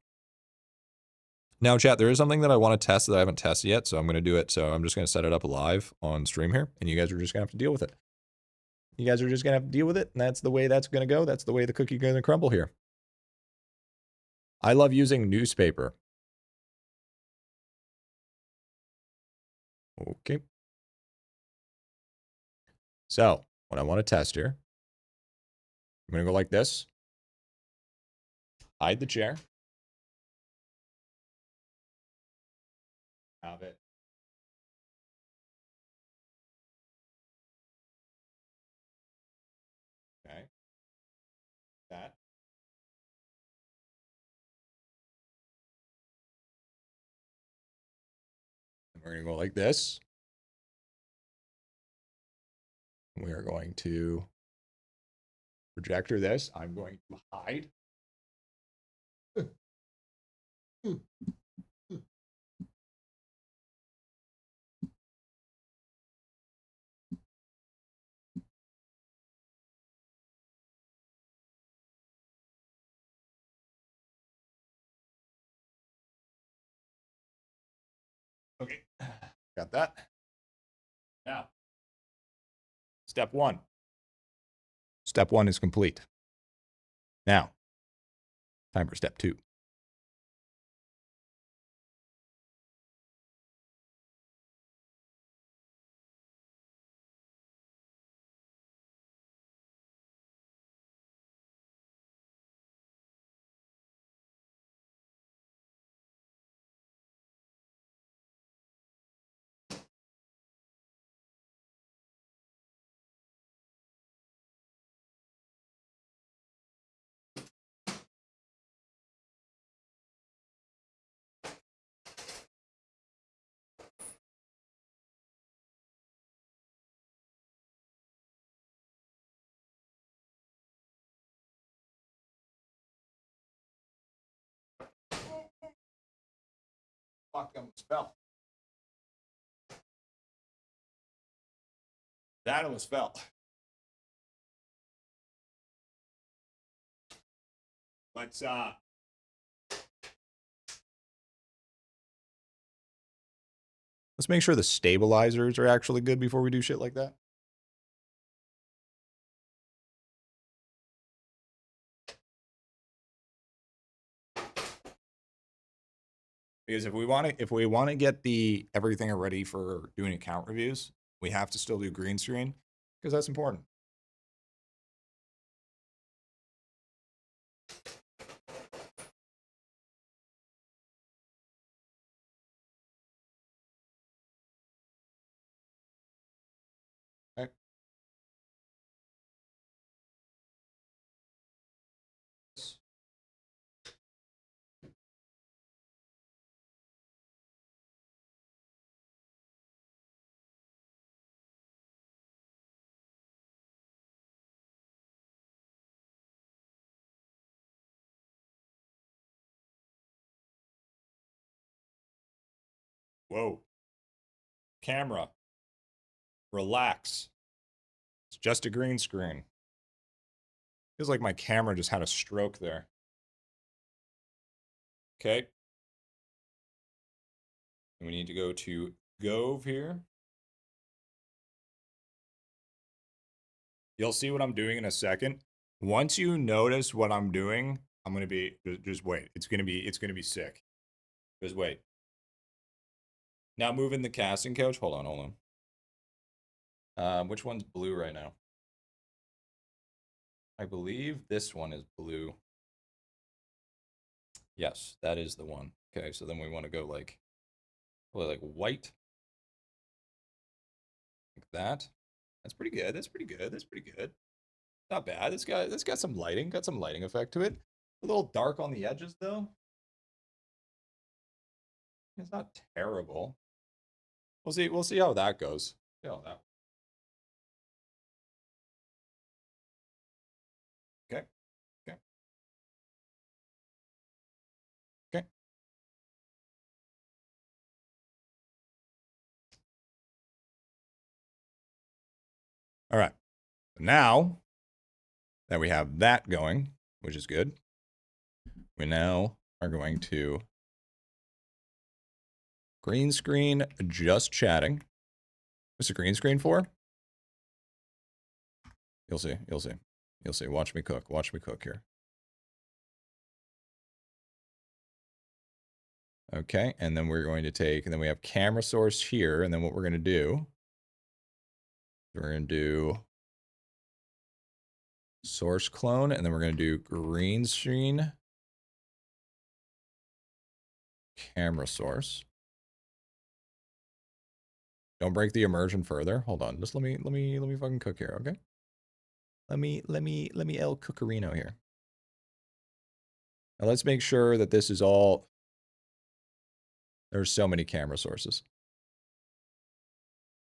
Now, chat, there is something that I want to test that I haven't tested yet, so I'm gonna do it. So I'm just gonna set it up live on stream here, and you guys are just gonna have to deal with it. And that's the way that's gonna go. That's the way the cookie's gonna crumble here. I love using newspaper. Okay. So, what I want to test here, I'm going to go like this. Hide the chair. Have it. Okay. That. And we're going to go like this. We are going to projector this. I'm going to hide. Got that. Now, step one. Step one is complete. Now, time for step two. Fuck, almost fell. That almost fell. Let's make sure the stabilizers are actually good before we do shit like that. Because if we want to get the everything ready for doing account reviews, we have to still do green screen because that's important. Okay. Whoa. Camera. Relax. It's just a green screen. Feels like my camera just had a stroke there. Okay. We need to go to Gove here. You'll see what I'm doing in a second. Once you notice what I'm doing, I'm gonna be just wait. It's gonna be sick. Just wait. Now moving the casting couch. Hold on. Which one's blue right now? I believe this one is blue. Yes, that is the one. Okay, so then we want to go like white. Like that. That's pretty good. That's pretty good. That's pretty good. Not bad. This got some lighting. Got some lighting effect to it. A little dark on the edges though. It's not terrible. We'll see how that goes. See how that. Okay. Okay. Okay. All right. Now that we have that going, which is good, we now are going to green screen just chatting. What's the green screen for? You'll see. You'll see. You'll see. Watch me cook. Watch me cook here. Okay, and then we're going to take, and then we have camera source here, and then what we're going to do, we're going to do source clone, and then we're going to do green screen camera source. Don't break the immersion further. Hold on, just let me fucking cook here, okay? Let me El Cookerino here. Now let's make sure that this is all. There's so many camera sources.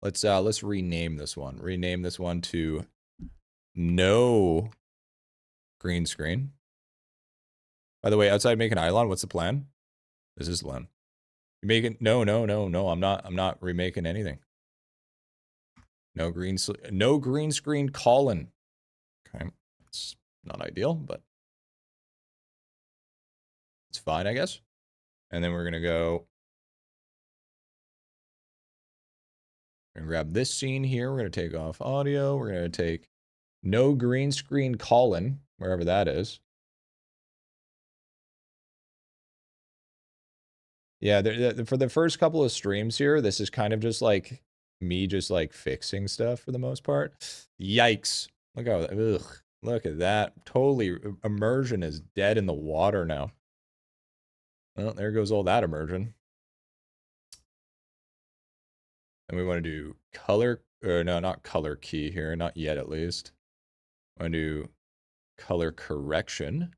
Let's rename this one. Rename this one to no green screen. By the way, outside making idelon, what's the plan? This is the plan. You making no. I'm not remaking anything. No green screen Colin. Okay. It's not ideal, but it's fine, I guess. And then we're gonna go We're gonna grab this scene here. We're gonna take off audio. We're gonna take no green screen Colin, wherever that is. Yeah, for the first couple of streams here, this is kind of just like me just like fixing stuff for the most part. Yikes. Look how, ugh, look at that. Totally, immersion is dead in the water now. Well, there goes all that immersion. And we want to do color, or no, not color key here, not yet at least. I want to do color correction.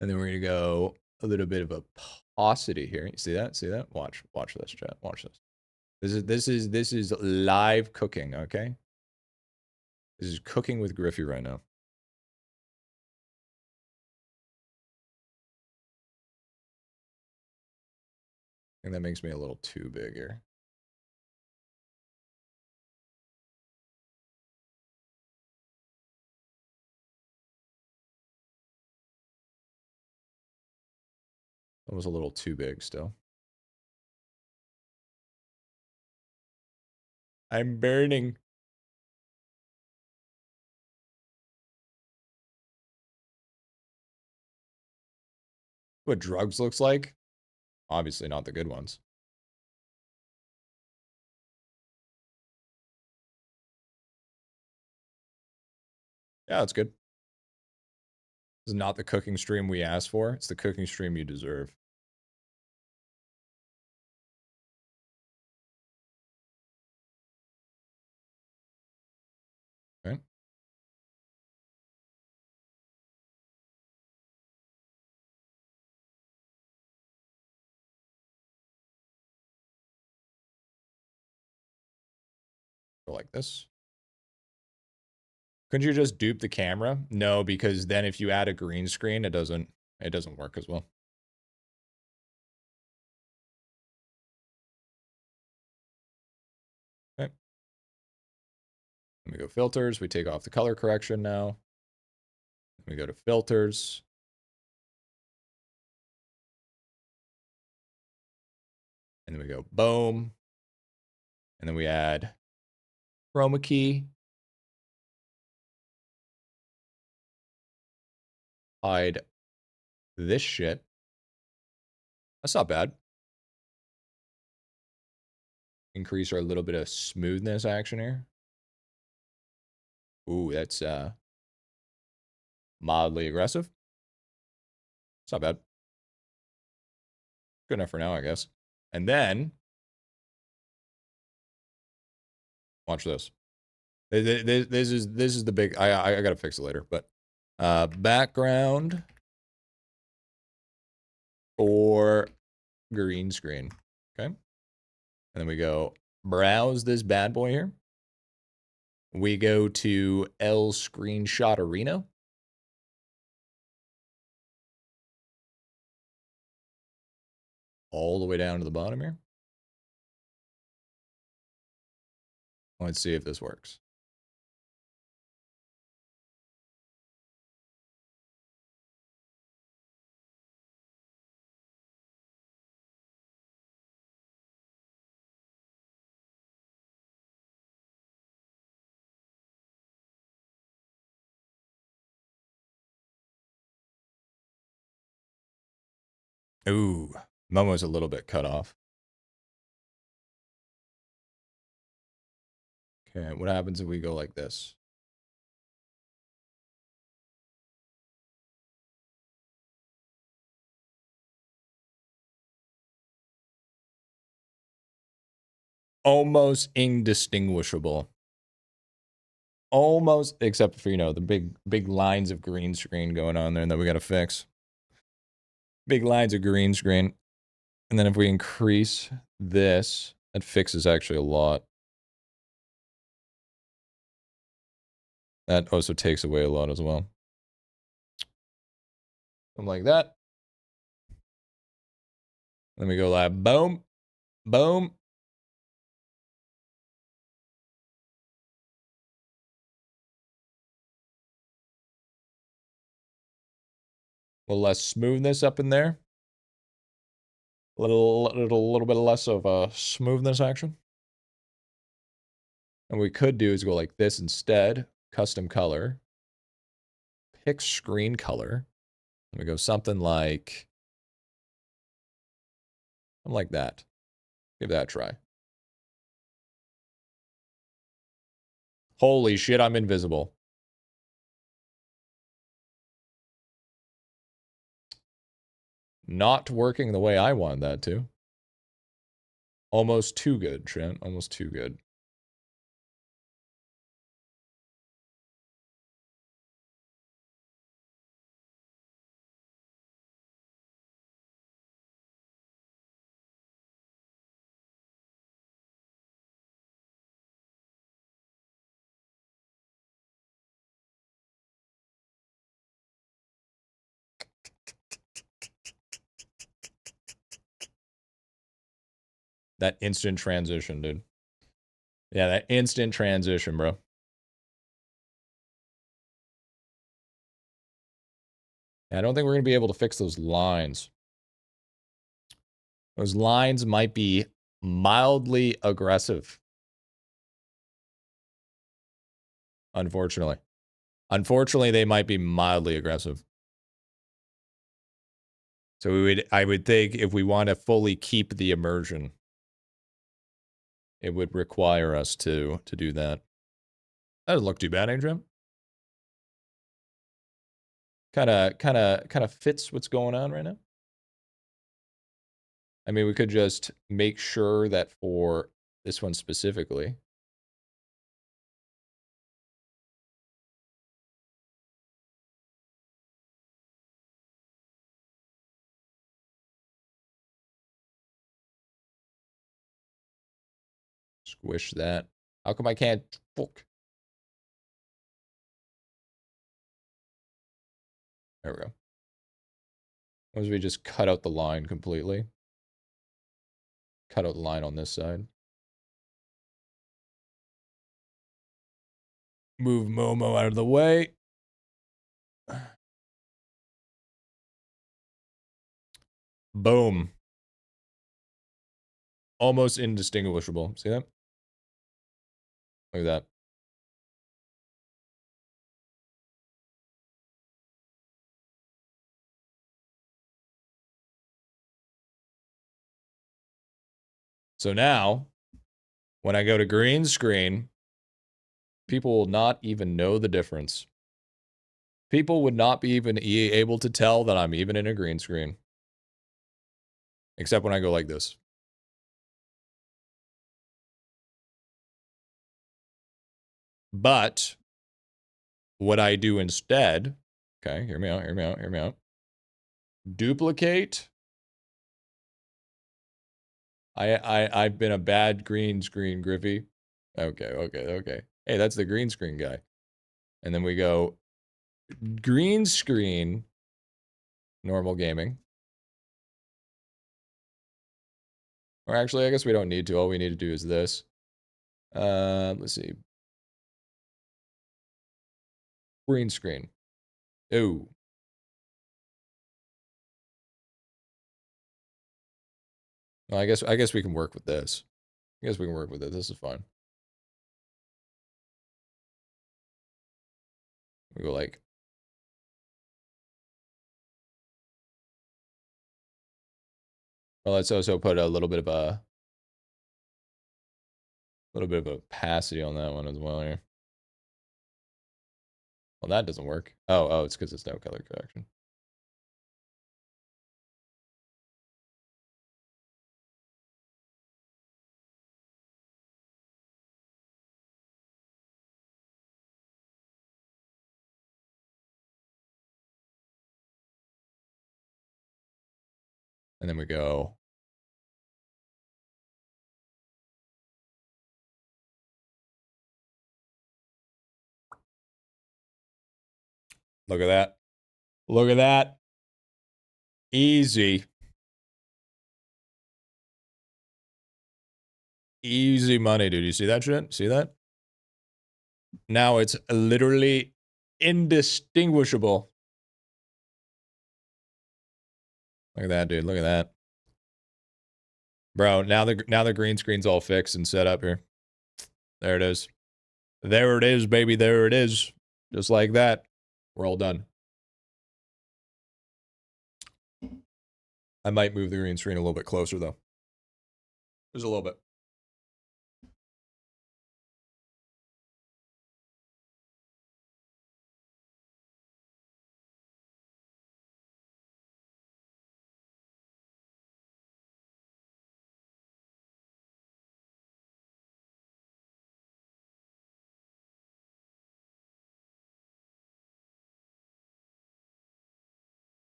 And then we're going to go a little bit of a paucity here. You see that? See that? Watch this, chat. Watch this. This is live cooking, okay? This is cooking with Griffy right now. I think that makes me a little too big here. That was a little too big still. I'm burning. What drugs looks like? Obviously not the good ones. Yeah, that's good. This is not the cooking stream we asked for. It's the cooking stream you deserve. Okay. Go like this. Couldn't you just dupe the camera? No, because then if you add a green screen, it doesn't work as well. Okay. Let me go filters. We take off the color correction now. Let me go to filters. And then we go boom. And then we add chroma key. Hide this shit. That's not bad. Increase our little bit of smoothness action here. Ooh, that's mildly aggressive. It's not bad. Good enough for now, I guess. And then watch this. This is the big. I gotta fix it later, but background or green screen. Okay, and then we go browse this bad boy here. We go to L Screenshot Arena. All the way down to the bottom here. Let's see if this works. Ooh, Momo's a little bit cut off. Okay, what happens if we go like this? Almost indistinguishable. Almost, except for, you know, the big lines of green screen going on there that we got to fix. Big lines of green screen. And then if we increase this, that fixes actually a lot. That also takes away a lot as well. Something like that. Then we go live. Boom. Boom. A little less smoothness up in there. little bit less of a smoothness action. And what we could do is go like this instead. Custom color. Pick screen color. And we go something like that. Give that a try. Holy shit, I'm invisible. Not working the way I wanted that to. Almost too good, Trent. Almost too good. That instant transition, dude. Yeah, that instant transition, bro. I don't think we're going to be able to fix those lines. Those lines might be mildly aggressive. Unfortunately. Unfortunately, they might be mildly aggressive. So I would think if we want to fully keep the immersion, it would require us to do that. That doesn't look too bad, Adrian. Kind of fits what's going on right now. I mean, we could just make sure that for this one specifically, squish that. How come I can't? Fuck. There we go. As we just cut out the line completely. Cut out the line on this side. Move Momo out of the way. Boom. Almost indistinguishable. See that? Look at that. So now, when I go to green screen, people will not even know the difference. People would not be even able to tell that I'm even in a green screen. Except when I go like this. But what I do instead, okay, hear me out, hear me out, hear me out. Duplicate. I've been a bad green screen, Griffy. Okay. Hey, that's the green screen guy. And then we go green screen, normal gaming. Or actually, I guess we don't need to. All we need to do is this. Let's see. Green screen. Ooh. Well, I guess we can work with this. I guess we can work with it. This is fine. We go like. Well, let's also put a little bit of opacity on that one as well here. Well, that doesn't work. Oh, it's because it's no color correction. And then we go. Look at that. Look at that. Easy. Easy money, dude. You see that shit? See that? Now it's literally indistinguishable. Look at that, dude. Look at that. Bro, now the green screen's all fixed and set up here. There it is. There it is, baby. There it is. Just like that. We're all done. I might move the green screen a little bit closer, though. Just a little bit.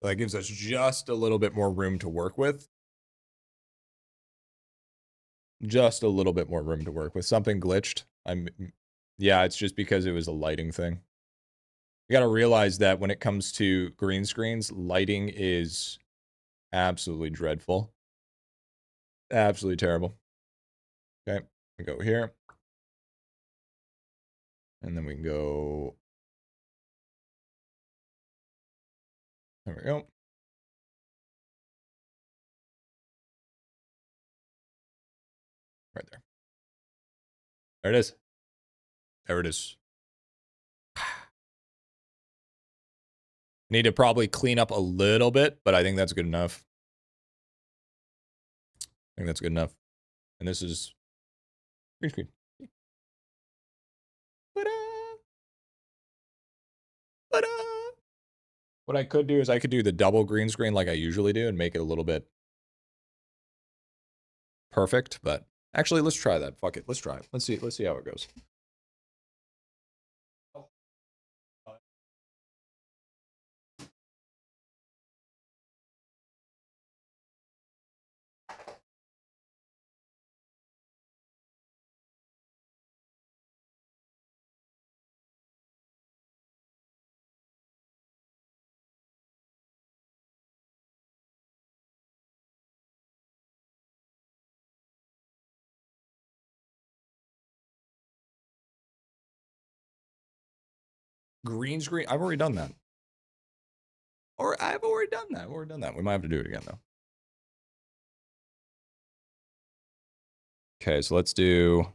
That gives us just a little bit more room to work with. Just a little bit more room to work with. Something glitched. Yeah, it's just because it was a lighting thing. You got to realize that when it comes to green screens, lighting is absolutely dreadful. Absolutely terrible. Okay, we go here. And then we can go. There we go. Right there. There it is. There it is. Need to probably clean up a little bit, but I think that's good enough. I think that's good enough. And this is green screen. What I could do is I could do the double green screen like I usually do and make it a little bit perfect, but actually let's try that. Fuck it. Let's try it. Let's see how it goes. Green screen. I've already done that. Or I've already done that. We might have to do it again though. Okay, so let's do.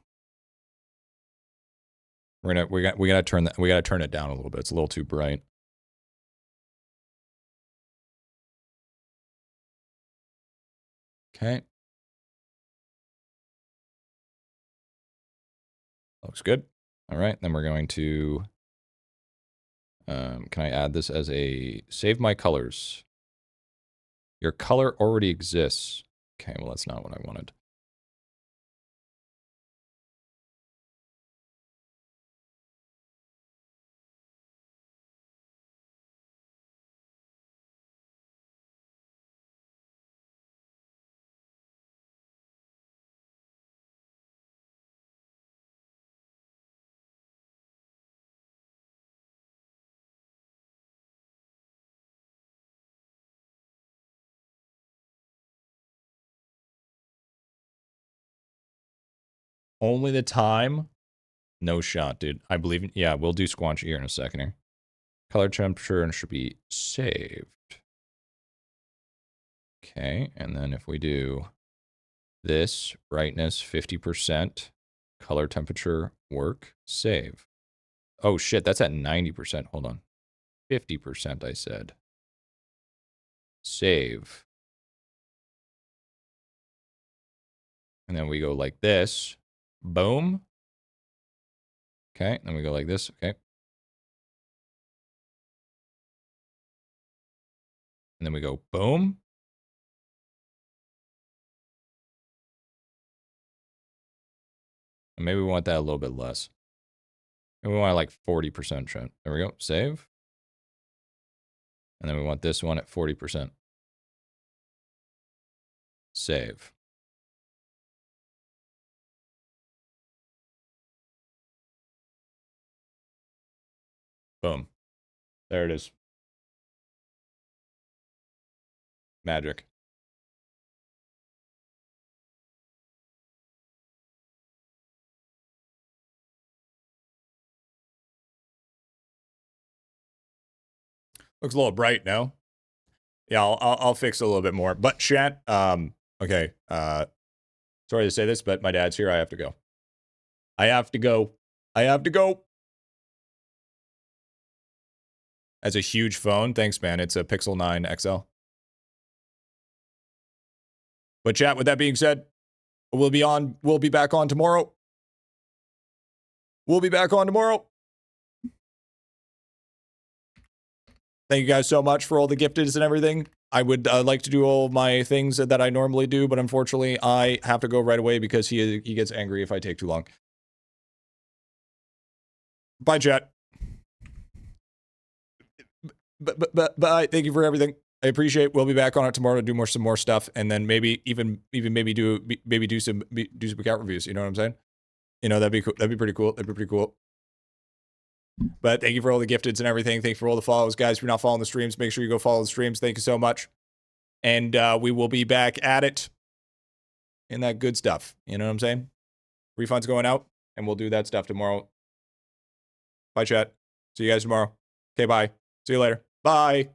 We gotta turn it down a little bit. It's a little too bright. Okay. Looks good. All right, then we're going to. Can I add this as a save my colors? Your color already exists. Okay, well that's not what I wanted. Only the time? No shot, dude. I believe in, yeah, we'll do squanchy here in a second here. Color temperature and should be saved. Okay, and then if we do this, brightness 50%, color temperature, work, save. Oh shit, that's at 90%. Hold on. 50% I said. Save. And then we go like this. Boom. Okay, then we go like this. Okay. And then we go boom. And maybe we want that a little bit less. And we want like 40% trend. There we go. Save. And then we want this one at 40%. Save. Boom. There it is. Magic. Looks a little bright, no? Yeah, I'll fix it a little bit more. But chat, okay, Sorry to say this, but my dad's here. I have to go. I have to go. I have to go. That's a huge phone. Thanks, man. It's a Pixel 9 XL. But chat, with that being said, we'll be back on tomorrow. We'll be back on tomorrow. Thank you guys so much for all the gifteds and everything. I would like to do all of my things that I normally do, but unfortunately, I have to go right away because he gets angry if I take too long. Bye, chat. Bye. Thank you for everything. I appreciate. We'll be back on it tomorrow to do some more stuff, and then maybe do some account reviews. You know what I'm saying? You know, that'd be cool. That'd be pretty cool. That'd be pretty cool. But thank you for all the gifteds and everything. Thank you for all the follows, guys. If you're not following the streams, make sure you go follow the streams. Thank you so much. And we will be back at it in that good stuff. You know what I'm saying? Refunds going out, and we'll do that stuff tomorrow. Bye, chat. See you guys tomorrow. Okay, bye. See you later. Bye.